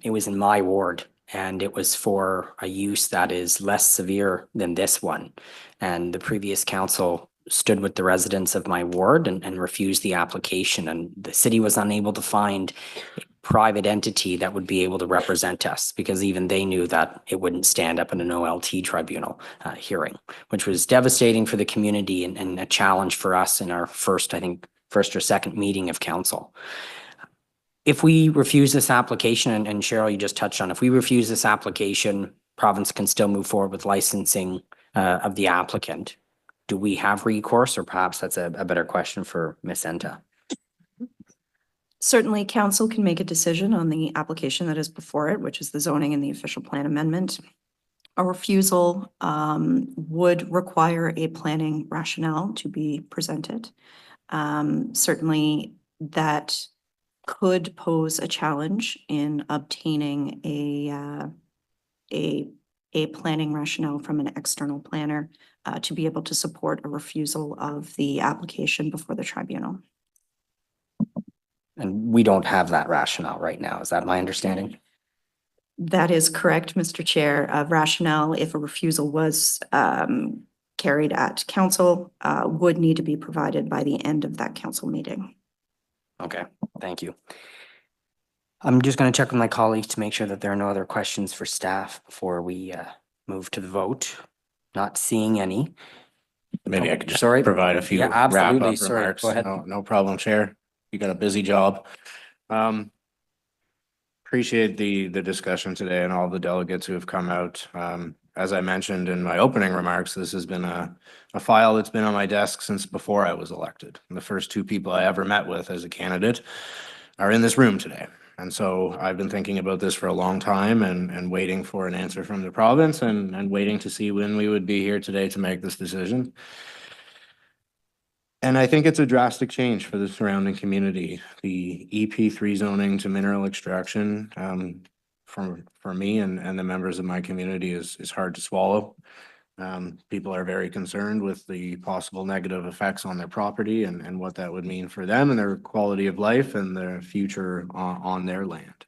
it was in my ward, and it was for a use that is less severe than this one. And the previous council stood with the residents of my ward and refused the application, and the city was unable to find a private entity that would be able to represent us, because even they knew that it wouldn't stand up in an OLT tribunal hearing, which was devastating for the community and a challenge for us in our first or second meeting of council. if we refuse this application, and Cheryl, you just touched on, if we refuse this application, province can still move forward with licensing of the applicant. Do we have recourse, or perhaps that's a better question for Ms. Enta? Certainly, council can make a decision on the application that is before it, which is the zoning and the official plan amendment. A refusal would require a planning rationale to be presented. Certainly, that could pose a challenge in obtaining a planning rationale from an external planner to be able to support a refusal of the application before the tribunal. And we don't have that rationale right now. Is that my understanding? That is correct, Mr. Chair. Rationale, if a refusal was carried at council, would need to be provided by the end of that council meeting. Okay, thank you. I'm just going to check with my colleagues to make sure that there are no other questions for staff before we move to the vote. Not seeing any. Maybe I could just Sorry. provide a few Yeah, absolutely. wrap-up Sorry, remarks. go ahead. No problem, Chair. You got a busy job. Appreciate the discussion today and all the delegates who have come out. As I mentioned in my opening remarks, this has been a file that's been on my desk since before I was elected. And the first two people I ever met with as a candidate are in this room today. And so I've been thinking about this for a long time and waiting for an answer from the province and waiting to see when we would be here today to make this decision. And I think it's a drastic change for the surrounding community. The EP3 zoning to mineral extraction for me and the members of my community is hard to swallow. People are very concerned with the possible negative effects on their property and what that would mean for them and their quality of life and their future on their land.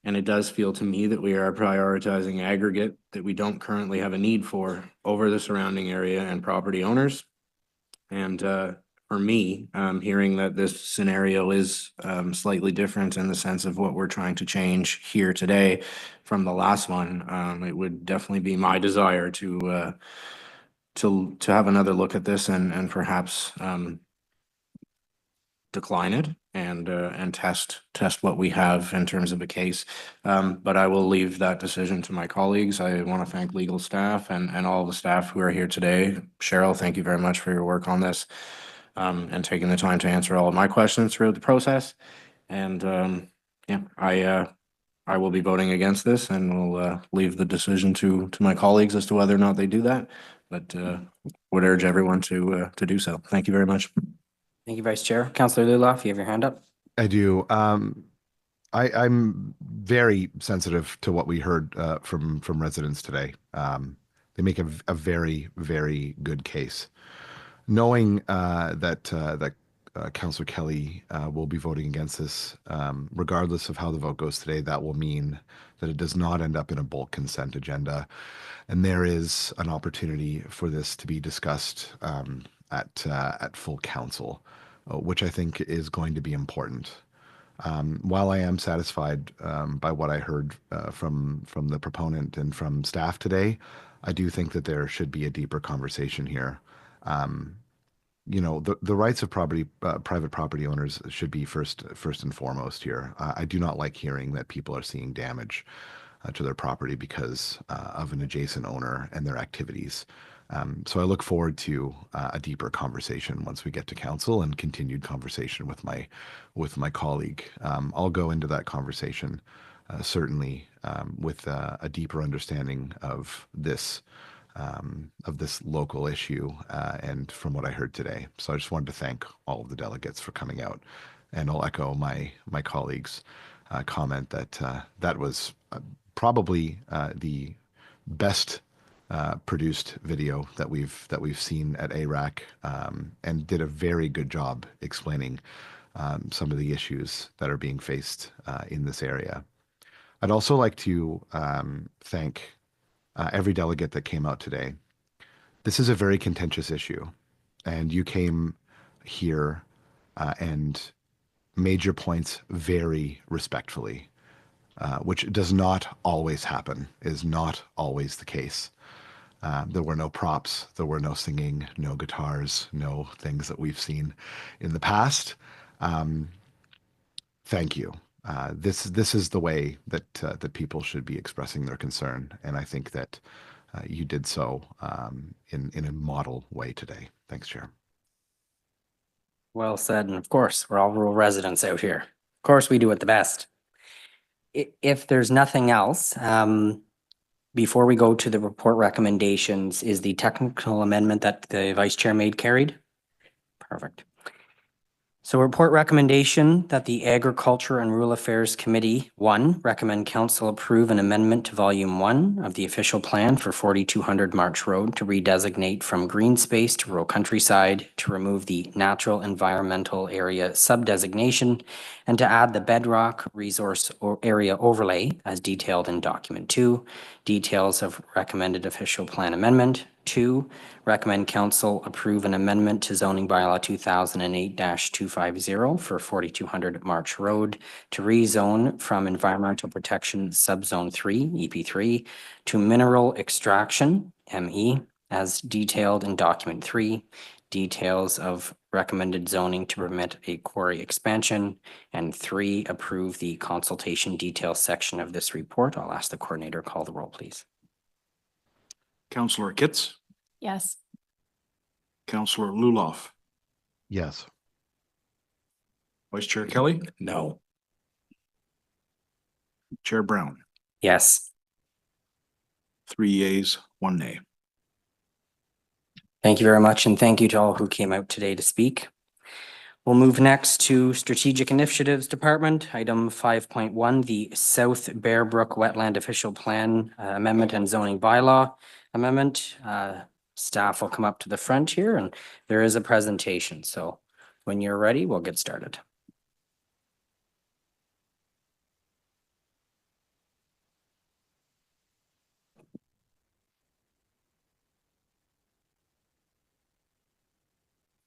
And it does feel to me that we are prioritizing aggregate that we don't currently have a need for over the surrounding area and property owners. And for me, hearing that this scenario is slightly different in the sense of what we're trying to change here today from the last one, it would definitely be my desire to have another look at this and perhaps decline it and test what we have in terms of a case. But I will leave that decision to my colleagues. I want to thank legal staff and all the staff who are here today. Cheryl, thank you very much for your work on this and taking the time to answer all of my questions throughout the process. And yeah, I will be voting against this and will leave the decision to my colleagues as to whether or not they do that. But would urge everyone to do so. Thank you very much. Thank you, Vice Chair. Councillor Luloff, you have your hand up. I do. I'm very sensitive to what we heard from residents today. They make a very, very good case. Knowing that Councillor Kelly will be voting against this, regardless of how the vote goes today, that will mean that it does not end up in a bulk consent agenda. And there is an opportunity for this to be discussed at full council, which I think is going to be important. While I am satisfied by what I heard from the proponent and from staff today, I do think that there should be a deeper conversation here. You know, the rights of private property owners should be first and foremost here. I do not like hearing that people are seeing damage to their property because of an adjacent owner and their activities. So I look forward to a deeper conversation once we get to council and continued conversation with my colleague. I'll go into that conversation certainly with a deeper understanding of this local issue and from what I heard today. So I just wanted to thank all of the delegates for coming out, and I'll echo my colleagues' comment that that was probably the best produced video that we've seen at ARAC, and did a very good job explaining some of the issues that are being faced in this area. I'd also like to thank every delegate that came out today. This is a very contentious issue, and you came here and made your points very respectfully, which does not always happen, is not always the case. There were no props, there were no singing, no guitars, no things that we've seen in the past. thank you. This is the way that that people should be expressing their concern, and I think that you did so in a model way today. Thanks, Chair. Well said, and of course, we're all rural residents out here. Of course, we do it the best. If there's nothing else, before we go to the report recommendations, is the technical amendment that the Vice Chair made carried? Perfect. So report recommendation that the Agriculture and Rural Affairs Committee, 1, recommend council approve an amendment to Volume 1 of the official plan for 4200 March Road to redesignate from green space to rural countryside, to remove the natural environmental area sub-designation, and to add the bedrock resource or area overlay as detailed in document 2. Details of recommended official plan amendment. 2, recommend council approve an amendment to zoning bylaw 2008-250 for 4200 March Road to rezone from environmental protection subzone 3, EP3, to mineral extraction, ME, as detailed in document 3. Details of recommended zoning to permit a quarry expansion. And 3, approve the consultation details section of this report. I'll ask the coordinator to call the roll, please. Councillor Kitts, Yes. Councillor Luloff, Yes. Vice Chair Kelly, No. Chair Brown. Yes. 3 yeas, 1 nay. Thank you very much, and thank you to all who came out today to speak. We'll move next to Strategic Initiatives Department, item 5.1, the South Bear Brook Wetland Official Plan Amendment and Zoning Bylaw Amendment. Staff will come up to the front here, and there is a presentation. So when you're ready, we'll get started.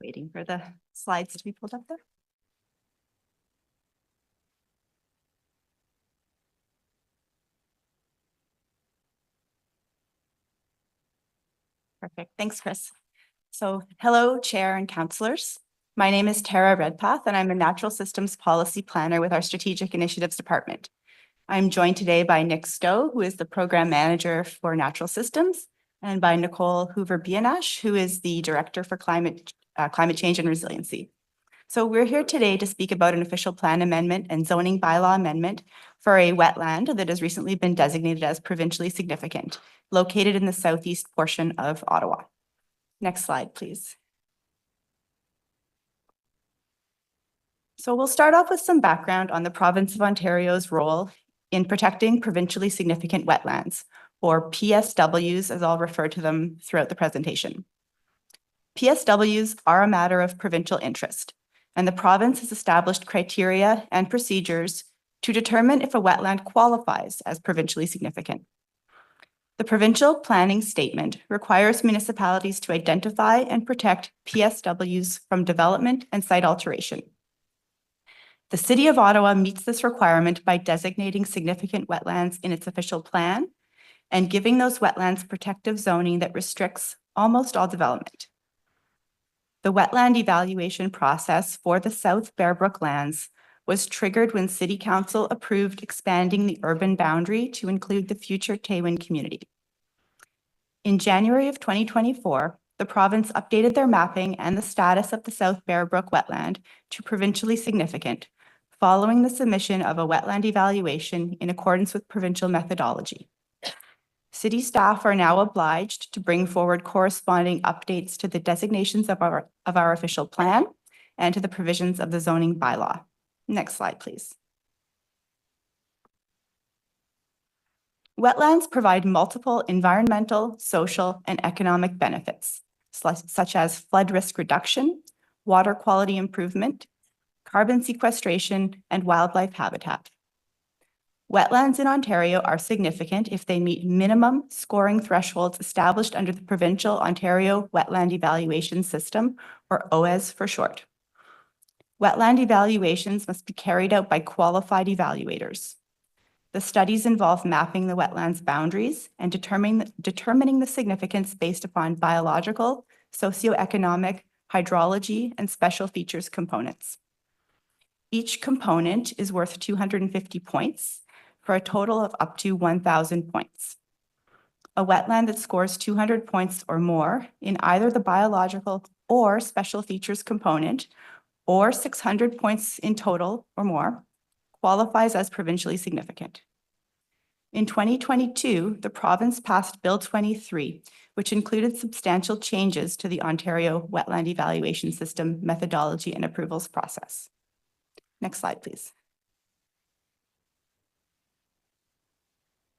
Waiting for the slides to be pulled up there. Perfect. Thanks, Chris. So hello, Chair and councillors. My name is Tara Redpath, and I'm a Natural Systems Policy Planner with our Strategic Initiatives Department. I'm joined today by Nick Stowe, who is the Program Manager for Natural Systems, and by Nicole Hoover-Bianash, who is the Director for Climate Change and Resiliency. So we're here today to speak about an official plan amendment and zoning bylaw amendment for a wetland that has recently been designated as provincially significant, located in the southeast portion of Ottawa. Next slide, please. So we'll start off with some background on the province of Ontario's role in protecting provincially significant wetlands, or PSWs, as I'll refer to them throughout the presentation. PSWs are a matter of provincial interest, and the province has established criteria and procedures to determine if a wetland qualifies as provincially significant. The provincial planning statement requires municipalities to identify and protect PSWs from development and site alteration. The City of Ottawa meets this requirement by designating significant wetlands in its official plan and giving those wetlands protective zoning that restricts almost all development. The wetland evaluation process for the South Bear Brook lands was triggered when City Council approved expanding the urban boundary to include the future Taywin community. In January of 2024, the province updated their mapping and the status of the South Bear Brook wetland to provincially significant, following the submission of a wetland evaluation in accordance with provincial methodology. City staff are now obliged to bring forward corresponding updates to the designations of our official plan and to the provisions of the zoning bylaw. Next slide, please. Wetlands provide multiple environmental, social, and economic benefits, such as flood risk reduction, water quality improvement, carbon sequestration, and wildlife habitat. Wetlands in Ontario are significant if they meet minimum scoring thresholds established under the Provincial Ontario Wetland Evaluation System, or OES for short. Wetland evaluations must be carried out by qualified evaluators. The studies involve mapping the wetlands boundaries and determining the significance based upon biological, socioeconomic, hydrology, and special features components. Each component is worth 250 points for a total of up to 1,000 points. A wetland that scores 200 points or more in either the biological or special features component, or 600 points in total or more, qualifies as provincially significant. In 2022, the province passed Bill 23, which included substantial changes to the Ontario Wetland Evaluation System methodology and approvals process. Next slide, please.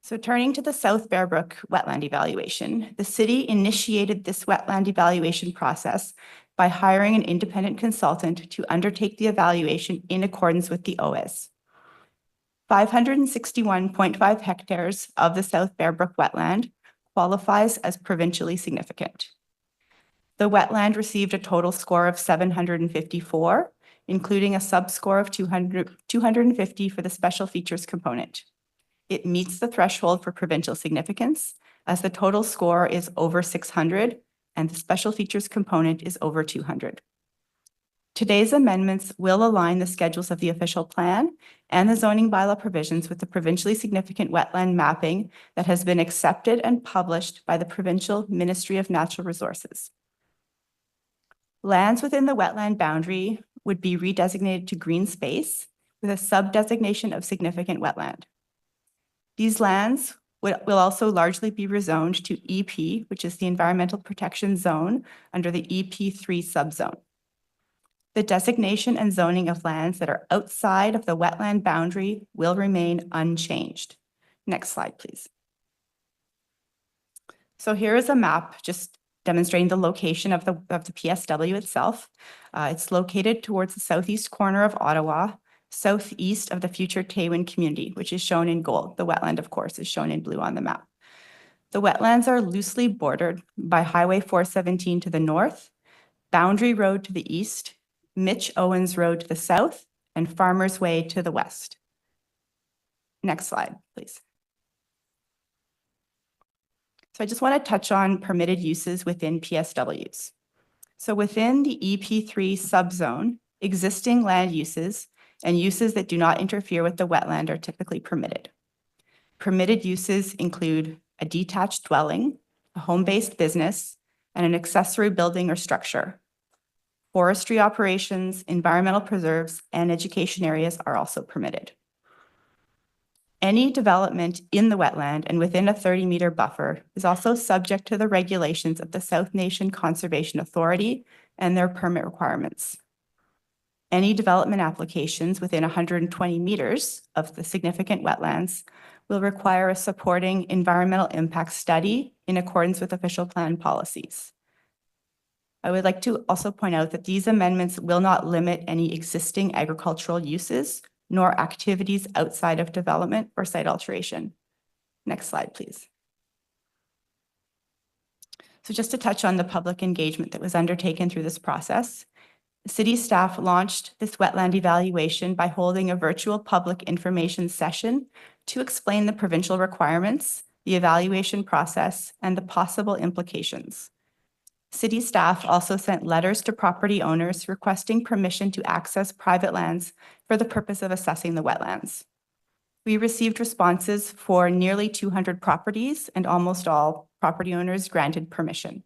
So turning to the South Bear Brook wetland evaluation, the city initiated this wetland evaluation process by hiring an independent consultant to undertake the evaluation in accordance with the OS. 561.5 hectares of the South Bear Brook wetland qualifies as provincially significant. The wetland received a total score of 754, including a subscore of 250 for the special features component. It meets the threshold for provincial significance as the total score is over 600 and the special features component is over 200. Today's amendments will align the schedules of the official plan and the zoning bylaw provisions with the provincially significant wetland mapping that has been accepted and published by the Provincial Ministry of Natural Resources. Lands within the wetland boundary would be redesignated to green space with a sub-designation of significant wetland. These lands will also largely be rezoned to EP, which is the Environmental Protection Zone under the EP3 subzone. The designation and zoning of lands that are outside of the wetland boundary will remain unchanged. Next slide, please. So here is a map just demonstrating the location of the PSW itself. It's located towards the southeast corner of Ottawa, southeast of the future Taywin community, which is shown in gold. The wetland, of course, is shown in blue on the map. The wetlands are loosely bordered by Highway 417 to the north, Boundary Road to the east, Mitch Owens Road to the south, and Farmers Way to the west. Next slide, please. So I just want to touch on permitted uses within PSWs. So within the EP3 subzone, existing land uses and uses that do not interfere with the wetland are typically permitted. Permitted uses include a detached dwelling, a home-based business, and an accessory building or structure. Forestry operations, environmental preserves, and education areas are also permitted. Any development in the wetland and within a 30-meter buffer is also subject to the regulations of the South Nation Conservation Authority and their permit requirements. Any development applications within 120 meters of the significant wetlands will require a supporting environmental impact study in accordance with official plan policies. I would like to also point out that these amendments will not limit any existing agricultural uses nor activities outside of development or site alteration. Next slide, please. So just to touch on the public engagement that was undertaken through this process, city staff launched this wetland evaluation by holding a virtual public information session to explain the provincial requirements, the evaluation process, and the possible implications. City staff also sent letters to property owners requesting permission to access private lands for the purpose of assessing the wetlands. We received responses for nearly 200 properties, and almost all property owners granted permission.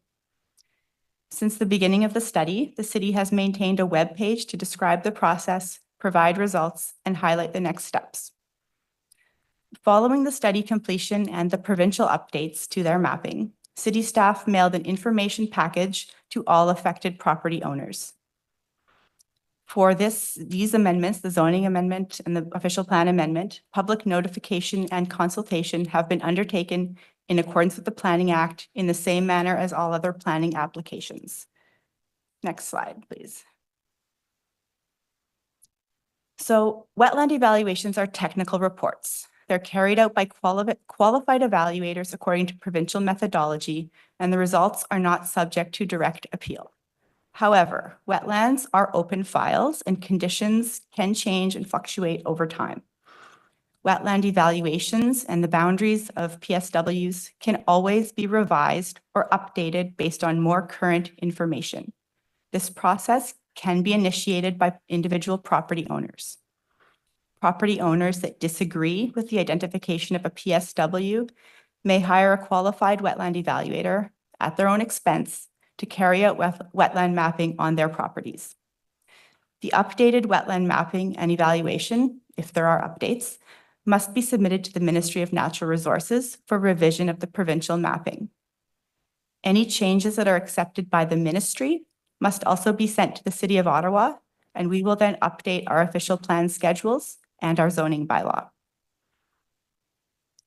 Since the beginning of the study, the city has maintained a web page to describe the process, provide results, and highlight the next steps. Following the study completion and the provincial updates to their mapping, city staff mailed an information package to all affected property owners. For these amendments, the zoning amendment and the official plan amendment, public notification and consultation have been undertaken in accordance with the Planning Act in the same manner as all other planning applications. Next slide, please. So wetland evaluations are technical reports. They're carried out by qualified evaluators according to provincial methodology, and the results are not subject to direct appeal. However, wetlands are open files and conditions can change and fluctuate over time. Wetland evaluations and the boundaries of PSWs can always be revised or updated based on more current information. This process can be initiated by individual property owners. property owners that disagree with the identification of a PSW may hire a qualified wetland evaluator at their own expense to carry out wetland mapping on their properties. The updated wetland mapping and evaluation, if there are updates, must be submitted to the Ministry of Natural Resources for revision of the provincial mapping. Any changes that are accepted by the ministry must also be sent to the City of Ottawa, and we will then update our official plan schedules and our zoning bylaw.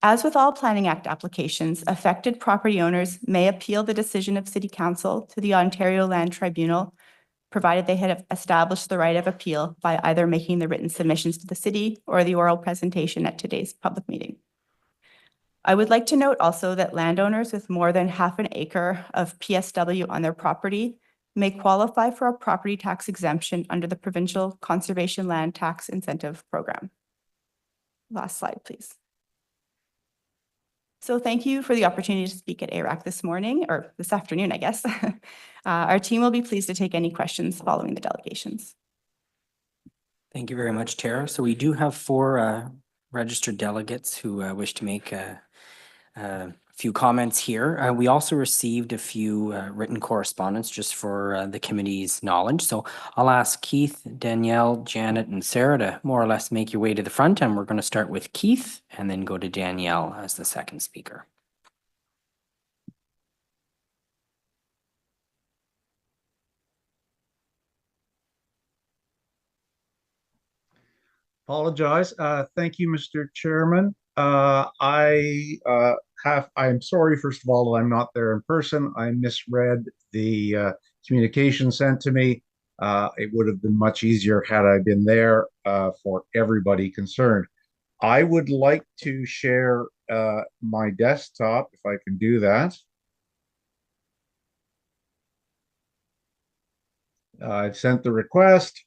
As with all Planning Act applications, affected property owners may appeal the decision of City Council to the Ontario Land Tribunal, provided they have established the right of appeal by either making the written submissions to the city or the oral presentation at today's public meeting. I would like to note also that landowners with more than half an acre of PSW on their property may qualify for a property tax exemption under the Provincial Conservation Land Tax Incentive Program. Last slide, please. So thank you for the opportunity to speak at ARAC this morning, or this afternoon, I guess. Our team will be pleased to take any questions following the delegations. Thank you very much, Tara. So we do have 4 registered delegates who wish to make a few comments here. We also received a few written correspondence just for the committee's knowledge. So I'll ask Keith, Danielle, Janet, and Sarah to more or less make your way to the front. And we're going to start with Keith and then go to Danielle as the second speaker. Apologize. Thank you, Mr. Chairman. I'm sorry, first of all, that I'm not there in person. I misread the communication sent to me. It would have been much easier had I been there for everybody concerned. I would like to share my desktop, if I can do that. I've sent the request.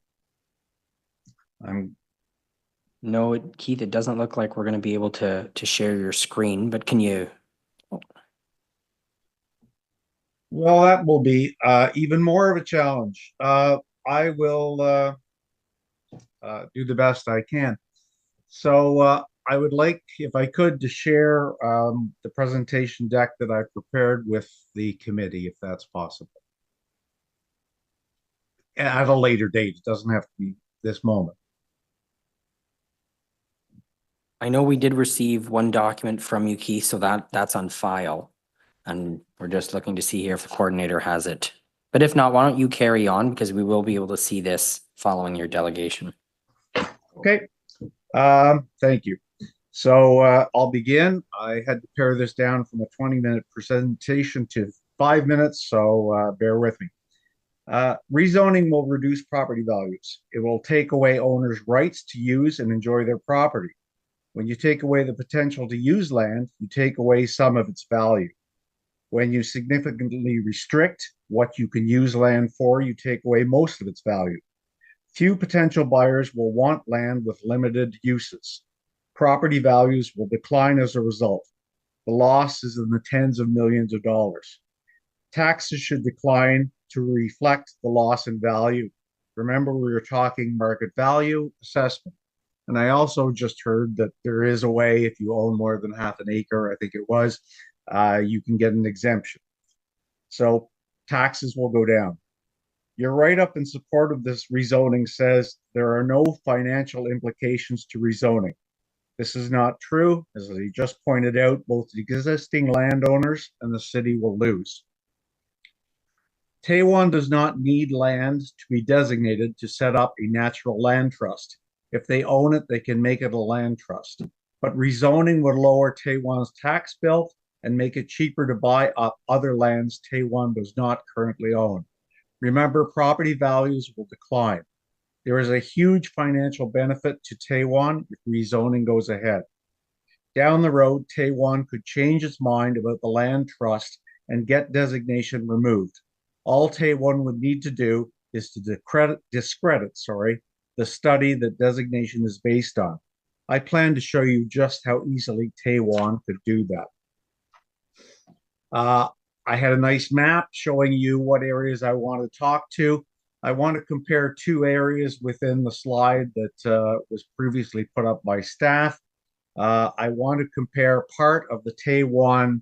No, Keith, it doesn't look like we're going to be able to share your screen, but can you? Well, that will be even more of a challenge. I will do the best I can. So I would like, if I could, to share the presentation deck that I prepared with the committee, if that's possible. At a later date, it doesn't have to be this moment. I know we did receive one document from you, Keith, so that's on file. And we're just looking to see here if the coordinator has it. But if not, why don't you carry on, because we will be able to see this following your delegation. Okay, thank you. So I'll begin. I had to pare this down from a 20-minute presentation to 5 minutes, so bear with me. Rezoning will reduce property values. It will take away owners' rights to use and enjoy their property. When you take away the potential to use land, you take away some of its value. When you significantly restrict what you can use land for, you take away most of its value. Few potential buyers will want land with limited uses. Property values will decline as a result. The loss is in the tens of millions of dollars. Taxes should decline to reflect the loss in value. Remember, we were talking market value assessment. And I also just heard that there is a way, if you own more than half an acre, I think it was, you can get an exemption. So taxes will go down. Your write-up in support of this rezoning says there are no financial implications to rezoning. This is not true. As I just pointed out, both the existing landowners and the city will lose. Taiwan does not need land to be designated to set up a natural land trust. If they own it, they can make it a land trust. But rezoning would lower Taiwan's tax bill and make it cheaper to buy up other lands Taiwan does not currently own. Remember, property values will decline. There is a huge financial benefit to Taiwan if rezoning goes ahead. Down the road, Taiwan could change its mind about the land trust and get designation removed. All Taiwan would need to do is to discredit the study that designation is based on. I plan to show you just how easily Taiwan could do that. I had a nice map showing you what areas I want to talk to. I want to compare two areas within the slide that was previously put up by staff. I want to compare part of the Taiwan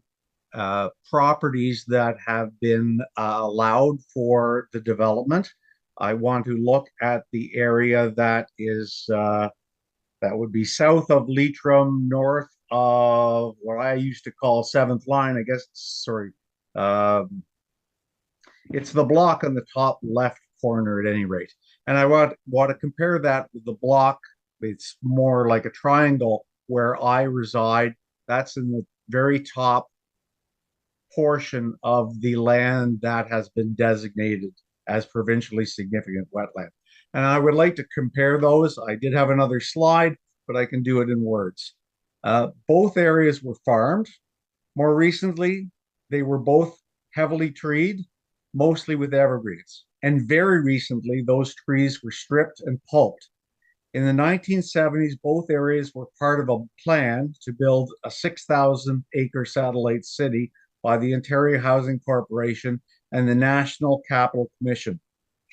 properties that have been allowed for the development. I want to look at the area that is that would be south of Leitrim, north of what I used to call 7th line. I guess, sorry. It's the block on the top left corner at any rate. And I want to compare that with the block. It's more like a triangle where I reside. That's in the very top portion of the land that has been designated as provincially significant wetland. And I would like to compare those. I did have another slide, but I can do it in words. Both areas were farmed. More recently, they were both heavily treed, mostly with evergreens. And very recently, those trees were stripped and pulped. In the 1970s, both areas were part of a plan to build a 6,000-acre satellite city by the Ontario Housing Corporation and the National Capital Commission.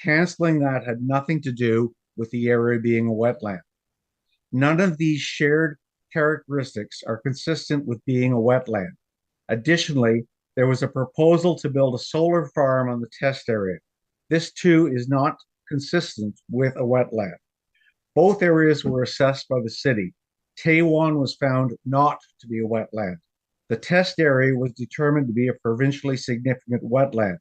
Canceling that had nothing to do with the area being a wetland. None of these shared characteristics are consistent with being a wetland. Additionally, there was a proposal to build a solar farm on the test area. This too is not consistent with a wetland. Both areas were assessed by the city. Taiwan was found not to be a wetland. The test area was determined to be a provincially significant wetland.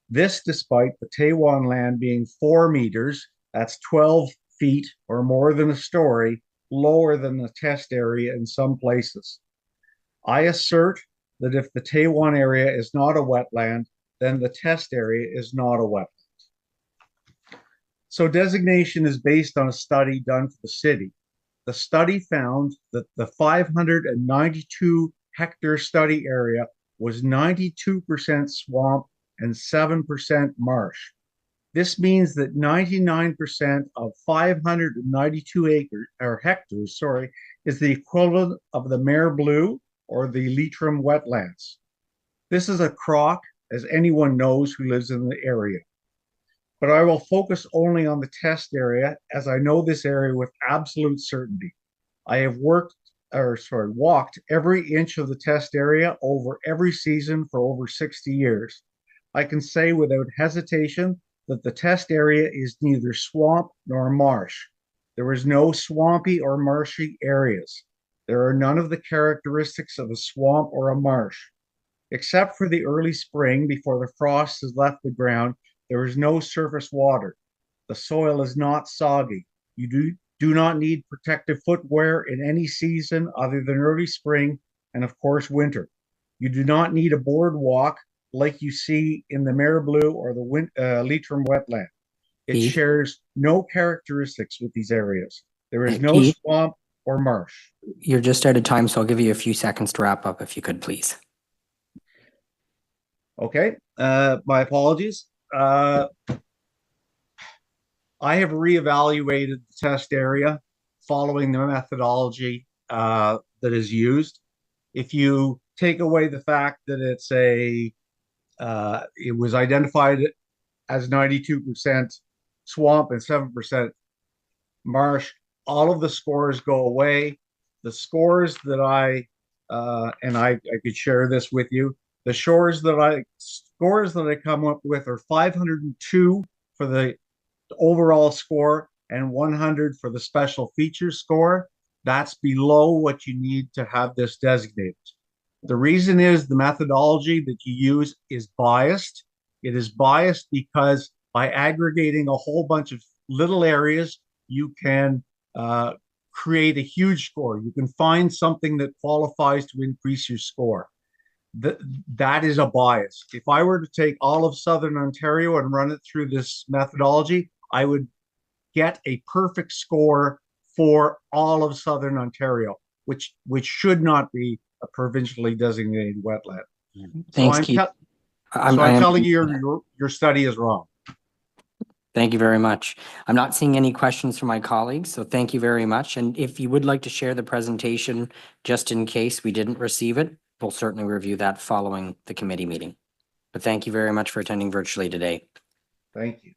This despite the Taiwan land being 4 meters, that's 12 feet or more than a story, lower than the test area in some places. I assert that if the Taiwan area is not a wetland, then the test area is not a wetland. So designation is based on a study done for the city. The study found that the 592 hectare study area was 92% swamp and 7% marsh. This means that 99% of 592 hectares, is the equivalent of the Mare Blue or the Leitrim wetlands. This is a crock, as anyone knows who lives in the area. But I will focus only on the test area, as I know this area with absolute certainty. I have walked every inch of the test area over every season for over 60 years. I can say without hesitation that the test area is neither swamp nor marsh. There is no swampy or marshy areas. There are none of the characteristics of a swamp or a marsh. Except for the early spring before the frost has left the ground, there is no surface water. The soil is not soggy. You do not need protective footwear in any season other than early spring and, of course, winter. You do not need a boardwalk like you see in the Mare Blue or the Leitrim wetland. It shares no characteristics with these areas. There is no swamp or marsh. You're just out of time, so I'll give you a few seconds to wrap up if you could, please. Okay, my apologies. I have reevaluated the test area following the methodology that is used. If you take away the fact that it was identified as 92% swamp and 7% marsh, all of the scores go away. The scores that I could share this with you. The scores that I come up with are 502 for the overall score and 100 for the special features score. That's below what you need to have this designated. The reason is the methodology that you use is biased. It is biased because by aggregating a whole bunch of little areas, you can create a huge score. You can find something that qualifies to increase your score. That is a bias. If I were to take all of Southern Ontario and run it through this methodology, I would get a perfect score for all of Southern Ontario, which should not be a provincially designated wetland. Thanks, Keith. I'm telling you your study is wrong. Thank you very much. I'm not seeing any questions from my colleagues, so thank you very much. And if you would like to share the presentation, just in case we didn't receive it, we'll certainly review that following the committee meeting. But thank you very much for attending virtually today. Thank you.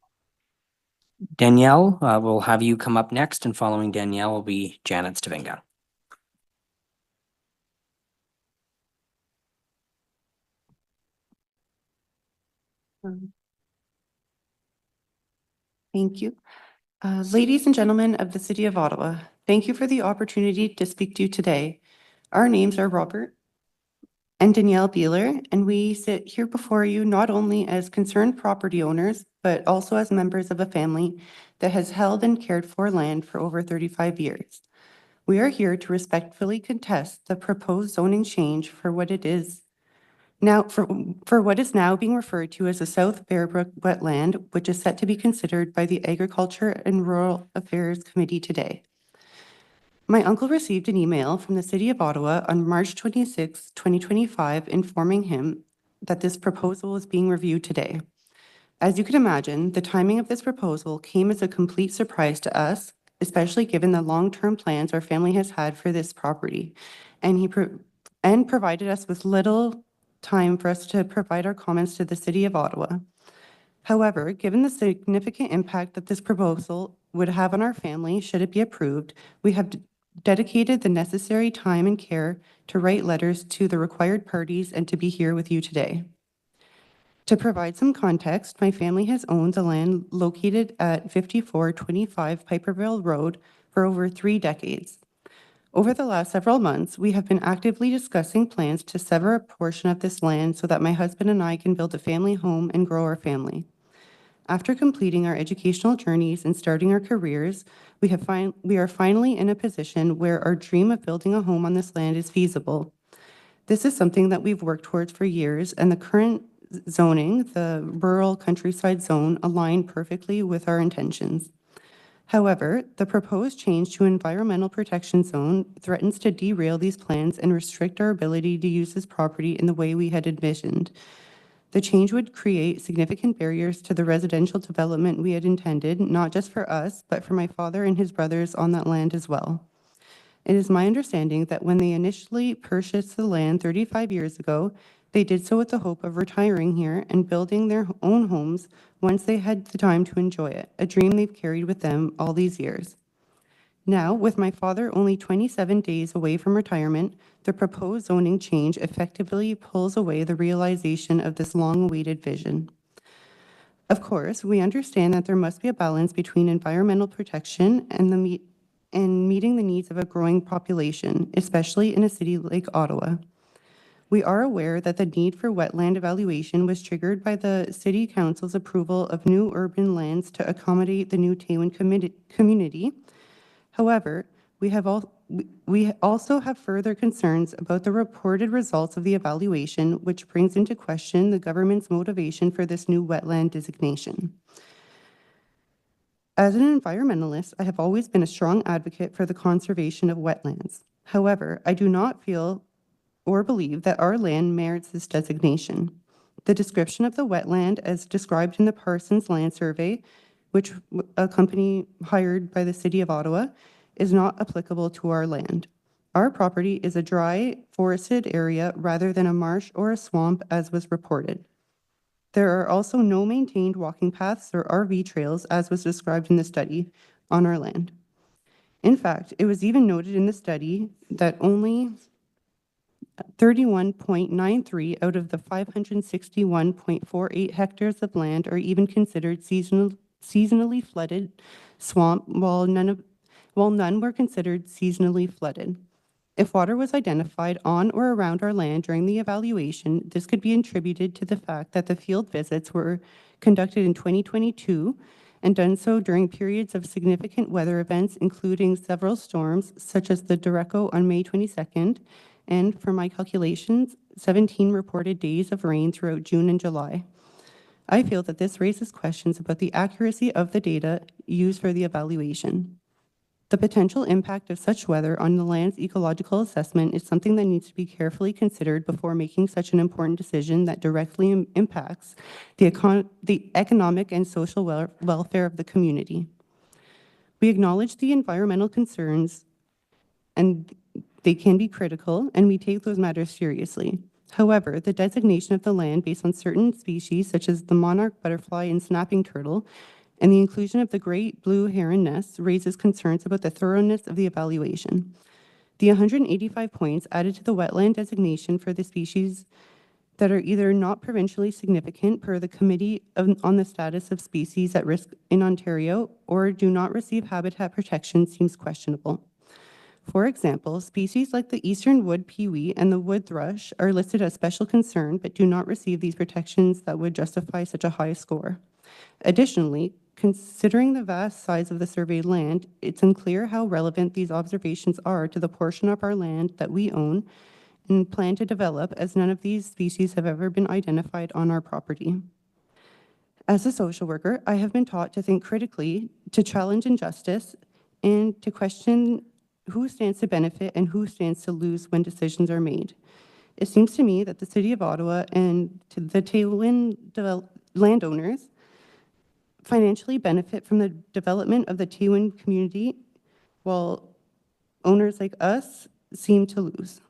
Danielle, we'll have you come up next, and following Danielle will be Janet Stavinga. Thank you. Ladies and gentlemen of the City of Ottawa, thank you for the opportunity to speak to you today. Our names are Robert and Danielle Beeler, and we sit here before you not only as concerned property owners, but also as members of a family that has held and cared for land for over 35 years. We are here to respectfully contest the proposed zoning change for what it is now, for what is now being referred to as the South Bearbrook wetland, which is set to be considered by the Agriculture and Rural Affairs Committee today. My uncle received an email from the City of Ottawa on March 26, 2025, informing him that this proposal is being reviewed today. As you can imagine, the timing of this proposal came as a complete surprise to us, especially given the long-term plans our family has had for this property, and provided us with little time for us to provide our comments to the City of Ottawa. However, given the significant impact that this proposal would have on our family should it be approved, we have dedicated the necessary time and care to write letters to the required parties and to be here with you today. To provide some context, my family has owned the land located at 5425 Piperville Road for over 3 decades. Over the last several months, we have been actively discussing plans to sever a portion of this land so that my husband and I can build a family home and grow our family. After completing our educational journeys and starting our careers, we are finally in a position where our dream of building a home on this land is feasible. This is something that we've worked towards for years, and the current zoning, the rural countryside zone, align perfectly with our intentions. However, the proposed change to environmental protection zone threatens to derail these plans and restrict our ability to use this property in the way we had envisioned. The change would create significant barriers to the residential development we had intended, not just for us, but for my father and his brothers on that land as well. It is my understanding that when they initially purchased the land 35 years ago, they did so with the hope of retiring here and building their own homes once they had the time to enjoy it, a dream they've carried with them all these years. Now, with my father only 27 days away from retirement, the proposed zoning change effectively pulls away the realization of this long-awaited vision. Of course, we understand that there must be a balance between environmental protection and meeting the needs of a growing population, especially in a city like Ottawa. We are aware that the need for wetland evaluation was triggered by the City Council's approval of new urban lands to accommodate the new Taywin community. However, we also have further concerns about the reported results of the evaluation, which brings into question the government's motivation for this new wetland designation. As an environmentalist, I have always been a strong advocate for the conservation of wetlands. However, I do not feel or believe that our land merits this designation. The description of the wetland as described in the Parsons Land Survey, which a company hired by the City of Ottawa, is not applicable to our land. Our property is a dry, forested area rather than a marsh or a swamp as was reported. There are also no maintained walking paths or RV trails as was described in the study on our land. In fact, it was even noted in the study that only 31.93 out of the 561.48 hectares of land are even considered seasonally flooded swamp, while none were considered seasonally flooded. If water was identified on or around our land during the evaluation, this could be attributed to the fact that the field visits were conducted in 2022 and done so during periods of significant weather events, including several storms, such as the Derecho on May 22nd, and, for my calculations, 17 reported days of rain throughout June and July. I feel that this raises questions about the accuracy of the data used for the evaluation. The potential impact of such weather on the land's ecological assessment is something that needs to be carefully considered before making such an important decision that directly impacts the economic and social welfare of the community. We acknowledge the environmental concerns, and they can be critical, and we take those matters seriously. However, the designation of the land based on certain species, such as the monarch butterfly and snapping turtle, and the inclusion of the great blue heron nests raises concerns about the thoroughness of the evaluation. The 185 points added to the wetland designation for the species that are either not provincially significant per the Committee on the Status of Species at Risk in Ontario or do not receive habitat protection seems questionable. For example, species like the eastern wood pewee and the wood thrush are listed as special concern but do not receive these protections that would justify such a high score. Additionally, considering the vast size of the surveyed land, it's unclear how relevant these observations are to the portion of our land that we own and plan to develop, as none of these species have ever been identified on our property. As a social worker, I have been taught to think critically, to challenge injustice, and to question who stands to benefit and who stands to lose when decisions are made. It seems to me that the City of Ottawa and the Tailwind landowners financially benefit from the development of the Tailwind community, while owners like us seem to lose.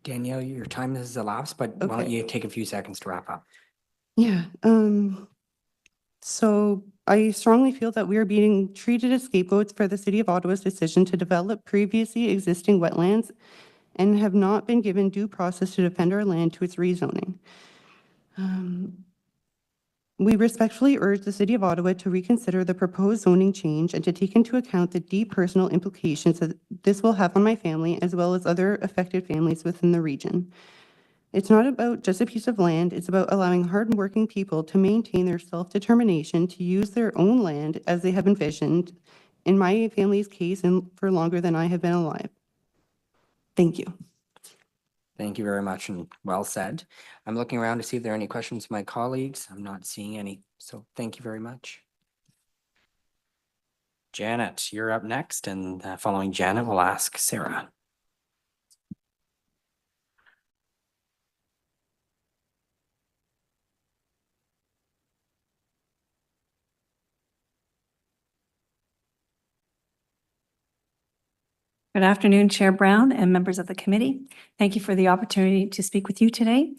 Danielle, your time has elapsed, but why don't Okay. you take a few seconds to wrap up? Yeah. So I strongly feel that we are being treated as scapegoats for the City of Ottawa's decision to develop previously existing wetlands and have not been given due process to defend our land to its rezoning. We respectfully urge the City of Ottawa to reconsider the proposed zoning change and to take into account the deep personal implications that this will have on my family as well as other affected families within the region. It's not about just a piece of land, it's about allowing hardworking people to maintain their self-determination to use their own land as they have envisioned, in my family's case, and for longer than I have been alive. Thank you. Thank you very much and well said. I'm looking around to see if there are any questions from my colleagues. I'm not seeing any, so thank you very much. Janet, you're up next, and following Janet, we'll ask Sarah. Good afternoon, Chair Brown and members of the committee. Thank you for the opportunity to speak with you today.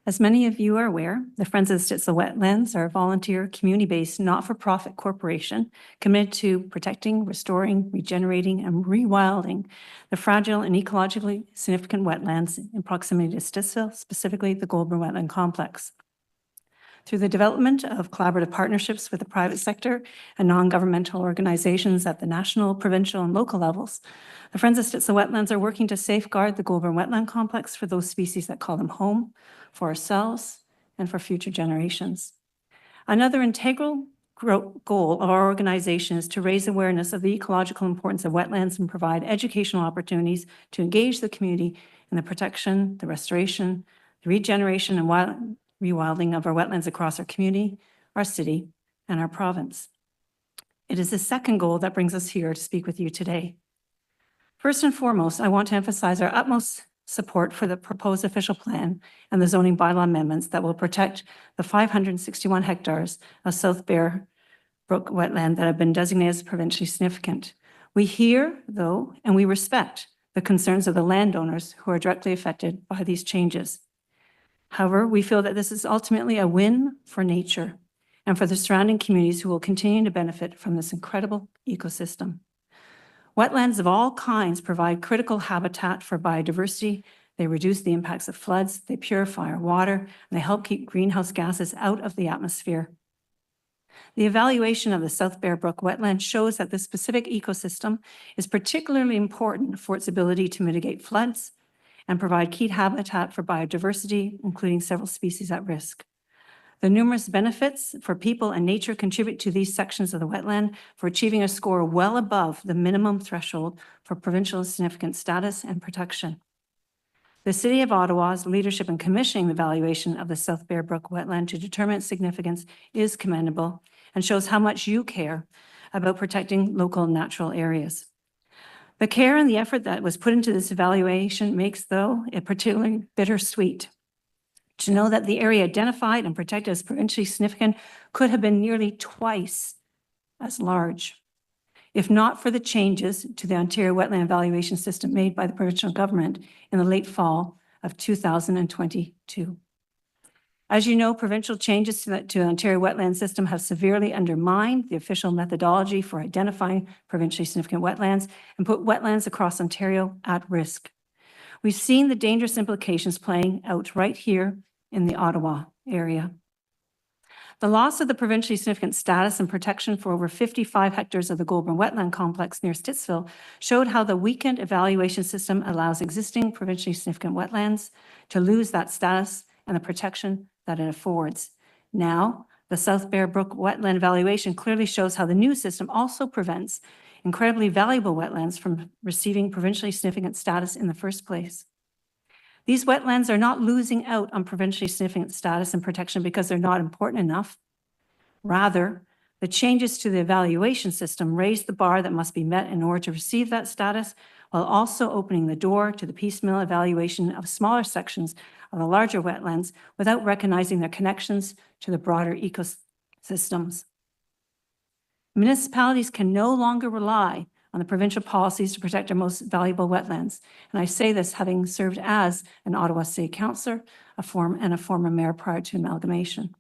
As many of you are aware, the Friends of the Stittsville Wetlands are a volunteer, community-based, not-for-profit corporation committed to protecting, restoring, regenerating, and rewilding the fragile and ecologically significant wetlands in proximity to Stittsville, specifically the Goulburn Wetland Complex. Through the development of collaborative partnerships with the private sector and non-governmental organizations at the national, provincial, and local levels, the Friends of Stittsville Wetlands are working to safeguard the Goulburn Wetland Complex for those species that call them home, for ourselves, and for future generations. Another integral goal of our organization is to raise awareness of the ecological importance of wetlands and provide educational opportunities to engage the community in the protection, the restoration, the regeneration, and rewilding of our wetlands across our community, our city, and our province. It is the second goal that brings us here to speak with you today. First and foremost, I want to emphasize our utmost support for the proposed official plan and the zoning bylaw amendments that will protect the 561 hectares of South Bear Brook wetland that have been designated as provincially significant. We hear, though, and we respect the concerns of the landowners who are directly affected by these changes. However, we feel that this is ultimately a win for nature and for the surrounding communities who will continue to benefit from this incredible ecosystem. Wetlands of all kinds provide critical habitat for biodiversity. They reduce the impacts of floods, they purify our water, and they help keep greenhouse gases out of the atmosphere. The evaluation of the South Bear Brook wetland shows that this specific ecosystem is particularly important for its ability to mitigate floods and provide key habitat for biodiversity, including several species at risk. The numerous benefits for people and nature contribute to these sections of the wetland for achieving a score well above the minimum threshold for provincial significant status and protection. The City of Ottawa's leadership in commissioning the valuation of the South Bear Brook wetland to determine its significance is commendable and shows how much you care about protecting local natural areas. The care and the effort that was put into this evaluation makes, though, it particularly bittersweet to know that the area identified and protected as provincially significant could have been nearly twice as large, if not for the changes to the Ontario Wetland Evaluation System made by the provincial government in the late fall of 2022. As you know, provincial changes to the Ontario wetland system have severely undermined the official methodology for identifying provincially significant wetlands and put wetlands across Ontario at risk. We've seen the dangerous implications playing out right here in the Ottawa area. The loss of the provincially significant status and protection for over 55 hectares of the Goulburn Wetland Complex near Stittsville showed how the weakened evaluation system allows existing provincially significant wetlands to lose that status and the protection that it affords. Now, the South Bear Brook Wetland Evaluation clearly shows how the new system also prevents incredibly valuable wetlands from receiving provincially significant status in the first place. These wetlands are not losing out on provincially significant status and protection because they're not important enough. Rather, the changes to the evaluation system raise the bar that must be met in order to receive that status, while also opening the door to the piecemeal evaluation of smaller sections of the larger wetlands without recognizing their connections to the broader ecosystems. Municipalities can no longer rely on the provincial policies to protect our most valuable wetlands. And I say this having served as an Ottawa City Councillor, a former mayor prior to amalgamation.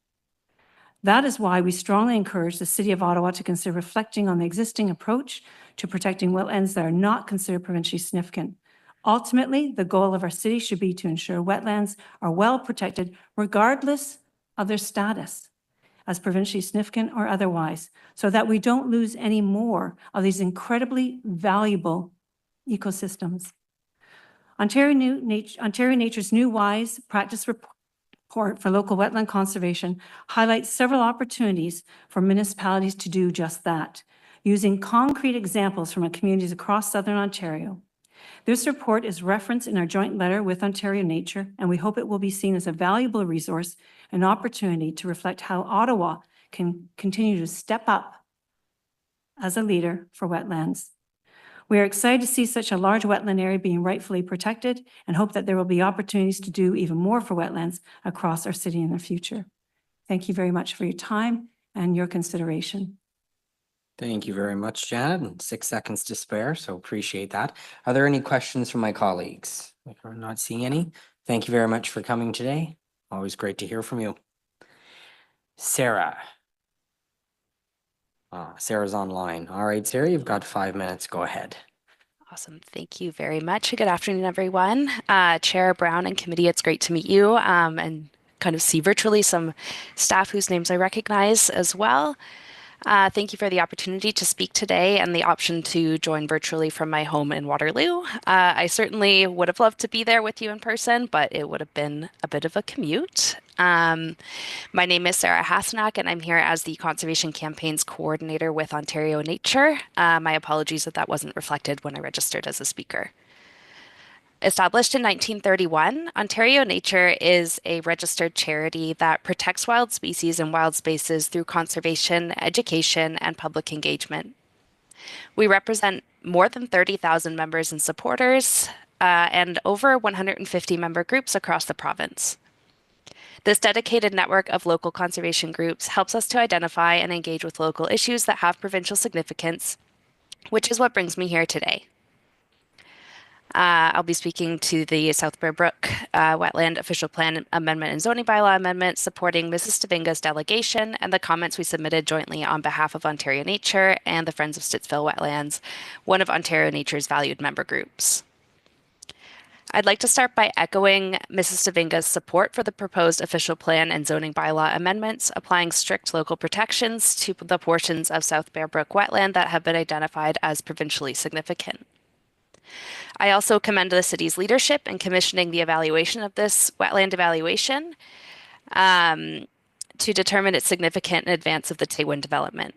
That is why we strongly encourage the City of Ottawa to consider reflecting on the existing approach to protecting wetlands that are not considered provincially significant. Ultimately, the goal of our city should be to ensure wetlands are well protected regardless of their status as provincially significant or otherwise, so that we don't lose any more of these incredibly valuable ecosystems. Ontario Nature's new WISE practice report for local wetland conservation highlights several opportunities for municipalities to do just that, using concrete examples from communities across Southern Ontario. This report is referenced in our joint letter with Ontario Nature, and we hope it will be seen as a valuable resource and opportunity to reflect how Ottawa can continue to step up as a leader for wetlands. We are excited to see such a large wetland area being rightfully protected and hope that there will be opportunities to do even more for wetlands across our city in the future. Thank you very much for your time and your consideration. Thank you very much, Janet, and 6 seconds to spare, so appreciate that. Are there any questions from my colleagues? I'm not seeing any. Thank you very much for coming today. Always great to hear from you. Sarah. Sarah's online. All right, Sarah, you've got 5 minutes. Go ahead. Awesome. Thank you very much. Good afternoon, everyone. Chair Brown and committee, it's great to meet you and kind of see virtually some staff whose names I recognize as well. Thank you for the opportunity to speak today and the option to join virtually from my home in Waterloo. I certainly would have loved to be there with you in person, but it would have been a bit of a commute. My name is Sarah Hasnack, and I'm here as the Conservation Campaigns Coordinator with Ontario Nature. My apologies that that wasn't reflected when I registered as a speaker. Established in 1931, Ontario Nature is a registered charity that protects wild species and wild spaces through conservation, education, and public engagement. We represent more than 30,000 members and supporters and over 150 member groups across the province. This dedicated network of local conservation groups helps us to identify and engage with local issues that have provincial significance, which is what brings me here today. I'll be speaking to the South Bear Brook Wetland Official Plan Amendment and Zoning Bylaw Amendment supporting Mrs. Stavinga's delegation and the comments we submitted jointly on behalf of Ontario Nature and the Friends of Stittsville Wetlands, one of Ontario Nature's valued member groups. I'd like to start by echoing Mrs. Stavinga's support for the proposed official plan and zoning bylaw amendments, applying strict local protections to the portions of South Bear Brook wetland that have been identified as provincially significant. I also commend the city's leadership in commissioning the evaluation of this wetland evaluation to determine its significance in advance of the Taywin development.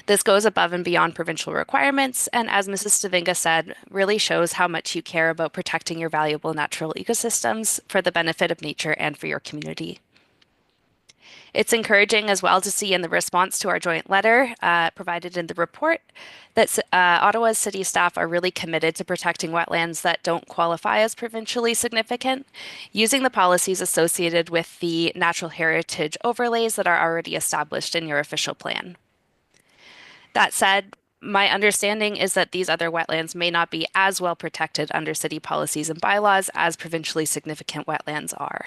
This goes above and beyond provincial requirements, and as Mrs. Stavinga said, really shows how much you care about protecting your valuable natural ecosystems for the benefit of nature and for your community. It's encouraging as well to see in the response to our joint letter provided in the report that Ottawa's city staff are really committed to protecting wetlands that don't qualify as provincially significant, using the policies associated with the natural heritage overlays that are already established in your official plan. That said, my understanding is that these other wetlands may not be as well protected under city policies and bylaws as provincially significant wetlands are.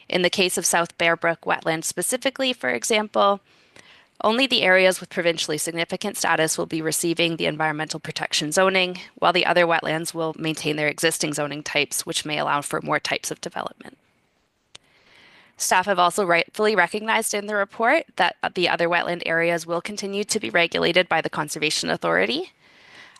In the case of South Bear Brook wetland specifically, for example, only the areas with provincially significant status will be receiving the environmental protection zoning, while the other wetlands will maintain their existing zoning types, which may allow for more types of development. Staff have also rightfully recognized in the report that the other wetland areas will continue to be regulated by the Conservation Authority.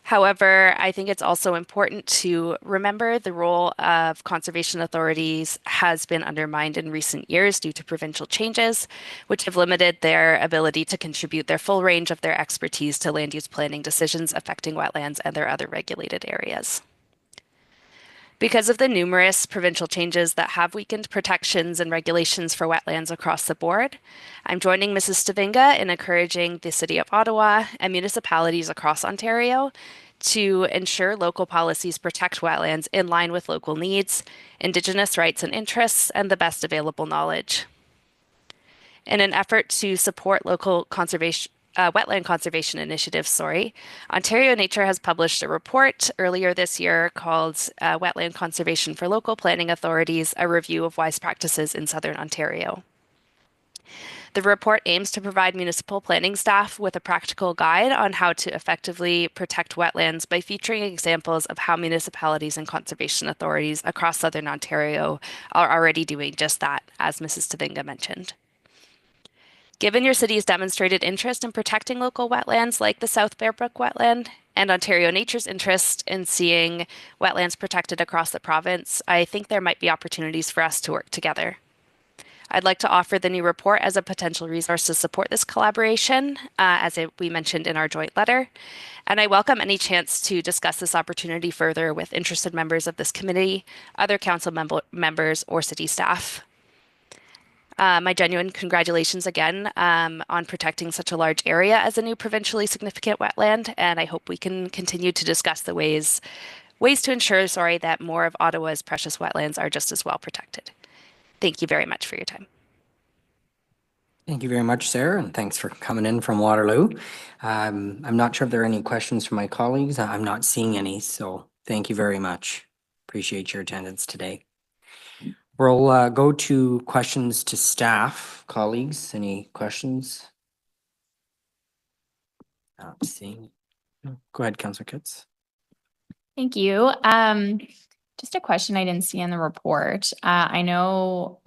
However, I think it's also important to remember the role of conservation authorities has been undermined in recent years due to provincial changes, which have limited their ability to contribute their full range of their expertise to land use planning decisions affecting wetlands and their other regulated areas. Because of the numerous provincial changes that have weakened protections and regulations for wetlands across the board, I'm joining Mrs. Stavinga in encouraging the City of Ottawa and municipalities across Ontario to ensure local policies protect wetlands in line with local needs, Indigenous rights and interests, and the best available knowledge. In an effort to support local wetland conservation initiatives, Ontario Nature has published a report earlier this year called Wetland Conservation for Local Planning Authorities, a review of wise practices in Southern Ontario. The report aims to provide municipal planning staff with a practical guide on how to effectively protect wetlands by featuring examples of how municipalities and conservation authorities across Southern Ontario are already doing just that, as Mrs. Stavinga mentioned. Given your city's demonstrated interest in protecting local wetlands like the South Bear Brook wetland and Ontario Nature's interest in seeing wetlands protected across the province, I think there might be opportunities for us to work together. I'd like to offer the new report as a potential resource to support this collaboration, we mentioned in our joint letter, and I welcome any chance to discuss this opportunity further with interested members of this committee, other council members, or city staff. My genuine congratulations again on protecting such a large area as a new provincially significant wetland, and I hope we can continue to discuss the ways to ensure, that more of Ottawa's precious wetlands are just as well protected. Thank you very much for your time. Thank you very much, Sarah, and thanks for coming in from Waterloo. I'm not sure if there are any questions from my colleagues. I'm not seeing any, so thank you very much. Appreciate your attendance today. We'll go to questions to staff. Colleagues, any questions? Not seeing. Go ahead, Councillor Kitts. Thank you. Just a question I didn't see in the report. I know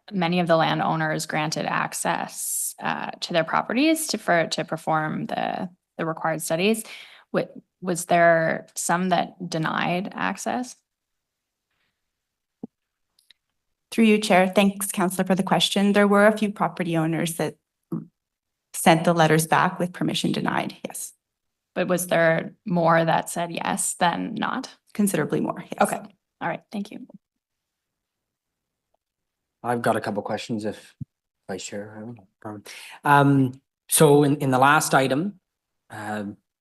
many of the landowners granted access to their properties to perform the required studies. Was there some that denied access? Through you, Chair. Thanks, Councillor, for the question. There were a few property owners that sent the letters back with permission denied, yes. But was there more that said yes than not? Considerably more, yes. Okay. All right. Thank you. I've got a couple questions if I share. So in the last item,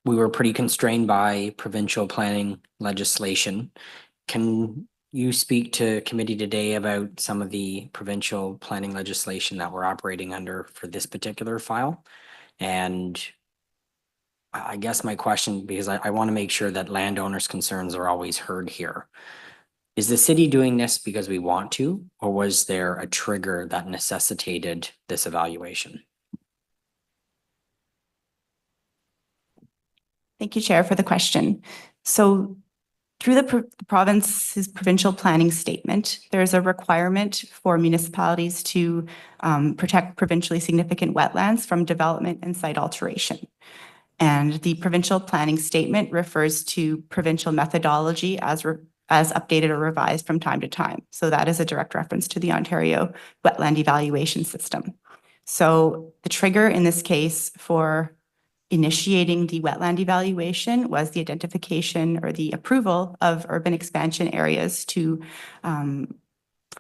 we were pretty constrained by provincial planning legislation. Can you speak to committee today about some of the provincial planning legislation that we're operating under for this particular file? And I guess my question, because I want to make sure that landowners' concerns are always heard here. Is the city doing this because we want to, or was there a trigger that necessitated this evaluation? Thank you, Chair, for the question. So through the province's provincial planning statement, there is a requirement for municipalities to protect provincially significant wetlands from development and site alteration. And the provincial planning statement refers to provincial methodology as updated or revised from time to time. So that is a direct reference to the Ontario Wetland Evaluation System. So the trigger in this case for initiating the wetland evaluation was the identification or the approval of urban expansion areas for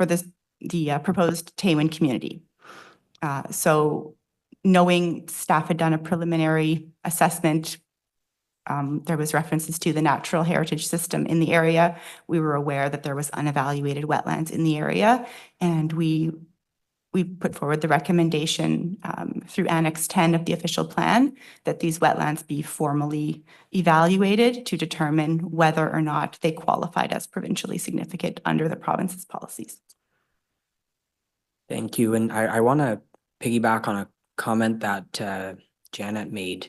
the proposed Taywin community. So knowing staff had done a preliminary assessment, there was references to the natural heritage system in the area. We were aware that there was unevaluated wetlands in the area, and we put forward the recommendation through Annex 10 of the official plan that these wetlands be formally evaluated to determine whether or not they qualified as provincially significant under the province's policies. Thank you. And I want to piggyback on a comment that Janet made.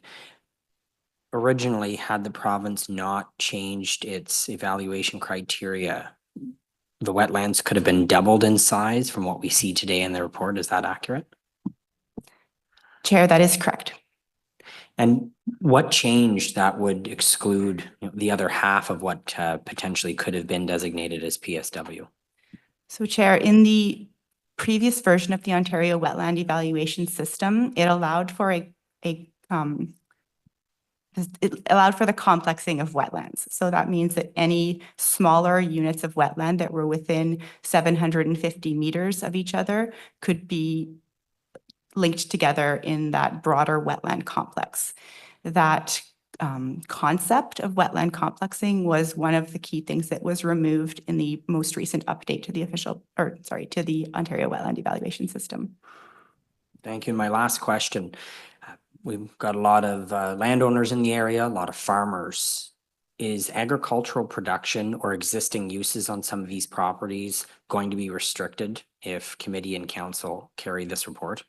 Originally, had the province not changed its evaluation criteria, the wetlands could have been doubled in size from what we see today in the report. Is that accurate? Chair, that is correct. And what changed that would exclude the other half of what potentially could have been designated as PSW? So Chair, in the previous version of the Ontario Wetland Evaluation System, it allowed for it allowed for the complexing of wetlands. So that means that any smaller units of wetland that were within 750 meters of each other could be linked together in that broader wetland complex. That concept of wetland complexing was one of the key things that was removed in the most recent update to the to the Ontario Wetland Evaluation System. Thank you. And my last question. We've got a lot of landowners in the area, a lot of farmers. Is agricultural production or existing uses on some of these properties going to be restricted if committee and council carry this report?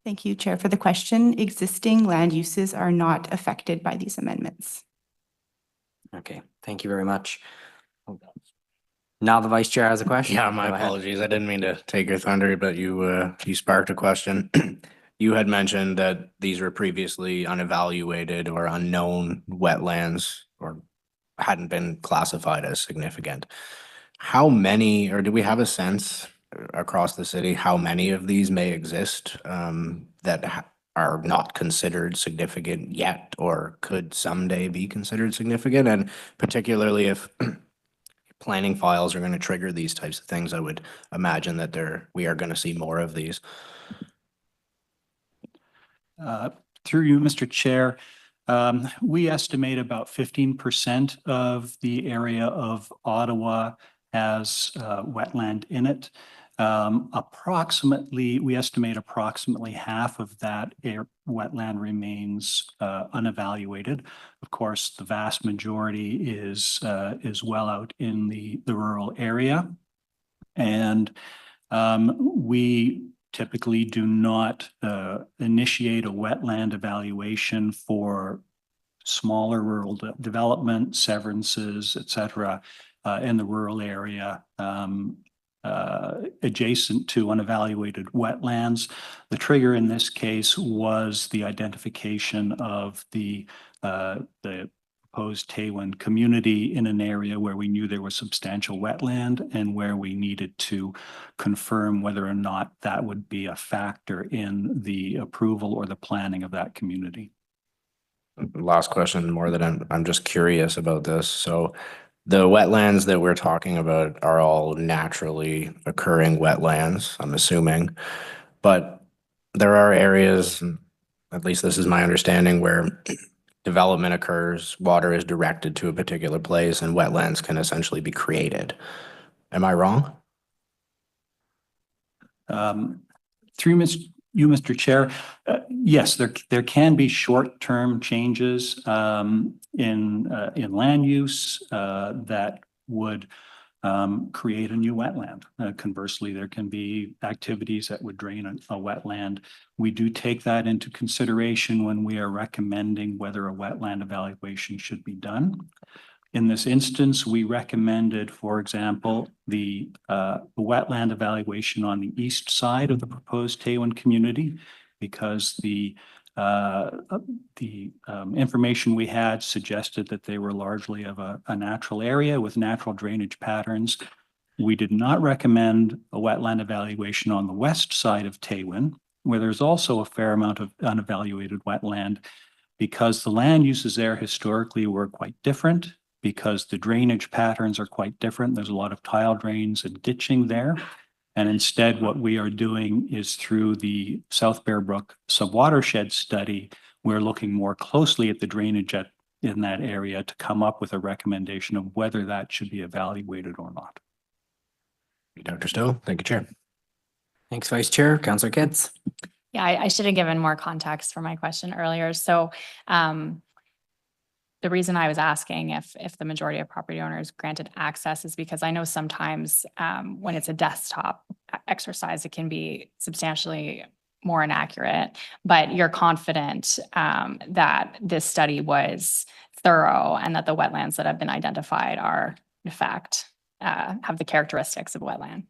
Thank you, Chair, for the question. Existing land uses are not affected by these amendments. Okay, thank you very much. Now the Vice Chair has a question. Yeah, my Go ahead. apologies. I didn't mean to take your thunder, but you sparked a question. You had mentioned that these were previously unevaluated or unknown wetlands or hadn't been classified as significant. How many, or do we have a sense across the city, how many of these may exist that are not considered significant yet or could someday be considered significant? And particularly if planning files are going to trigger these types of things, I would imagine that we are going to see more of these. Through you, Mr. Chair, we estimate about 15% of the area of Ottawa has wetland in it. We estimate approximately half of that wetland remains unevaluated. Of course, the vast majority is well out in the rural area. And we typically do not initiate a wetland evaluation for smaller rural development, severances, et cetera, in the rural area adjacent to unevaluated wetlands. The trigger in this case was the identification of the proposed Taywin community in an area where we knew there was substantial wetland and where we needed to confirm whether or not that would be a factor in the approval or the planning of that community. Last question, more than I'm just curious about this. So the wetlands that we're talking about are all naturally occurring wetlands, I'm assuming, but there are areas, at least this is my understanding, where development occurs, water is directed to a particular place, and wetlands can essentially be created. Am I wrong? Through you, Mr. Chair, yes, there can be short-term changes in land use that would create a new wetland. Conversely, there can be activities that would drain a wetland. We do take that into consideration when we are recommending whether a wetland evaluation should be done. In this instance, we recommended, for example, the wetland evaluation on the east side of the proposed Taywin community, because the information we had suggested that they were largely of a natural area with natural drainage patterns. We did not recommend a wetland evaluation on the west side of Taywin, where there's also a fair amount of unevaluated wetland, because the land uses there historically were quite different, because the drainage patterns are quite different. There's a lot of tile drains and ditching there. And instead, what we are doing is through the South Bear Brook subwatershed study, we're looking more closely at the drainage in that area to come up with a recommendation of whether that should be evaluated or not. Dr. Stowe, thank you, Chair. Thanks, Vice Chair. Councillor Kitts. Yeah, I should have given more context for my question earlier. So the reason I was asking if the majority of property owners granted access is because I know sometimes when it's a desktop exercise, it can be substantially more inaccurate, but you're confident that this study was thorough and that the wetlands that have been identified are in fact have the characteristics of wetland.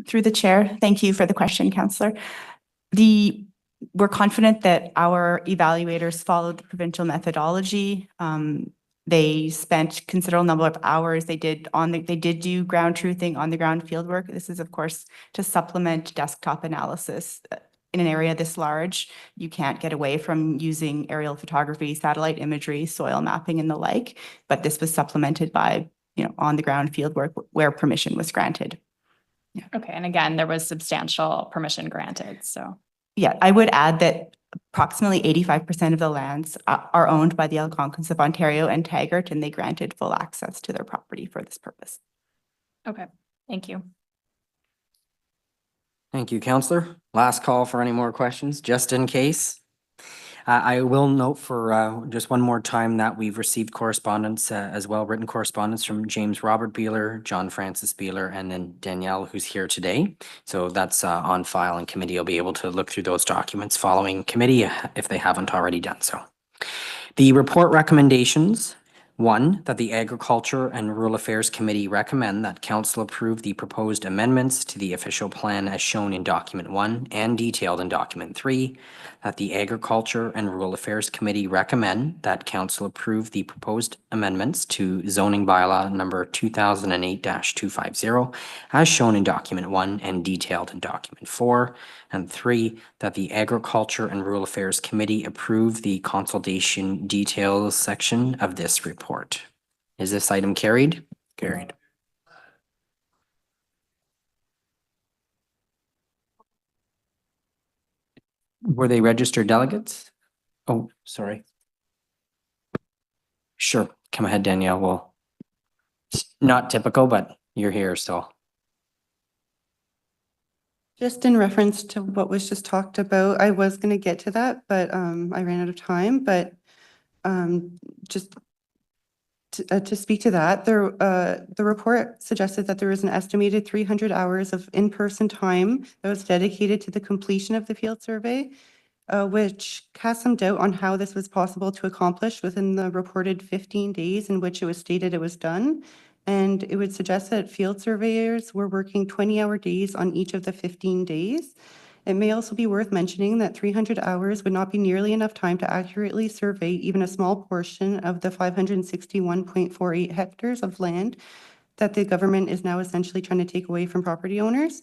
Through the chair, thank you for the question, Councillor. We're confident that our evaluators followed the provincial methodology. They spent considerable number of hours. They did do ground truthing, on the ground field work. This is of course to supplement desktop analysis. In an area this large, you can't get away from using aerial photography, satellite imagery, soil mapping and the like, but this was supplemented by, on the ground field work where permission was granted. Yeah. Okay, and again, there was substantial permission granted, so. Yeah, I would add that approximately 85% of the lands are owned by the Algonquins of Ontario and Taggart, and they granted full access to their property for this purpose. Okay, thank you. Thank you, Councillor. Last call for any more questions, just in case. I will note for just one more time that we've received correspondence as well, written correspondence from James Robert Beeler, John Francis Beeler, and then Danielle, who's here today. So that's on file, and committee will be able to look through those documents following committee if they haven't already done so. The report recommendations. 1, that the Agriculture and Rural Affairs Committee recommend that Council approve the proposed amendments to the official plan as shown in Document 1 and detailed in Document 3, that the Agriculture and Rural Affairs Committee recommend that Council approve the proposed amendments to zoning bylaw number 2008-250 as shown in Document 1 and detailed in Document 4, and 3, that the Agriculture and Rural Affairs Committee approve the consultation details section of this report. Is this item carried? Carried. Were they registered delegates? Oh, sorry. Sure, come ahead, Danielle. Well, it's not typical, but you're here still. Just in reference to what was just talked about, I was going to get to that, but I ran out of time. But just to speak to that, the report suggested that there was an estimated 300 hours of in-person time that was dedicated to the completion of the field survey, which cast some doubt on how this was possible to accomplish within the reported 15 days in which it was stated it was done. And it would suggest that field surveyors were working 20-hour days on each of the 15 days. It may also be worth mentioning that 300 hours would not be nearly enough time to accurately survey even a small portion of the 561.48 hectares of land that the government is now essentially trying to take away from property owners.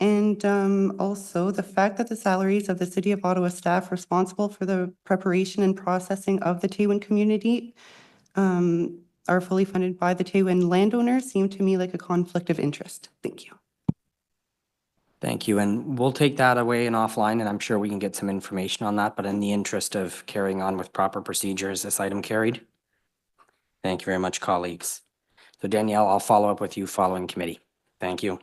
And also the fact that the salaries of the City of Ottawa staff responsible for the preparation and processing of the Taywin community are fully funded by the Taywin landowners seem to me like a conflict of interest. Thank you. Thank you, and we'll take that away and offline, and I'm sure we can get some information on that, but in the interest of carrying on with proper procedures, this item carried. Thank you very much, colleagues. So Danielle, I'll follow up with you following committee. Thank you.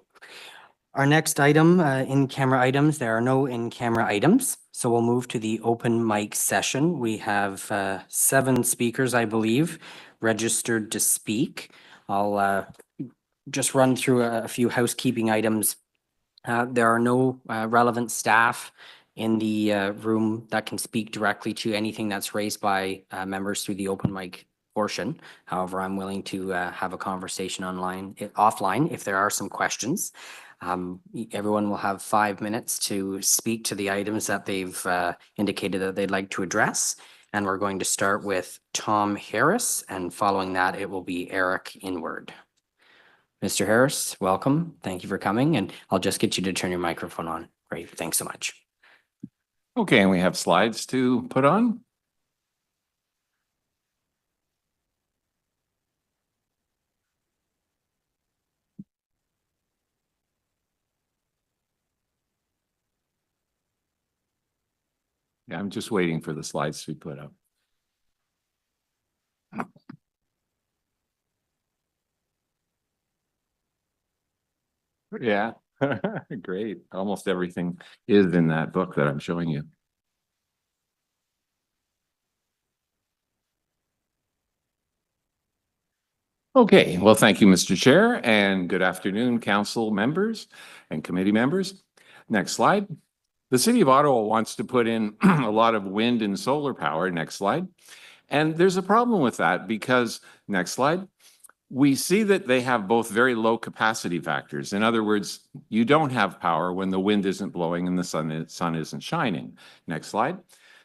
Our next item, in-camera items. There are no in-camera items, so we'll move to the open mic session. We have 7 speakers, I believe, registered to speak. I'll just run through a few housekeeping items. There are no relevant staff in the room that can speak directly to anything that's raised by members through the open mic portion. However, I'm willing to have a conversation offline if there are some questions. Everyone will have 5 minutes to speak to the items that they've indicated that they'd like to address. And we're going to start with Tom Harris, and following that, it will be Eric Inward. Mr. Harris, welcome. Thank you for coming, and I'll just get you to turn your microphone on. Great, thanks so much. Okay, and we have slides to put on. Yeah, I'm just waiting for the slides to be put up. Yeah, great. Almost everything is in that book that I'm showing you. Okay, well, thank you, Mr. Chair, and good afternoon, council members and committee members. Next slide. The City of Ottawa wants to put in a lot of wind and solar power. Next slide. And there's a problem with that because, next slide, we see that they have both very low capacity factors. In other words, you don't have power when the wind isn't blowing and the sun isn't shining. Next slide.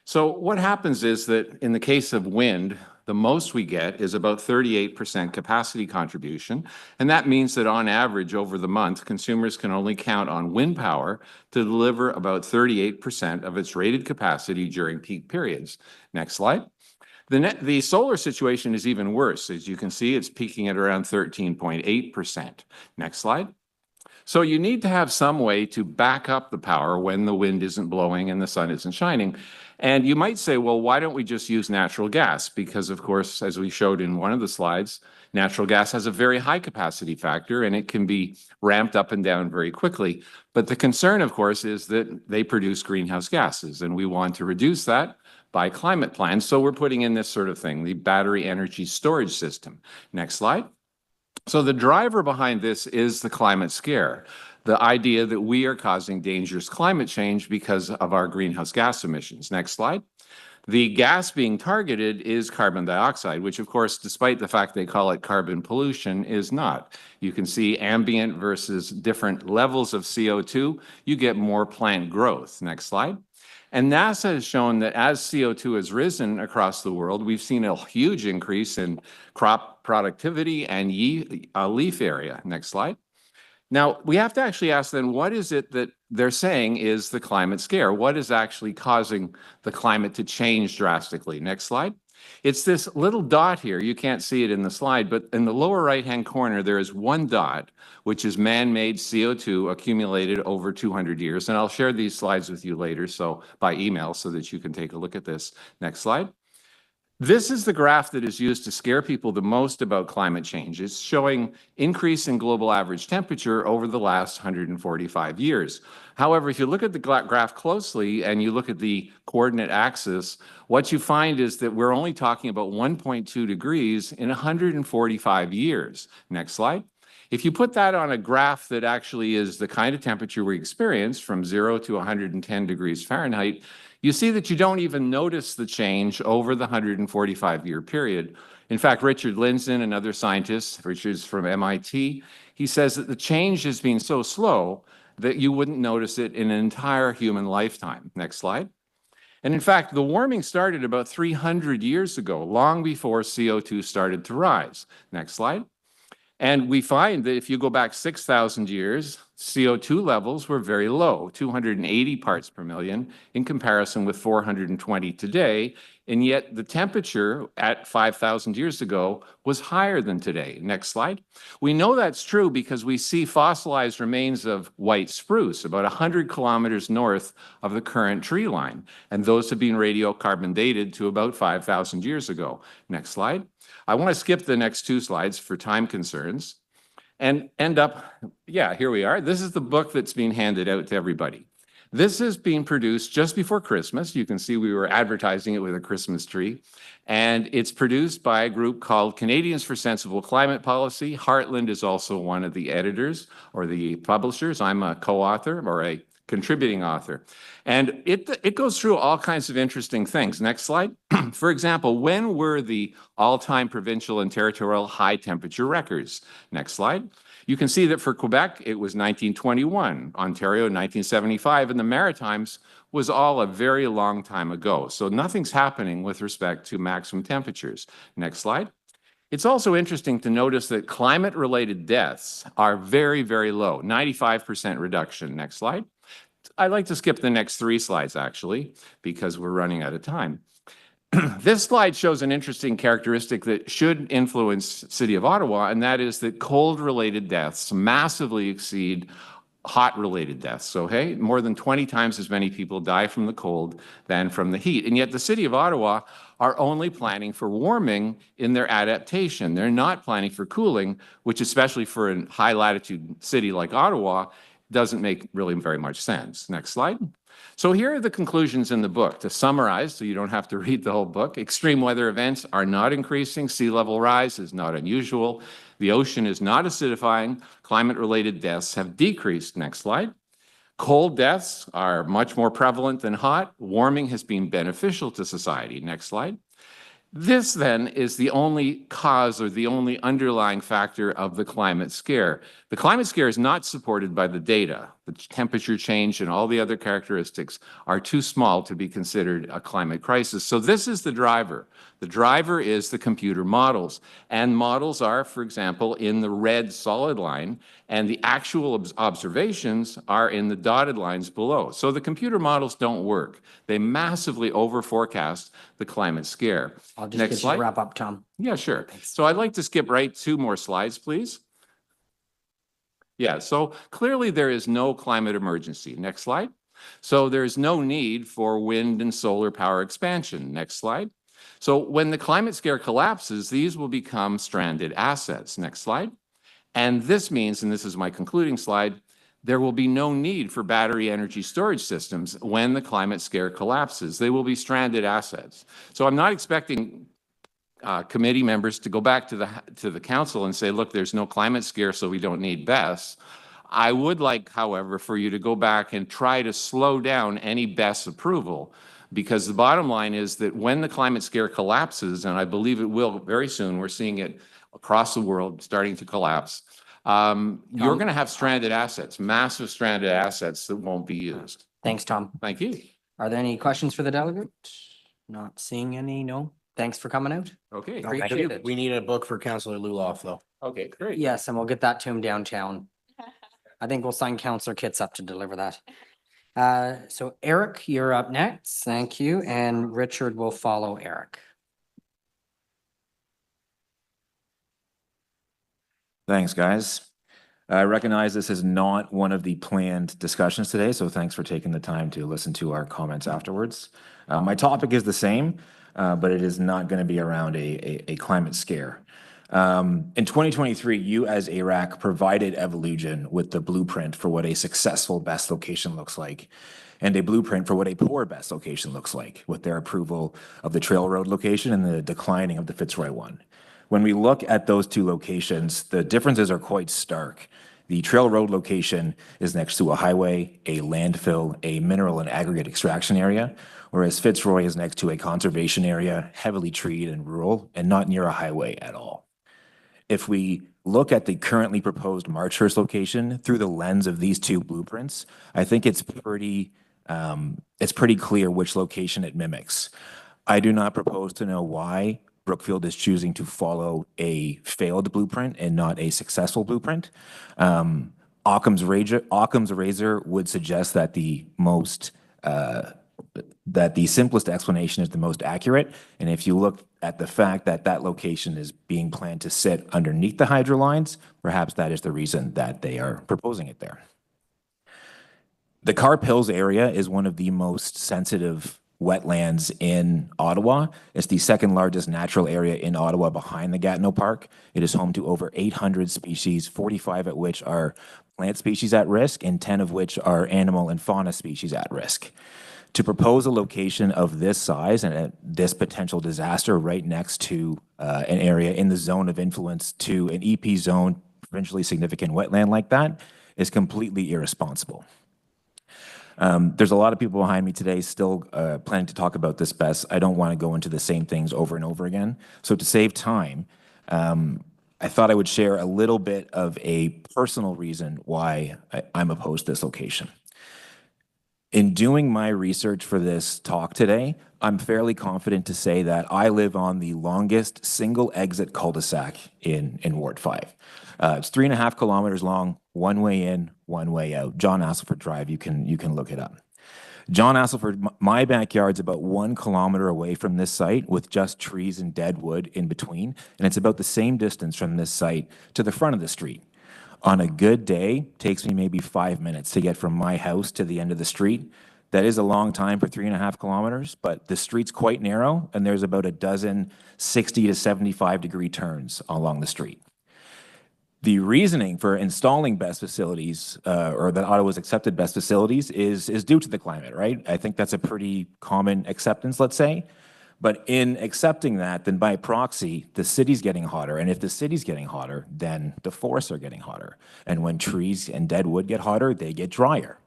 So what happens is that in the case of wind, the most we get is about 38% capacity contribution. And that means that on average over the month, consumers can only count on wind power to deliver about 38% of its rated capacity during peak periods. Next slide. The solar situation is even worse. As you can see, it's peaking at around 13.8%. Next slide. So you need to have some way to back up the power when the wind isn't blowing and the sun isn't shining. And you might say, well, why don't we just use natural gas? Because of course, as we showed in one of the slides, natural gas has a very high capacity factor and it can be ramped up and down very quickly. But the concern, of course, is that they produce greenhouse gases and we want to reduce that by climate plans. So we're putting in this sort of thing, the battery energy storage system. Next slide. So the driver behind this is the climate scare, the idea that we are causing dangerous climate change because of our greenhouse gas emissions. Next slide. The gas being targeted is carbon dioxide, which of course, despite the fact they call it carbon pollution, is not. You can see ambient versus different levels of CO2, you get more plant growth. Next slide. And NASA has shown that as CO2 has risen across the world, we've seen a huge increase in crop productivity and leaf area. Next slide. Now, we have to actually ask then, what is it that they're saying is the climate scare? What is actually causing the climate to change drastically? Next slide. It's this little dot here. You can't see it in the slide, but in the lower right-hand corner, there is one dot, which is man-made CO2 accumulated over 200 years. And I'll share these slides with you later, so by email, so that you can take a look at this. Next slide. This is the graph that is used to scare people the most about climate change. It's showing increase in global average temperature over the last 145 years. However, if you look at the graph closely and you look at the coordinate axis, what you find is that we're only talking about 1.2 degrees in 145 years. Next slide. If you put that on a graph that actually is the kind of temperature we experience from 0 to 110 degrees Fahrenheit, you see that you don't even notice the change over the 145-year period. In fact, Richard Lindzen, another scientist, Richard's from MIT, he says that the change has been so slow that you wouldn't notice it in an entire human lifetime. Next slide. And in fact, the warming started about 300 years ago, long before CO2 started to rise. Next slide. And we find that if you go back 6,000 years, CO2 levels were very low, 280 parts per million, in comparison with 420 today. And yet the temperature at 5,000 years ago was higher than today. Next slide. We know that's true because we see fossilized remains of white spruce about 100 kilometers north of the current tree line. And those have been radiocarbon dated to about 5,000 years ago. Next slide. I want to skip the next two slides for time concerns and end up, yeah, here we are. This is the book that's being handed out to everybody. This is being produced just before Christmas. You can see we were advertising it with a Christmas tree. And it's produced by a group called Canadians for Sensible Climate Policy. Heartland is also one of the editors or the publishers. I'm a co-author or a contributing author. And it goes through all kinds of interesting things. Next slide. For example, when were the all-time provincial and territorial high temperature records? Next slide. You can see that for Quebec, it was 1921, Ontario 1975, and the Maritimes was all a very long time ago. So nothing's happening with respect to maximum temperatures. Next slide. It's also interesting to notice that climate-related deaths are very, very low, 95% reduction. Next slide. I'd like to skip the next three slides, actually, because we're running out of time. This slide shows an interesting characteristic that should influence City of Ottawa, and that is that cold-related deaths massively exceed hot-related deaths. So, hey, more than 20 times as many people die from the cold than from the heat. And yet the City of Ottawa are only planning for warming in their adaptation. They're not planning for cooling, which especially for a high-latitude city like Ottawa, doesn't make really very much sense. Next slide. So here are the conclusions in the book. To summarize, so you don't have to read the whole book, extreme weather events are not increasing. Sea level rise is not unusual. The ocean is not acidifying. Climate-related deaths have decreased. Next slide. Cold deaths are much more prevalent than hot. Warming has been beneficial to society. Next slide. This then is the only cause or the only underlying factor of the climate scare. The climate scare is not supported by the data. The temperature change and all the other characteristics are too small to be considered a climate crisis. So this is the driver. The driver is the computer models. And models are, for example, in the red solid line, and the actual observations are in the dotted lines below. So the computer models don't work. They massively over-forecast the climate scare. I'll just Next get you slide. to wrap up, Tom. Yeah, sure. So I'd like to skip right 2 more slides, please. Yeah, so clearly there is no climate emergency. Next slide. So there's no need for wind and solar power expansion. Next slide. So when the climate scare collapses, these will become stranded assets. Next slide. And this means, and this is my concluding slide, there will be no need for battery energy storage systems when the climate scare collapses. They will be stranded assets. So I'm not expecting committee members to go back to the council and say, look, there's no climate scare, so we don't need BESS. I would like, however, for you to go back and try to slow down any BESS approval, because the bottom line is that when the climate scare collapses, and I believe it will very soon, we're seeing it across the world starting to collapse, you're going to have stranded assets, massive stranded assets that won't be used. Thanks, Tom. Thank you. Are there any questions for the delegate? Not seeing any, no. Thanks for coming out. Okay. Appreciate it. We need a book for Councillor Luloff, though. Okay, great. Yes, and we'll get that to him downtown. I think we'll sign Councillor Kits up to deliver that. So Eric, you're up next. Thank you. And Richard will follow Eric. Thanks, guys. I recognize this is not one of the planned discussions today, so thanks for taking the time to listen to our comments afterwards. My topic is the same, but it is not going to be around a climate scare. In 2023, you as ARAC provided Evolution with the blueprint for what a successful best location looks like, and a blueprint for what a poor best location looks like, with their approval of the Trail Road location and the declining of the Fitzroy one. When we look at those 2 locations, the differences are quite stark. The Trail Road location is next to a highway, a landfill, a mineral and aggregate extraction area, whereas Fitzroy is next to a conservation area, heavily treed and rural, and not near a highway at all. If we look at the currently proposed Marchurst location through the lens of these 2 blueprints, I think it's pretty clear which location it mimics. I do not propose to know why Brookfield is choosing to follow a failed blueprint and not a successful blueprint. Occam's razor would suggest that the simplest explanation is the most accurate. And if you look at the fact that that location is being planned to sit underneath the hydro lines, perhaps that is the reason that they are proposing it there. The Carp Hills area is one of the most sensitive wetlands in Ottawa. It's the 2nd largest natural area in Ottawa behind the Gatineau Park. It is home to over 800 species, 45 of which are plant species at risk and 10 of which are animal and fauna species at risk. To propose a location of this size and this potential disaster right next to an area in the zone of influence to an EP zone, provincially significant wetland like that, is completely irresponsible. There's a lot of people behind me today still planning to talk about this BESS. I don't want to go into the same things over and over again. So to save time, I thought I would share a little bit of a personal reason why I'm opposed to this location. In doing my research for this talk today, I'm fairly confident to say that I live on the longest single exit cul-de-sac in Ward 5. It's 3.5 kilometers long, one way in, one way out. John Asselford Drive, you can look it up. John Asselford, my backyard's about 1 kilometer away from this site with just trees and dead wood in between, and it's about the same distance from this site to the front of the street. On a good day, it takes me maybe 5 minutes to get from my house to the end of the street. That is a long time for 3.5 kilometers, but the street's quite narrow, and there's about a dozen 60 to 75 degree turns along the street. The reasoning for installing best facilities, or that Ottawa's accepted best facilities is due to the climate, right? I think that's a pretty common acceptance, let's say. But in accepting that, then by proxy, the city's getting hotter. And if the city's getting hotter, then the forests are getting hotter. And when trees and dead wood get hotter, they get drier.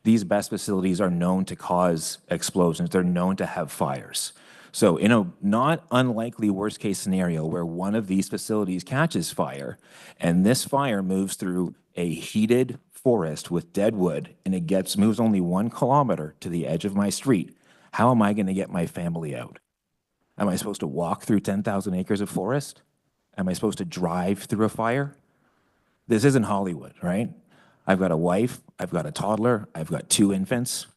These best facilities are known to cause explosions. They're known to have fires. So in a not unlikely worst case scenario where one of these facilities catches fire and this fire moves through a heated forest with dead wood and it moves only 1 kilometer to the edge of my street, how am I going to get my family out? Am I supposed to walk through 10,000 acres of forest? Am I supposed to drive through a fire? This isn't Hollywood, right? I've got a wife, I've got a toddler, I've got 2 infants.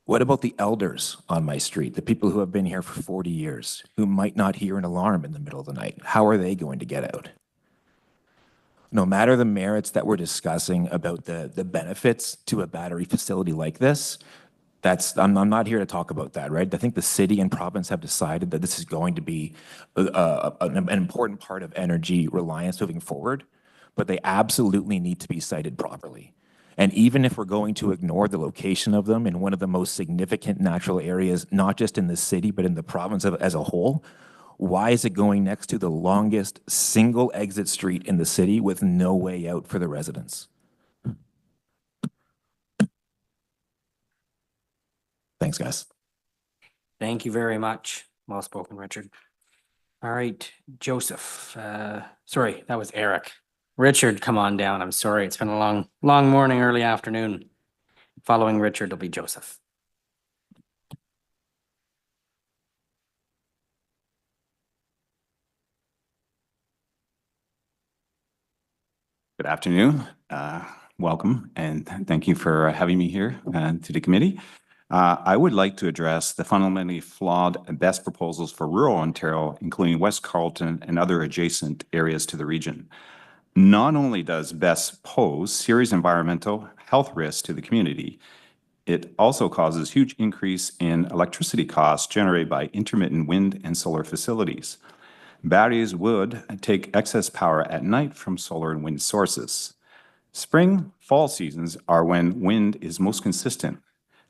What about the elders on my street, the people who have been here for 40 years, who might not hear an alarm in the middle of the night? How are they going to get out? No matter the merits that we're discussing about the benefits to a battery facility like this, I'm not here to talk about that, right? I think the city and province have decided that this is going to be an important part of energy reliance moving forward, but they absolutely need to be sited properly. And even if we're going to ignore the location of them in one of the most significant natural areas, not just in the city, but in the province as a whole, why is it going next to the longest single exit street in the city with no way out for the residents? Thanks, guys. Thank you very much. Well spoken, Richard. All right, Joseph. Sorry, that was Eric. Richard, come on down. I'm sorry. It's been a long morning, early afternoon. Following Richard will be Joseph. Good afternoon. Welcome, and thank you for having me here to the committee. I would like to address the fundamentally flawed best proposals for rural Ontario, including West Carleton and other adjacent areas to the region. Not only does BEST pose serious environmental health risks to the community, it also causes huge increase in electricity costs generated by intermittent wind and solar facilities. Batteries would take excess power at night from solar and wind sources. Spring, fall seasons are when wind is most consistent.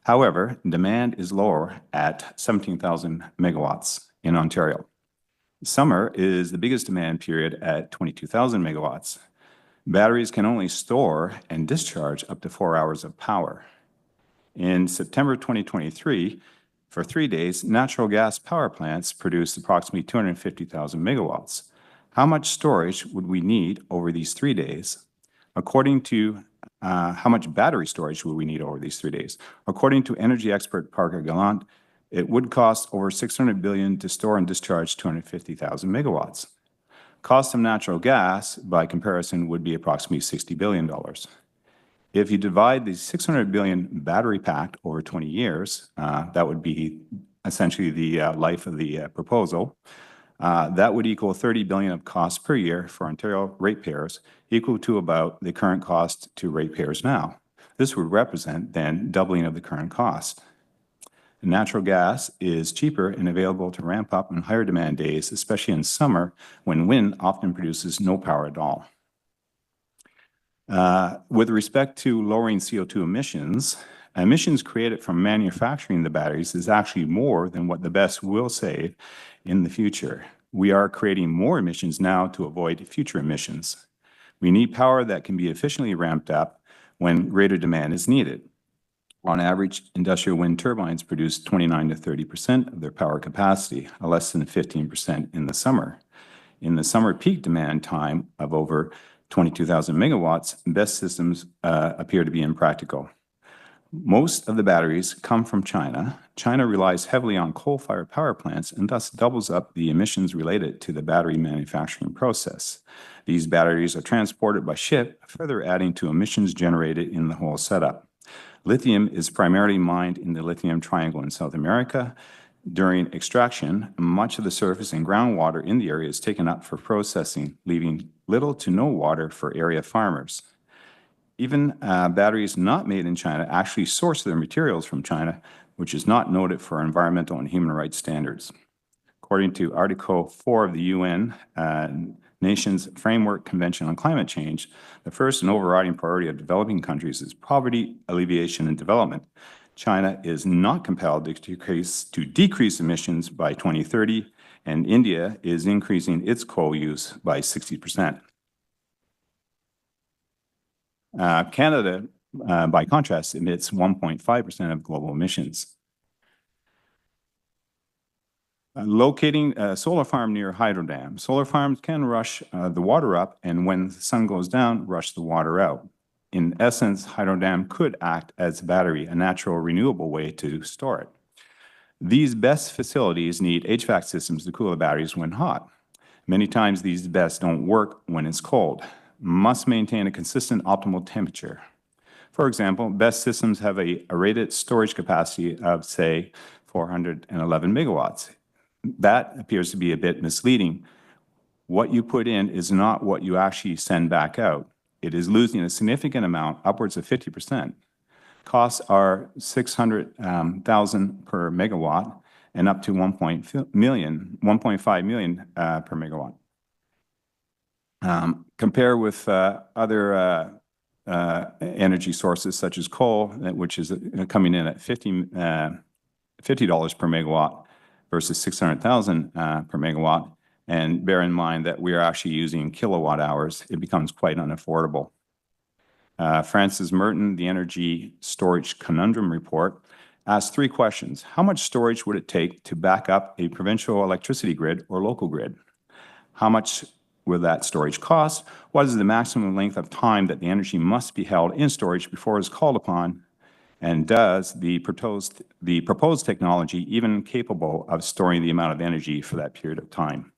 However, demand is lower at 17,000 megawatts in Ontario. Summer is the biggest demand period at 22,000 megawatts. Batteries can only store and discharge up to 4 hours of power. In September 2023, for 3 days, natural gas power plants produced approximately 250,000 megawatts. How much storage would we need over these 3 days? According to how much battery storage would we need over these 3 days? According to energy expert Parker Gallant, it would cost over $600 billion to store and discharge 250,000 megawatts. Cost of natural gas, by comparison, would be approximately $60 billion. If you divide the $600 billion battery pack over 20 years, that would be essentially the life of the proposal. That would equal $30 billion of costs per year for Ontario ratepayers, equal to about the current cost to ratepayers now. This would represent then doubling of the current cost. Natural gas is cheaper and available to ramp up on higher demand days, especially in summer when wind often produces no power at all. With respect to lowering CO2 emissions, emissions created from manufacturing the batteries is actually more than what the BEST will save in the future. We are creating more emissions now to avoid future emissions. We need power that can be efficiently ramped up when greater demand is needed. On average, industrial wind turbines produce 29 to 30% of their power capacity, less than 15% in the summer. In the summer peak demand time of over 22,000 megawatts, BEST systems appear to be impractical. Most of the batteries come from China. China relies heavily on coal-fired power plants and thus doubles up the emissions related to the battery manufacturing process. These batteries are transported by ship, further adding to emissions generated in the whole setup. Lithium is primarily mined in the lithium triangle in South America. During extraction, much of the surface and groundwater in the area is taken up for processing, leaving little to no water for area farmers. Even batteries not made in China actually source their materials from China, which is not noted for environmental and human rights standards. According to Article 4 of the UN Nations Framework Convention on Climate Change, the first and overriding priority of developing countries is poverty alleviation and development. China is not compelled to decrease emissions by 2030, and India is increasing its coal use by 60%. Canada, by contrast, emits 1.5% of global emissions. Locating a solar farm near a hydro dam. Solar farms can rush the water up, and when the sun goes down, rush the water out. In essence, hydro dam could act as a battery, a natural renewable way to store it. These BESS facilities need HVAC systems to cool the batteries when hot. Many times these BESS don't work when it's cold. Must maintain a consistent optimal temperature. For example, BESS systems have a rated storage capacity of, say, 411 megawatts. That appears to be a bit misleading. What you put in is not what you actually send back out. It is losing a significant amount, upwards of 50%. Costs are $600,000 per megawatt and up to $1.5 million per megawatt. Compare with other energy sources such as coal, which is coming in at $50 per megawatt versus $600,000 per megawatt. And bear in mind that we are actually using kilowatt hours. It becomes quite unaffordable. Francis Merton, the Energy Storage Conundrum Report, asked 3 questions. How much storage would it take to back up a provincial electricity grid or local grid? How much will that storage cost? What is the maximum length of time that the energy must be held in storage before it is called upon? And does the proposed technology even capable of storing the amount of energy for that period of time?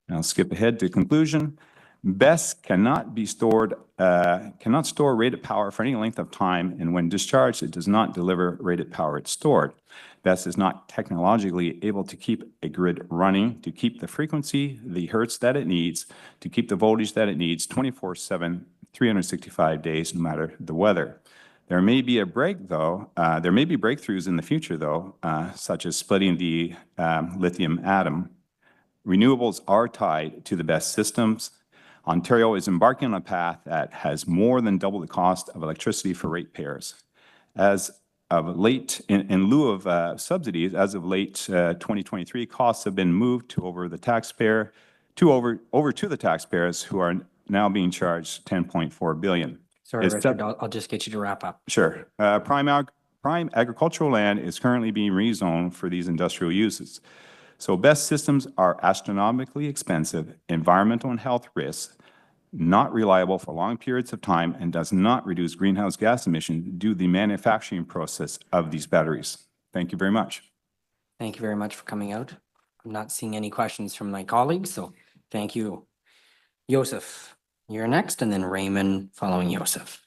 I'll skip ahead to conclusion. BESS cannot store rated power for any length of time, and when discharged, it does not deliver rated power it's stored. BESS is not technologically able to keep a grid running, to keep the frequency, the hertz that it needs, to keep the voltage that it needs 24/7, 365 days, no matter the weather. There may be breakthroughs in the future, though, such as splitting the lithium atom. Renewables are tied to the BESS systems. Ontario is embarking on a path that has more than double the cost of electricity for ratepayers. As of late, in lieu of subsidies, as of late 2023, costs have been moved to over to the taxpayers, who are now being charged $10.4 billion. Sorry, Richard, I'll just get you to wrap up. Sure. Prime agricultural land is currently being rezoned for these industrial uses. So BESS systems are astronomically expensive, environmental and health risks, not reliable for long periods of time, and does not reduce greenhouse gas emissions due to the manufacturing process of these batteries. Thank you very much. Thank you very much for coming out. I'm not seeing any questions from my colleagues, so thank you. Joseph, you're next, and then Raymond following Joseph.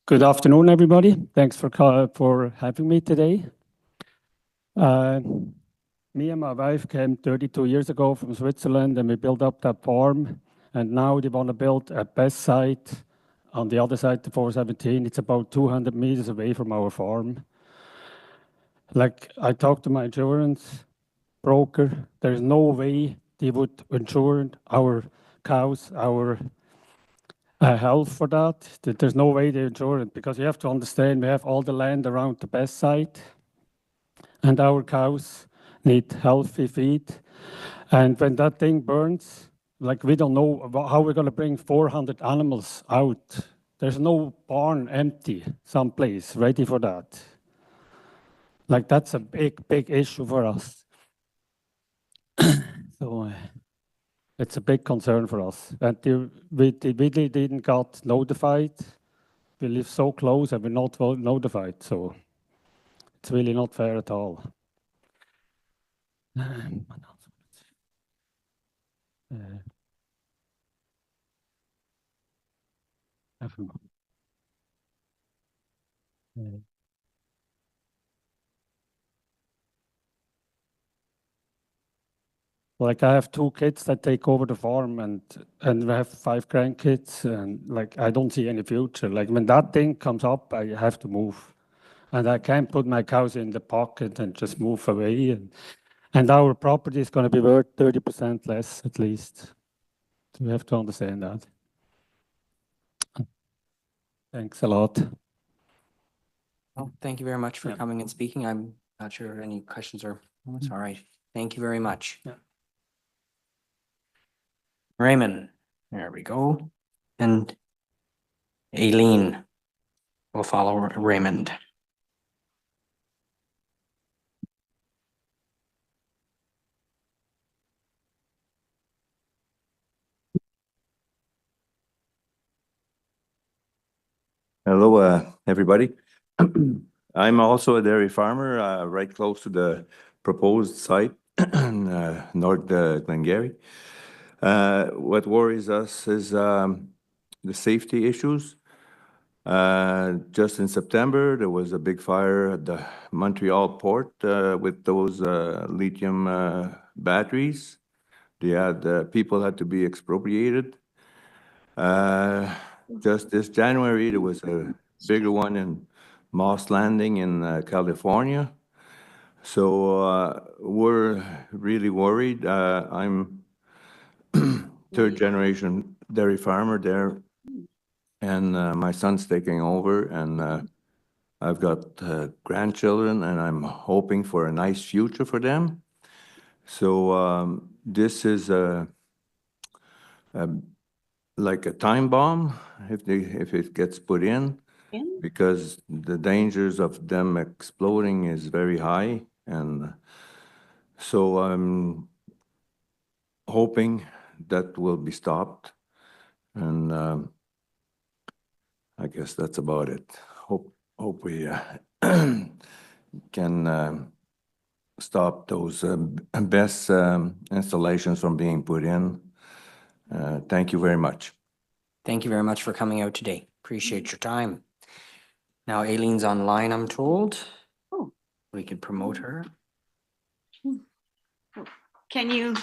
Good afternoon, everybody. Thanks for having me today. Me and my wife came 32 years ago from Switzerland, and we built up that farm. And now they want to build a BESS site on the other side, the 417. It's about 200 meters away from our farm. Like, I talked to my insurance broker. There's no way they would insure our cows, our health for that. There's no way they insure it, because you have to understand we have all the land around the BESS site, and our cows need healthy feed. And when that thing burns, like, we don't know how we're going to bring 400 animals out. There's no barn empty someplace ready for that. Like, that's a big, big issue for us. So it's a big concern for us. And we really didn't got notified. We live so close and we're not well notified. So it's really not fair at all. Like, I have 2 kids that take over the farm, and we have 5 grandkids, and like, I don't see any future. Like, when that thing comes up, I have to move. And I can't put my cows in the pocket and just move away. And our property is going to be worth 30% less at least. So we have to understand that. Thanks a lot. Well, thank you very much for coming and speaking. I'm not sure any questions are, that's all right. Thank you very much. Yeah. Raymond, there we go. And Aileen will follow Raymond. Hello, everybody. I'm also a dairy farmer, right close to the proposed site in North Glengarry. What worries us is the safety issues. Just in September, there was a big fire at the Montreal port with those lithium batteries. They had people had to be expropriated. Just this January, there was a bigger one in Moss Landing in California. So we're really worried. I'm third generation dairy farmer there, and my son's taking over, and I've got grandchildren, and I'm hoping for a nice future for them. So this is like a time bomb if it gets put in, because the dangers of them exploding is very high. And so I'm hoping that will be stopped. And I guess that's about it. Hope we can stop those best installations from being put in. Thank you very much. Thank you very much for coming out today. Appreciate your time. Now Aileen's online, I'm told. We could promote her. Can you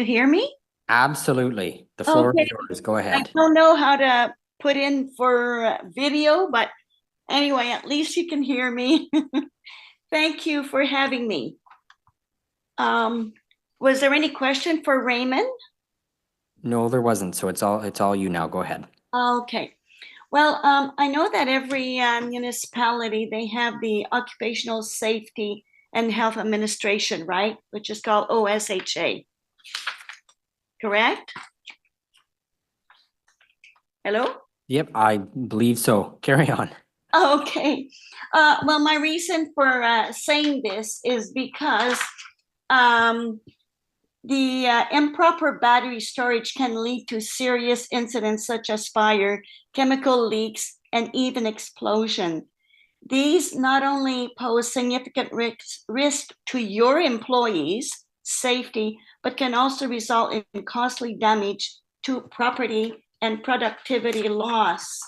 hear me? Absolutely. The floor Okay. is yours. Go I ahead. don't know how to put in for video, but anyway, at least you can hear me. Thank you for having me. Was there any question for Raymond? No, there wasn't. So it's all you now. Go ahead. Okay. Well, I know that every municipality, they have the Occupational Safety and Health Administration, right? Which is called OSHA. Correct? Hello? Yep, I believe so. Carry on. Okay. Well, my reason for saying this is because the improper battery storage can lead to serious incidents such as fire, chemical leaks, and even explosion. These not only pose significant risk to your employees' safety, but can also result in costly damage to property and productivity loss.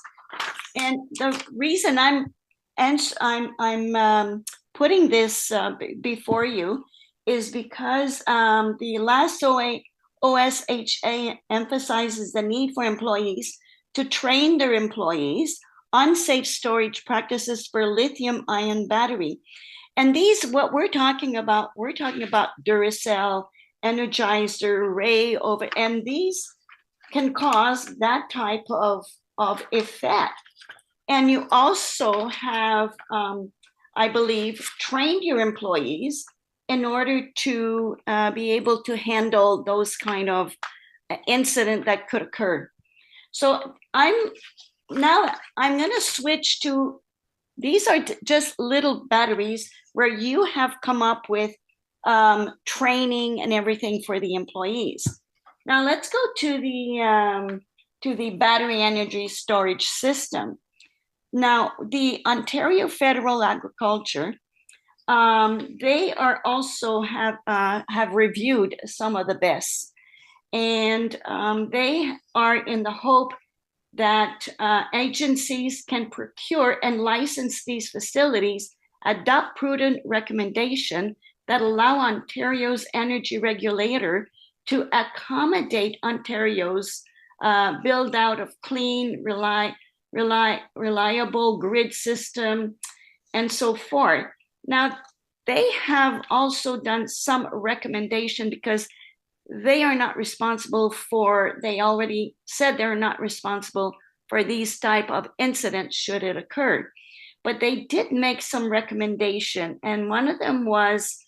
And the reason I'm putting this before you is because the last OSHA emphasizes the need for employees to train their employees on safe storage practices for lithium-ion battery. And these, what we're talking about Duracell, Energizer, Ray, and these can cause that type of effect. And you also have, I believe, trained your employees in order to be able to handle those kind of incident that could occur. So I'm going to switch to, these are just little batteries where you have come up with training and everything for the employees. Now let's go to the battery energy storage system. Now the Ontario Federal Agriculture, they are also have reviewed some of the best, and they are in the hope that agencies can procure and license these facilities, adopt prudent recommendation that allow Ontario's energy regulator to accommodate Ontario's build out of clean, reliable grid system, and so forth. Now, they have also done some recommendation because they are not responsible for, they already said they're not responsible for these type of incidents should it occur. But they did make some recommendation, and one of them was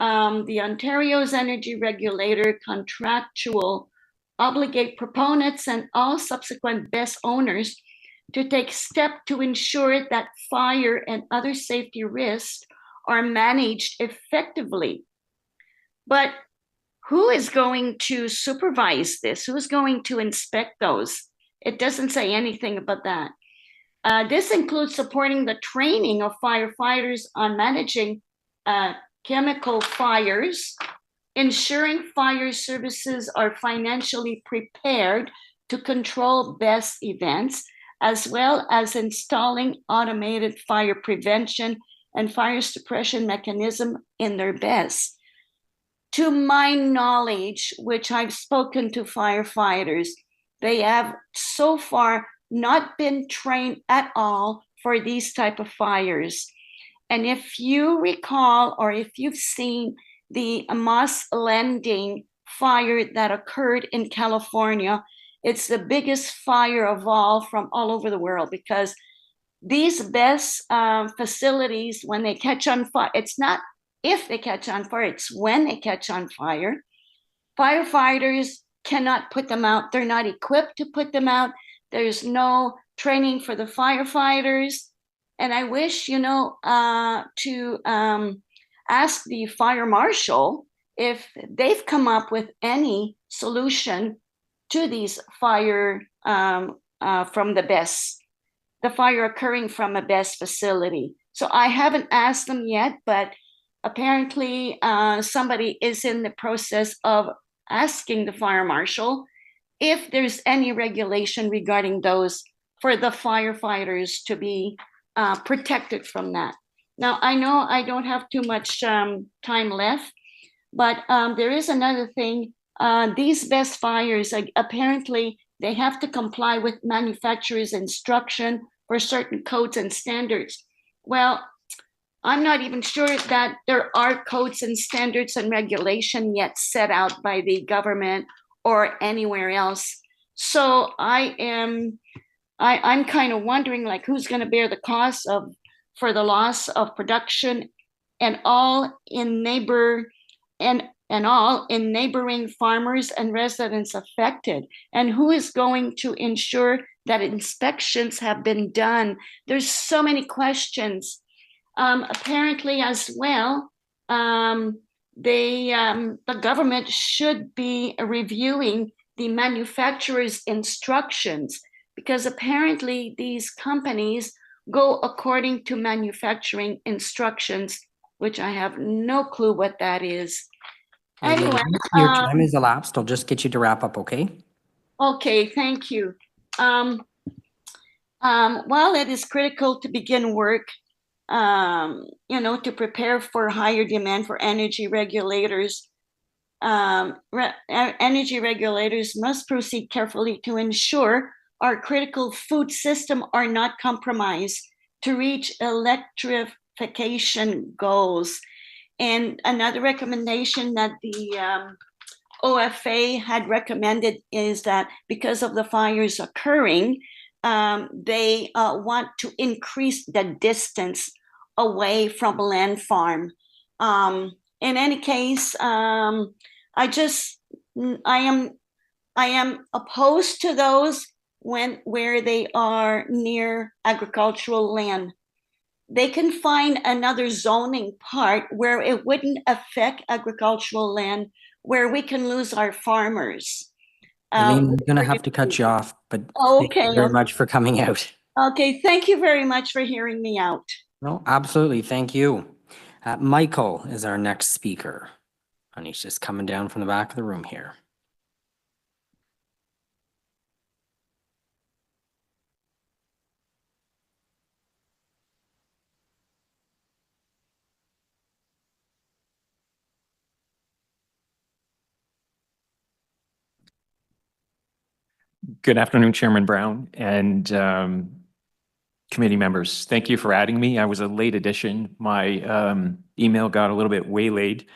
the Ontario's energy regulator contractual obligate proponents and all subsequent BESS owners to take steps to ensure that fire and other safety risks are managed effectively. But who is going to supervise this? Who's going to inspect those? It doesn't say anything about that. This includes supporting the training of firefighters on managing chemical fires, ensuring fire services are financially prepared to control BESS events, as well as installing automated fire prevention and fire suppression mechanism in their BESS. To my knowledge, which I've spoken to firefighters, they have so far not been trained at all for these type of fires. And if you recall, or if you've seen the Moss Landing fire that occurred in California, it's the biggest fire of all from all over the world, because these BESS facilities, when they catch on fire, it's not if they catch on fire, it's when they catch on fire. Firefighters cannot put them out. They're not equipped to put them out. There's no training for the firefighters. And I wish, to ask the fire marshal if they've come up with any solution to these fire from the BESS, the fire occurring from a BESS facility. So I haven't asked them yet, but apparently somebody is in the process of asking the fire marshal if there's any regulation regarding those for the firefighters to be protected from that. Now, I know I don't have too much time left, but there is another thing. These BESS fires, apparently they have to comply with manufacturer's instruction for certain codes and standards. Well, I'm not even sure that there are codes and standards and regulation yet set out by the government or anywhere else. So I'm kind of wondering, like, who's going to bear the cost for the loss of production and all in neighboring farmers and residents affected, and who is going to ensure that inspections have been done? There's so many questions. Apparently as well, the government should be reviewing the manufacturer's instructions, because apparently these companies go according to manufacturing instructions, which I have no clue what that is. Anyway, your time is elapsed. I'll just get you to wrap up, okay? Okay, thank you. While it is critical to begin work, to prepare for higher demand for energy regulators, energy regulators must proceed carefully to ensure our critical food system are not compromised to reach electrification goals. And another recommendation that the OFA had recommended is that because of the fires occurring, they want to increase the distance away from a land farm. In any case, I am opposed to those where they are near agricultural land. They can find another zoning part where it wouldn't affect agricultural land, where we can lose our farmers. Eileen, I'm going to have to cut you off, but thank you very much for coming out. Okay, thank you very much for hearing me out. No, absolutely. Thank you. Michael is our next speaker, and he's just coming down from the back of the room here. Good afternoon, Chairman Brown and committee members, thank you for adding me. I was a late addition. My email got a little bit waylaid.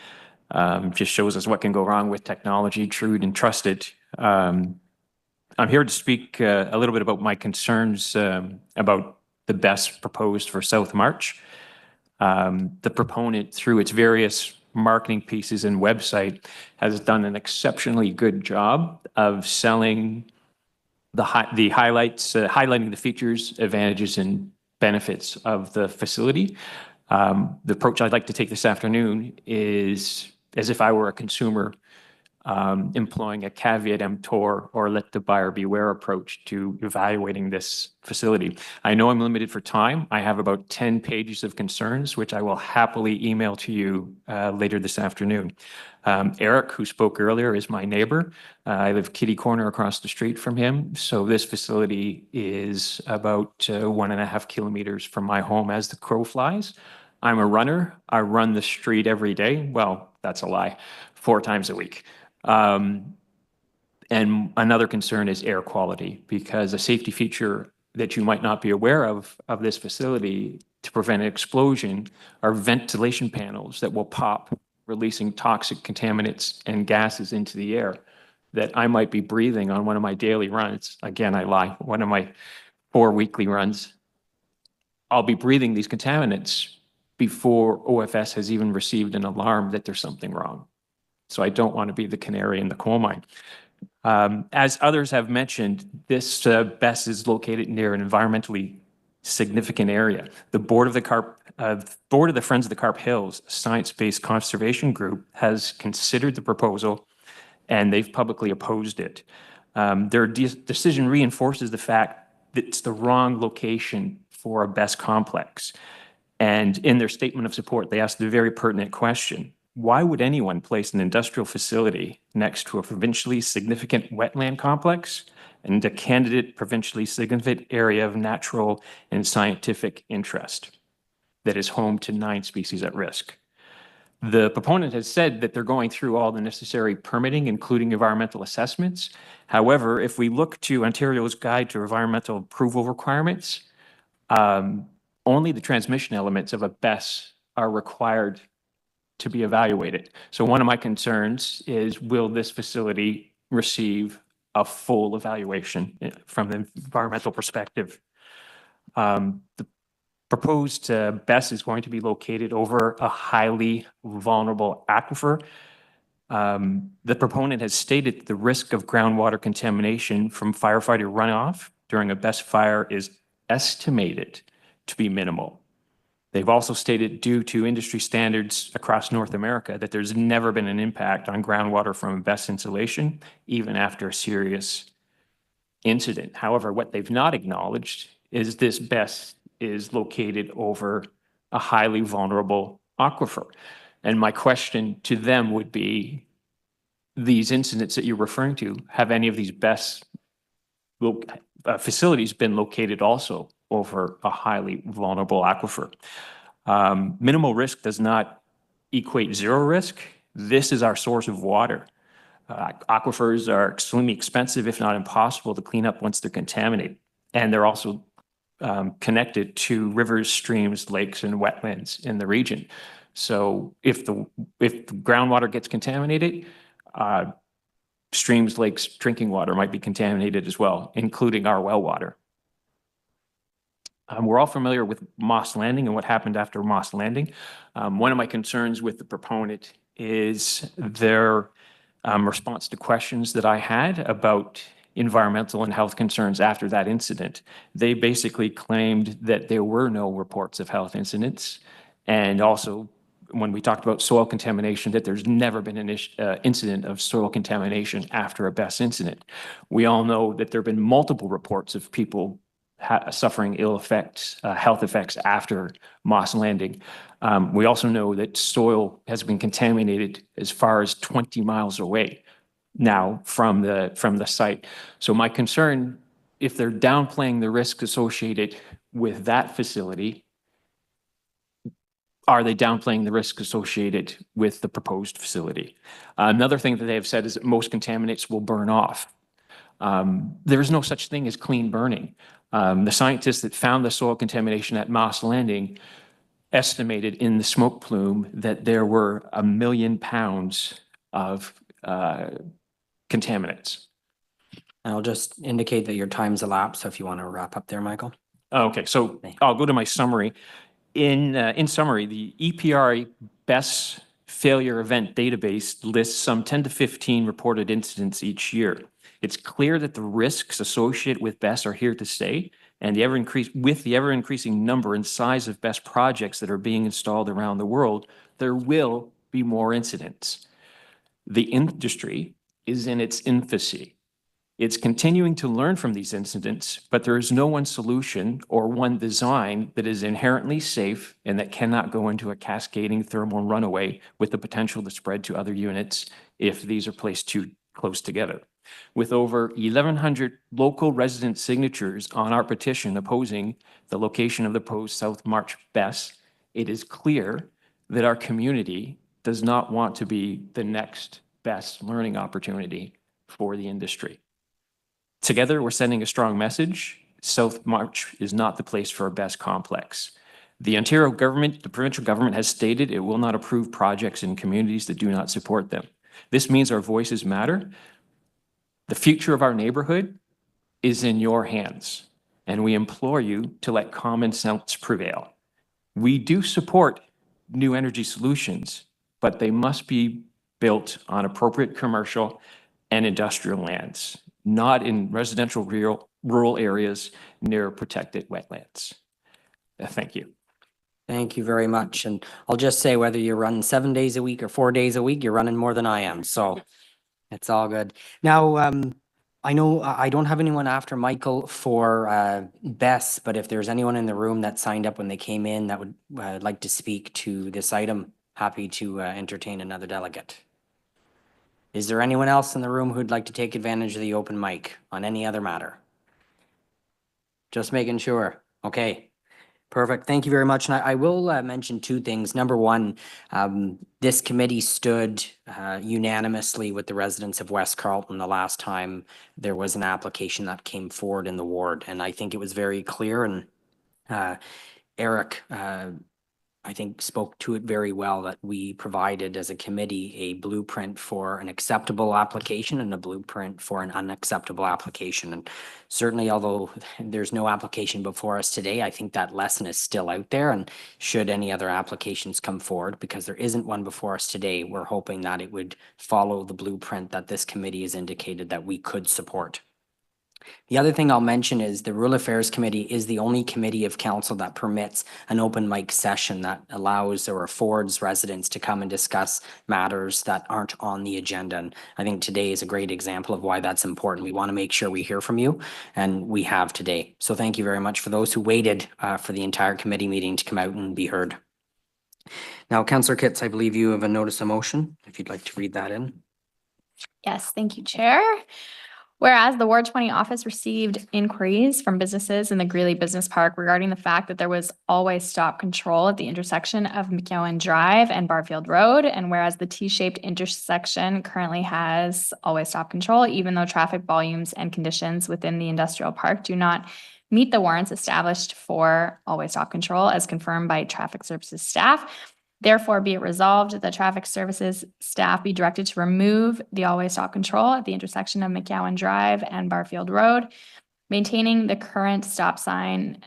Just shows us what can go wrong with technology, true and trusted. I'm here to speak a little bit about my concerns about the BESS proposed for South March. The proponent, through its various marketing pieces and website, has done an exceptionally good job of selling the highlights, highlighting the features, advantages, and benefits of the facility. The approach I'd like to take this afternoon is as if I were a consumer employing a caveat emptor or let the buyer beware approach to evaluating this facility. I know I'm limited for time. I have about 10 pages of concerns, which I will happily email to you later this afternoon. Eric, who spoke earlier, is my neighbor. I live kitty corner across the street from him. So this facility is about 1.5 kilometers from my home as the crow flies. I'm a runner. I run the street every day. Well, that's a lie, 4 times a week. And another concern is air quality, because a safety feature that you might not be aware of this facility to prevent an explosion are ventilation panels that will pop, releasing toxic contaminants and gases into the air that I might be breathing on one of my daily runs. Again, I lie, one of my 4 weekly runs. I'll be breathing these contaminants before OFS has even received an alarm that there's something wrong. So I don't want to be the canary in the coal mine. As others have mentioned, this BESS is located near an environmentally significant area. The Board of the Friends of the Carp Hills Science-Based Conservation Group has considered the proposal, and they've publicly opposed it. Their decision reinforces the fact that it's the wrong location for a BESS complex. And in their statement of support, they asked the very pertinent question: why would anyone place an industrial facility next to a provincially significant wetland complex and a candidate provincially significant area of natural and scientific interest that is home to 9 species at risk? The proponent has said that they're going through all the necessary permitting, including environmental assessments. However, if we look to Ontario's Guide to Environmental Approval Requirements, only the transmission elements of a BESS are required to be evaluated. So one of my concerns is, will this facility receive a full evaluation from the environmental perspective? The proposed BESS is going to be located over a highly vulnerable aquifer. The proponent has stated the risk of groundwater contamination from firefighter runoff during a BESS fire is estimated to be minimal. They've also stated, due to industry standards across North America, that there's never been an impact on groundwater from a BESS installation, even after a serious incident. However, what they've not acknowledged is this BESS is located over a highly vulnerable aquifer. And my question to them would be, these incidents that you're referring to, have any of these BESS facilities been located also over a highly vulnerable aquifer? Minimal risk does not equate zero risk. This is our source of water. Aquifers are extremely expensive, if not impossible, to clean up once they're contaminated. And they're also connected to rivers, streams, lakes, and wetlands in the region. So if the groundwater gets contaminated, streams, lakes, drinking water might be contaminated as well, including our well water. We're all familiar with Moss Landing and what happened after Moss Landing. One of my concerns with the proponent is their response to questions that I had about environmental and health concerns after that incident. They basically claimed that there were no reports of health incidents. And also, when we talked about soil contamination, that there's never been an incident of soil contamination after a BESS incident. We all know that there have been multiple reports of people suffering ill effects, health effects after Moss Landing. We also know that soil has been contaminated as far as 20 miles away now from the site. So my concern, if they're downplaying the risk associated with that facility, are they downplaying the risk associated with the proposed facility? Another thing that they have said is that most contaminants will burn off. There's no such thing as clean burning. The scientists that found the soil contamination at Moss Landing estimated in the smoke plume that there were 1 million pounds of contaminants. And I'll just indicate that your time's elapsed, so if you want to wrap up there, Michael. Okay, so I'll go to my summary. In summary, the EPRI BESS failure event database lists some 10 to 15 reported incidents each year. It's clear that the risks associated with BESS are here to stay, and the ever-increasing number and size of BESS projects that are being installed around the world, there will be more incidents. The industry is in its infancy. It's continuing to learn from these incidents, but there is no one solution or one design that is inherently safe and that cannot go into a cascading thermal runaway with the potential to spread to other units if these are placed too close together. With over 1,100 local resident signatures on our petition opposing the location of the proposed South March BESS, it is clear that our community does not want to be the next best learning opportunity for the industry. Together, we're sending a strong message. South March is not the place for a BESS complex. The Ontario government, the provincial government has stated it will not approve projects in communities that do not support them. This means our voices matter. The future of our neighborhood is in your hands, and we implore you to let common sense prevail. We do support new energy solutions, but they must be built on appropriate commercial and industrial lands, not in residential rural areas near protected wetlands. Thank you. Thank you very much. And I'll just say, whether you're running 7 days a week or 4 days a week, you're running more than I am. So it's all good. Now, I know I don't have anyone after Michael for BESS, but if there's anyone in the room that signed up when they came in that would like to speak to this item, happy to entertain another delegate. Is there anyone else in the room who'd like to take advantage of the open mic on any other matter? Just making sure. Okay. Perfect. Thank you very much. And I will mention 2 things. Number one, this committee stood unanimously with the residents of West Carleton the last time there was an application that came forward in the ward. And I think it was very clear, and Eric, I think, spoke to it very well, that we provided as a committee a blueprint for an acceptable application and a blueprint for an unacceptable application. And certainly, although there's no application before us today, I think that lesson is still out there. And should any other applications come forward, because there isn't one before us today, we're hoping that it would follow the blueprint that this committee has indicated that we could support. The other thing I'll mention is the Rural Affairs Committee is the only committee of council that permits an open mic session that allows or affords residents to come and discuss matters that aren't on the agenda. And I think today is a great example of why that's important. We want to make sure we hear from you, and we have today. So thank you very much for those who waited for the entire committee meeting to come out and be heard. Now, Councillor Kitts, I believe you have a notice of motion, if you'd like to read that in. Yes, thank you, Chair. Whereas the Ward 20 office received inquiries from businesses in the Greeley Business Park regarding the fact that there was always stop control at the intersection of McEwen Drive and Barfield Road, and whereas the T-shaped intersection currently has always stop control, even though traffic volumes and conditions within the industrial park do not meet the warrants established for always stop control as confirmed by traffic services staff. Therefore, be it resolved that the traffic services staff be directed to remove the always stop control at the intersection of McEwen Drive and Barfield Road, maintaining the current stop sign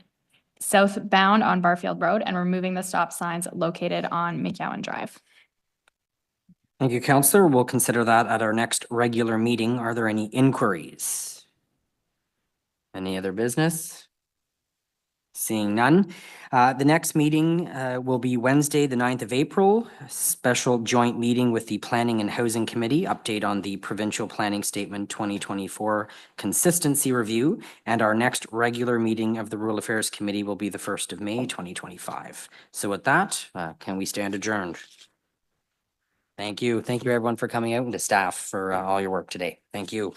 southbound on Barfield Road and removing the stop signs located on McEwen Drive. Thank you, Councillor. We'll consider that at our next regular meeting. Are there any inquiries? Any other business? Seeing none. The next meeting will be Wednesday, the 9th of April, a special joint meeting with the Planning and Housing Committee, update on the Provincial Planning Statement 2024 Consistency Review, and our next regular meeting of the Rural Affairs Committee will be the 1st of May, 2025. So with that, can we stand adjourned? Thank you. Thank you, everyone, for coming out, and to staff for all your work today. Thank you.